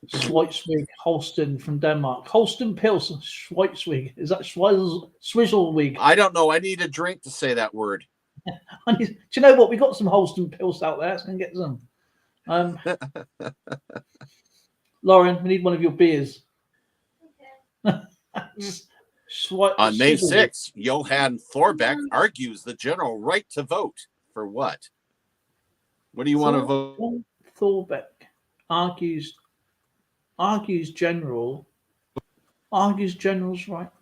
Speaker 1: Schleswig Holstein from Denmark. Holstein Pils, Schleswig. Is that Swizzlewig?
Speaker 2: I don't know. I need a drink to say that word.
Speaker 1: Do you know what? We got some Holstein Pils out there. So I can get some. Lauren, we need one of your beers.
Speaker 2: On May 6th, Johann Thorbecke argues the general right to vote. For what? What do you want to vote?
Speaker 1: Thorbecke argues general's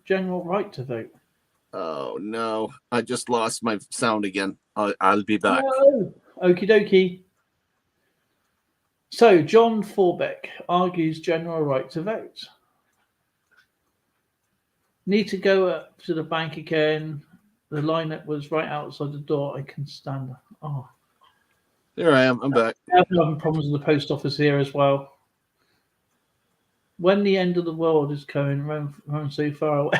Speaker 1: general right to vote.
Speaker 2: Oh no! I just lost my sound again. I'll be back.
Speaker 1: No. Okie dokie. So John Thorbecke argues general right to vote. Need to go up to the bank again. The lineup was right outside the door. I can stand. Oh,
Speaker 2: there I am. I'm back.
Speaker 1: I'm having problems with the post office here as well. When the end of the world is coming, run so far away.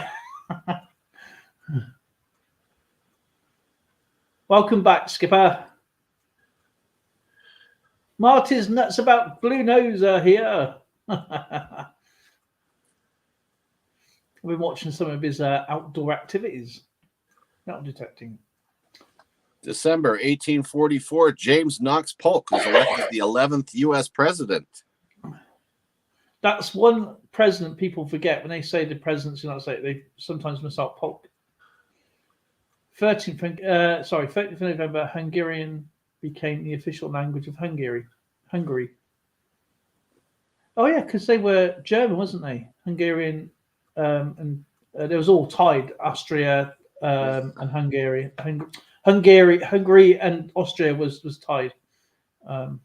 Speaker 1: Welcome back, Skipper. Marty's nuts about blue nose are here. I've been watching some of his outdoor activities. Metal detecting.
Speaker 2: December 1844, James Knox Polk was elected the 11th U.S. president.
Speaker 1: That's one president people forget when they say the presidents in the United States. They sometimes miss out Polk. 30th of November, Hungarian became the official language of Hungary. Oh yeah, because they were German, wasn't they? Hungarian, and there was all tied. Austria and Hungary. Hungary and Austria was tied. 25th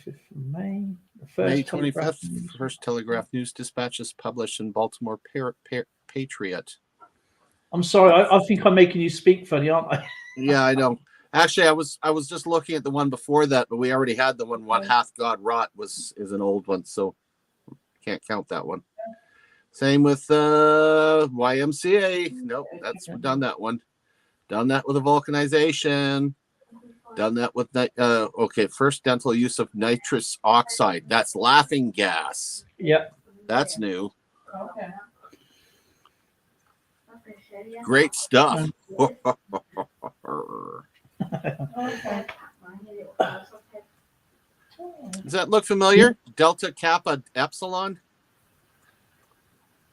Speaker 1: of May.
Speaker 2: May 25th, first Telegraph News Dispatches published in Baltimore Patriot.
Speaker 1: I'm sorry, I think I'm making you speak funny, aren't I?
Speaker 2: Yeah, I know. Actually, I was just looking at the one before that, but we already had the one. What hath God wrought is an old one, so can't count that one. Same with YMCA. Nope, we've done that one. Done that with the vulcanization. Done that with that. Okay, first dental use of nitrous oxide. That's laughing gas.
Speaker 1: Yep.
Speaker 2: That's new.
Speaker 3: Okay.
Speaker 2: Great stuff. Does that look familiar? Delta Kappa Epsilon?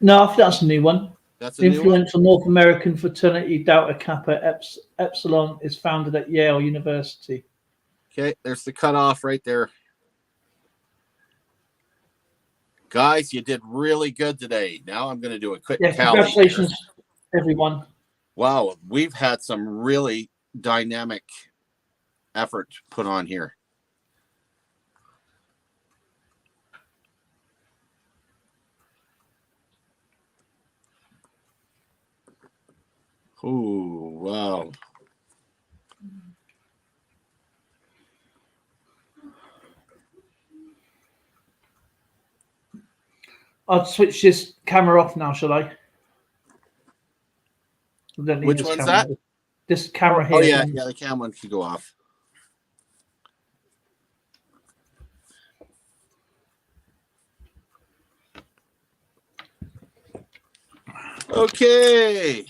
Speaker 1: No, I think that's a new one.
Speaker 2: That's a new one?
Speaker 1: Influential North American fraternity Delta Kappa Epsilon is founded at Yale University.
Speaker 2: Okay, there's the cutoff right there. Guys, you did really good today. Now I'm going to do a quick tally.
Speaker 1: Congratulations, everyone.
Speaker 2: Wow, we've had some really dynamic effort put on here. Oh, wow.
Speaker 1: I'll switch this camera off now, shall I?
Speaker 2: Which one's that?
Speaker 1: This camera here.
Speaker 2: Oh, yeah, the cam one can go off. Okay.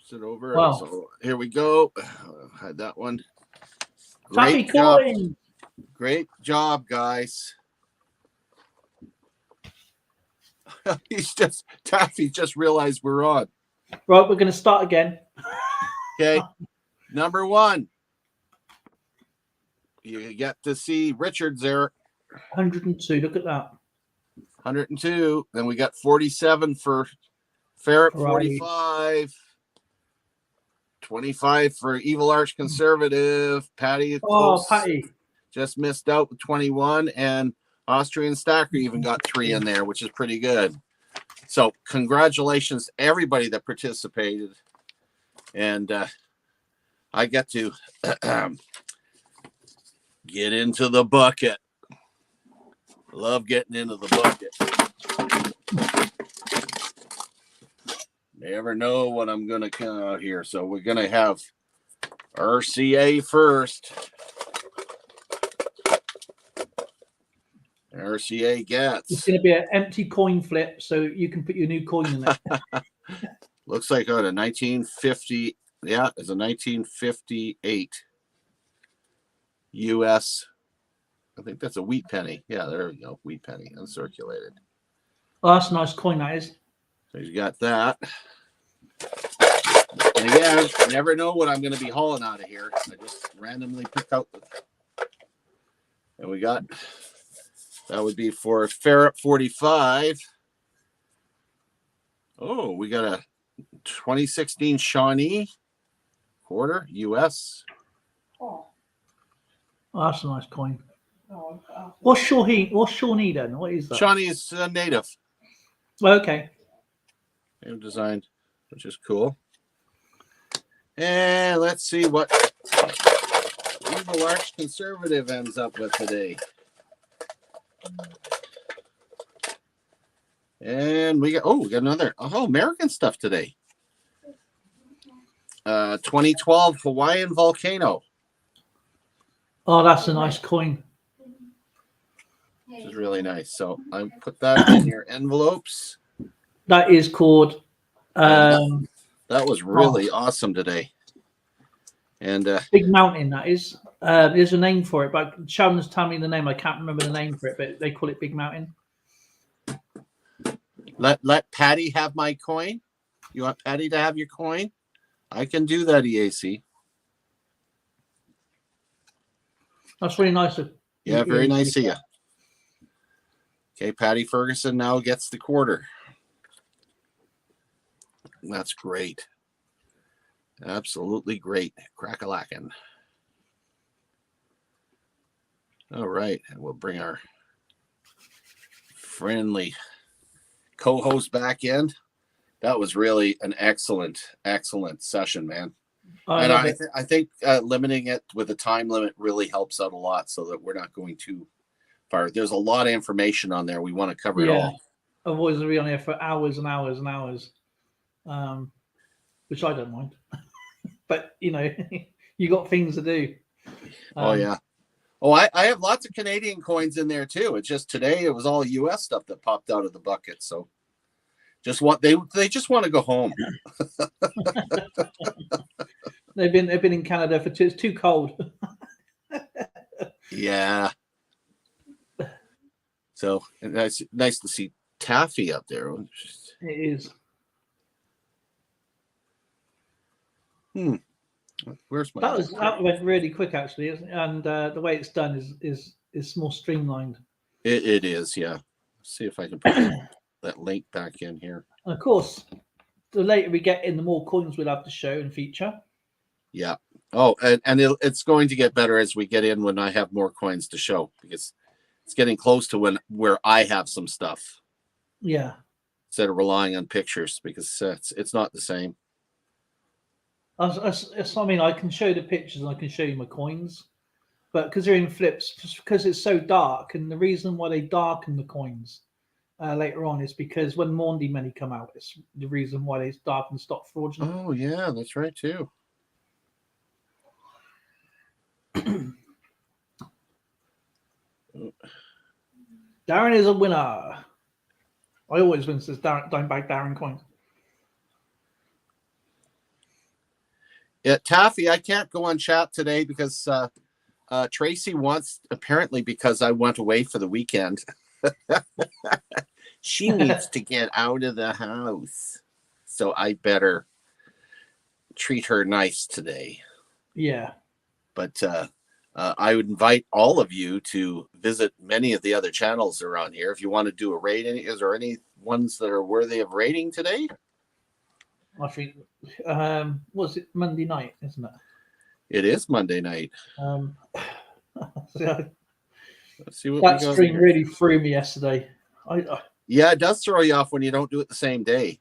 Speaker 2: Sit over.
Speaker 1: Wow.
Speaker 2: So here we go. Had that one.
Speaker 1: Great job.
Speaker 2: Great job, guys. Taffy just realized we're on.
Speaker 1: Right, we're going to start again.
Speaker 2: Okay. Number one. You get to see Richard's there.
Speaker 1: 102. Look at that.
Speaker 2: 102. Then we got 47 for Ferret, 45. 25 for Evil Arch Conservative. Patty.
Speaker 1: Patty.
Speaker 2: Just missed out with 21. And Austrian Stacker even got 3 in there, which is pretty good. So congratulations to everybody that participated. And I get to get into the bucket. Love getting into the bucket. Never know what I'm going to come out here. So we're going to have RCA first. RCA gets.
Speaker 1: It's going to be an empty coin flip, so you can put your new coin in it.
Speaker 2: Looks like on a 1950. Yeah, it's a 1958 U.S. I think that's a wheat penny. Yeah, there we go. Wheat penny, uncirculated.
Speaker 1: Oh, that's a nice coin, that is.
Speaker 2: So you got that. And again, I never know what I'm going to be hauling out of here. I just randomly pick out. And we got, that would be for Ferret 45. Oh, we got a 2016 Shawnee quarter U.S.
Speaker 3: Oh,
Speaker 1: that's a nice coin. What's Shawnee then? What is that?
Speaker 2: Shawnee is native.
Speaker 1: Okay.
Speaker 2: Native design, which is cool. And let's see what Evil Arch Conservative ends up with today. And we got another American stuff today. 2012 Hawaiian volcano.
Speaker 1: Oh, that's a nice coin.
Speaker 2: Which is really nice. So I put that in your envelopes.
Speaker 1: That is called.
Speaker 2: That was really awesome today. And
Speaker 1: Big Mountain. That is. There's a name for it, but Sheldon's telling me the name. I can't remember the name for it, but they call it Big Mountain.
Speaker 2: Let Patty have my coin. You want Patty to have your coin? I can do that, EAC.
Speaker 1: That's really nice.
Speaker 2: Yeah, very nice of you. Okay, Patty Ferguson now gets the quarter. That's great. Absolutely great. Crack-a-lackin'. All right, and we'll bring our friendly co-host back in. That was really an excellent session, man. And I think limiting it with a time limit really helps out a lot, so that we're not going too far. There's a lot of information on there. We want to cover it all.
Speaker 1: Otherwise, we'll be on here for hours and hours and hours, which I don't mind. But you know, you got things to do.
Speaker 2: Oh yeah. Oh, I have lots of Canadian coins in there too. It's just today it was all US stuff that popped out of the bucket. So they just want to go home.
Speaker 1: They've been in Canada for it's too cold.
Speaker 2: Yeah. So it's nice to see Taffy up there.
Speaker 1: It is.
Speaker 2: Where's my?
Speaker 1: That went really quick actually, and the way it's done is more streamlined.
Speaker 2: It is, yeah. Let's see if I can put that link back in here.
Speaker 1: And of course, the later we get in, the more coins we'll have to show and feature.
Speaker 2: Yeah. Oh, and it's going to get better as we get in when I have more coins to show, because it's getting close to where I have some stuff.
Speaker 1: Yeah.
Speaker 2: Instead of relying on pictures, because it's not the same.
Speaker 1: I mean, I can show the pictures and I can show you my coins, but because they're in flips, just because it's so dark, and the reason why they darken the coins later on is because when Maundy Money come out, it's the reason why they darken stock fraudulent.
Speaker 2: Oh yeah, that's right too.
Speaker 1: Darren is a winner. I always win, says Darren coins.
Speaker 2: Yeah, Taffy, I can't go on chat today because Tracy wants, apparently because I went away for the weekend. She needs to get out of the house. So I better treat her nice today.
Speaker 1: Yeah.
Speaker 2: But I would invite all of you to visit many of the other channels around here. If you want to do a rating, is there any ones that are worthy of rating today?
Speaker 1: I think, was it Monday night, isn't it?
Speaker 2: It is Monday night.
Speaker 1: Let's
Speaker 2: see what
Speaker 1: that stream really threw me yesterday.
Speaker 2: Yeah, it does throw you off when you don't do it the same day.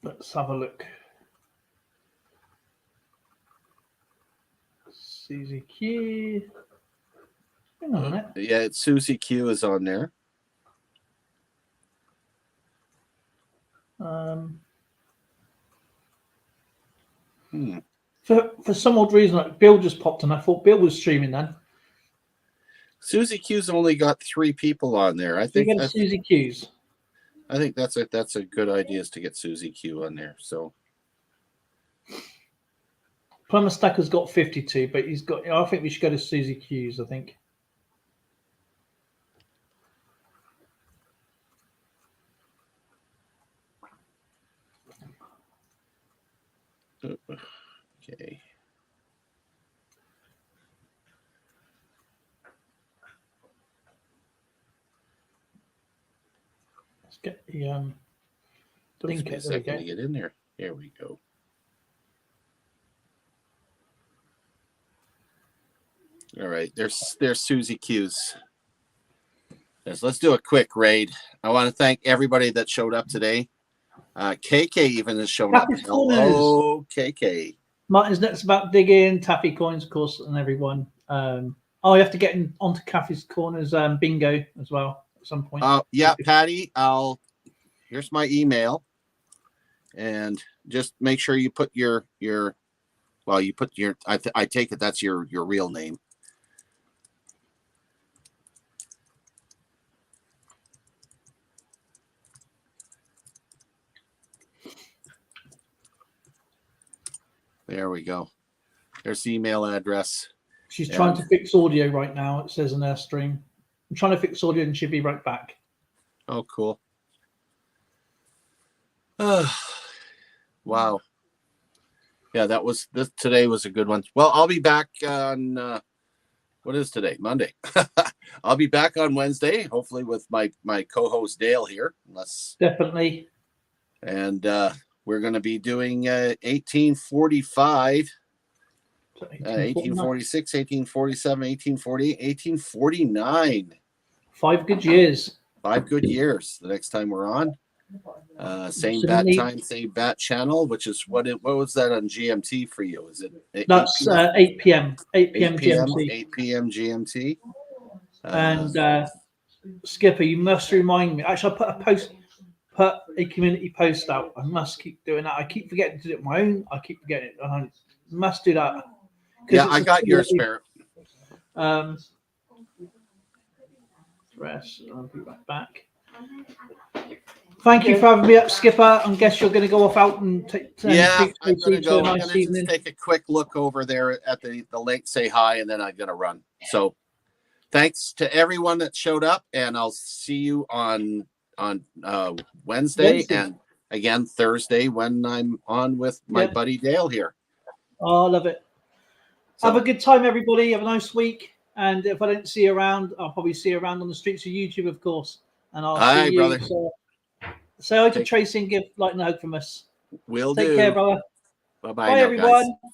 Speaker 1: Let's have a look. Susie Q. Hang on a minute.
Speaker 2: Yeah, it's Susie Q is on there.
Speaker 1: For some odd reason, like Bill just popped in. I thought Bill was streaming then.
Speaker 2: Susie Q's only got 3 people on there. I think
Speaker 1: Susie Q's.
Speaker 2: I think that's a good idea, is to get Susie Q on there. So
Speaker 1: Plumber Stacker's got 52, but he's got. I think we should go to Susie Q's. I think.
Speaker 2: Okay.
Speaker 1: Let's get the link.
Speaker 2: A second to get in there. There we go. All right, there's Susie Q's. Let's do a quick raid. I want to thank everybody that showed up today. KK even has shown up. Hello, KK.
Speaker 1: Martin's next about digging, Taffy coins, of course, and everyone. You have to get onto Kathy's Corners bingo as well at some point.
Speaker 2: Yeah, Patty, here's my email. and just make sure you put your well, you put your, I take it that's your real name. There we go. There's the email address.
Speaker 1: She's trying to fix audio right now. It says in their stream. I'm trying to fix audio and she'll be right back.
Speaker 2: Oh, cool. Wow. Yeah, today was a good one. Well, I'll be back on, what is today? Monday. I'll be back on Wednesday, hopefully with my co-host Dale here.
Speaker 1: Definitely.
Speaker 2: And we're going to be doing 1845, 1846, 1847, 1848, 1849.
Speaker 1: 5 good years.
Speaker 2: 5 good years. The next time we're on. Same bat time, same bat channel, which is what was that on GMT for you? Is it
Speaker 1: 8 p.m. 8 p.m. GMT.
Speaker 2: 8 p.m. GMT.
Speaker 1: And Skipper, you must remind me. Actually, I put a community post out. I must keep doing that. I keep forgetting to do it on my own. I keep forgetting it. I must do that.
Speaker 2: Yeah, I got your spirit.
Speaker 1: Rest. I'll be right back. Thank you for having me up, Skipper. I guess you're going to go off out and take.
Speaker 2: I'm going to go. I'm going to just take a quick look over there at the lake, say hi, and then I'm going to run. So, thanks to everyone that showed up, and I'll see you on Wednesday and again Thursday when I'm on with my buddy Dale here.
Speaker 1: Oh, I love it. So, have a good time, everybody. Have a nice week. And if I don't see you around, I'll probably see you around on the streets of YouTube, of course. And I'll see you.
Speaker 2: Brother.
Speaker 1: So, say hi to Tracy and give light and hug from us.
Speaker 2: Will do.
Speaker 1: Take care, brother.
Speaker 2: Bye-bye.
Speaker 1: Bye, everyone. Guys.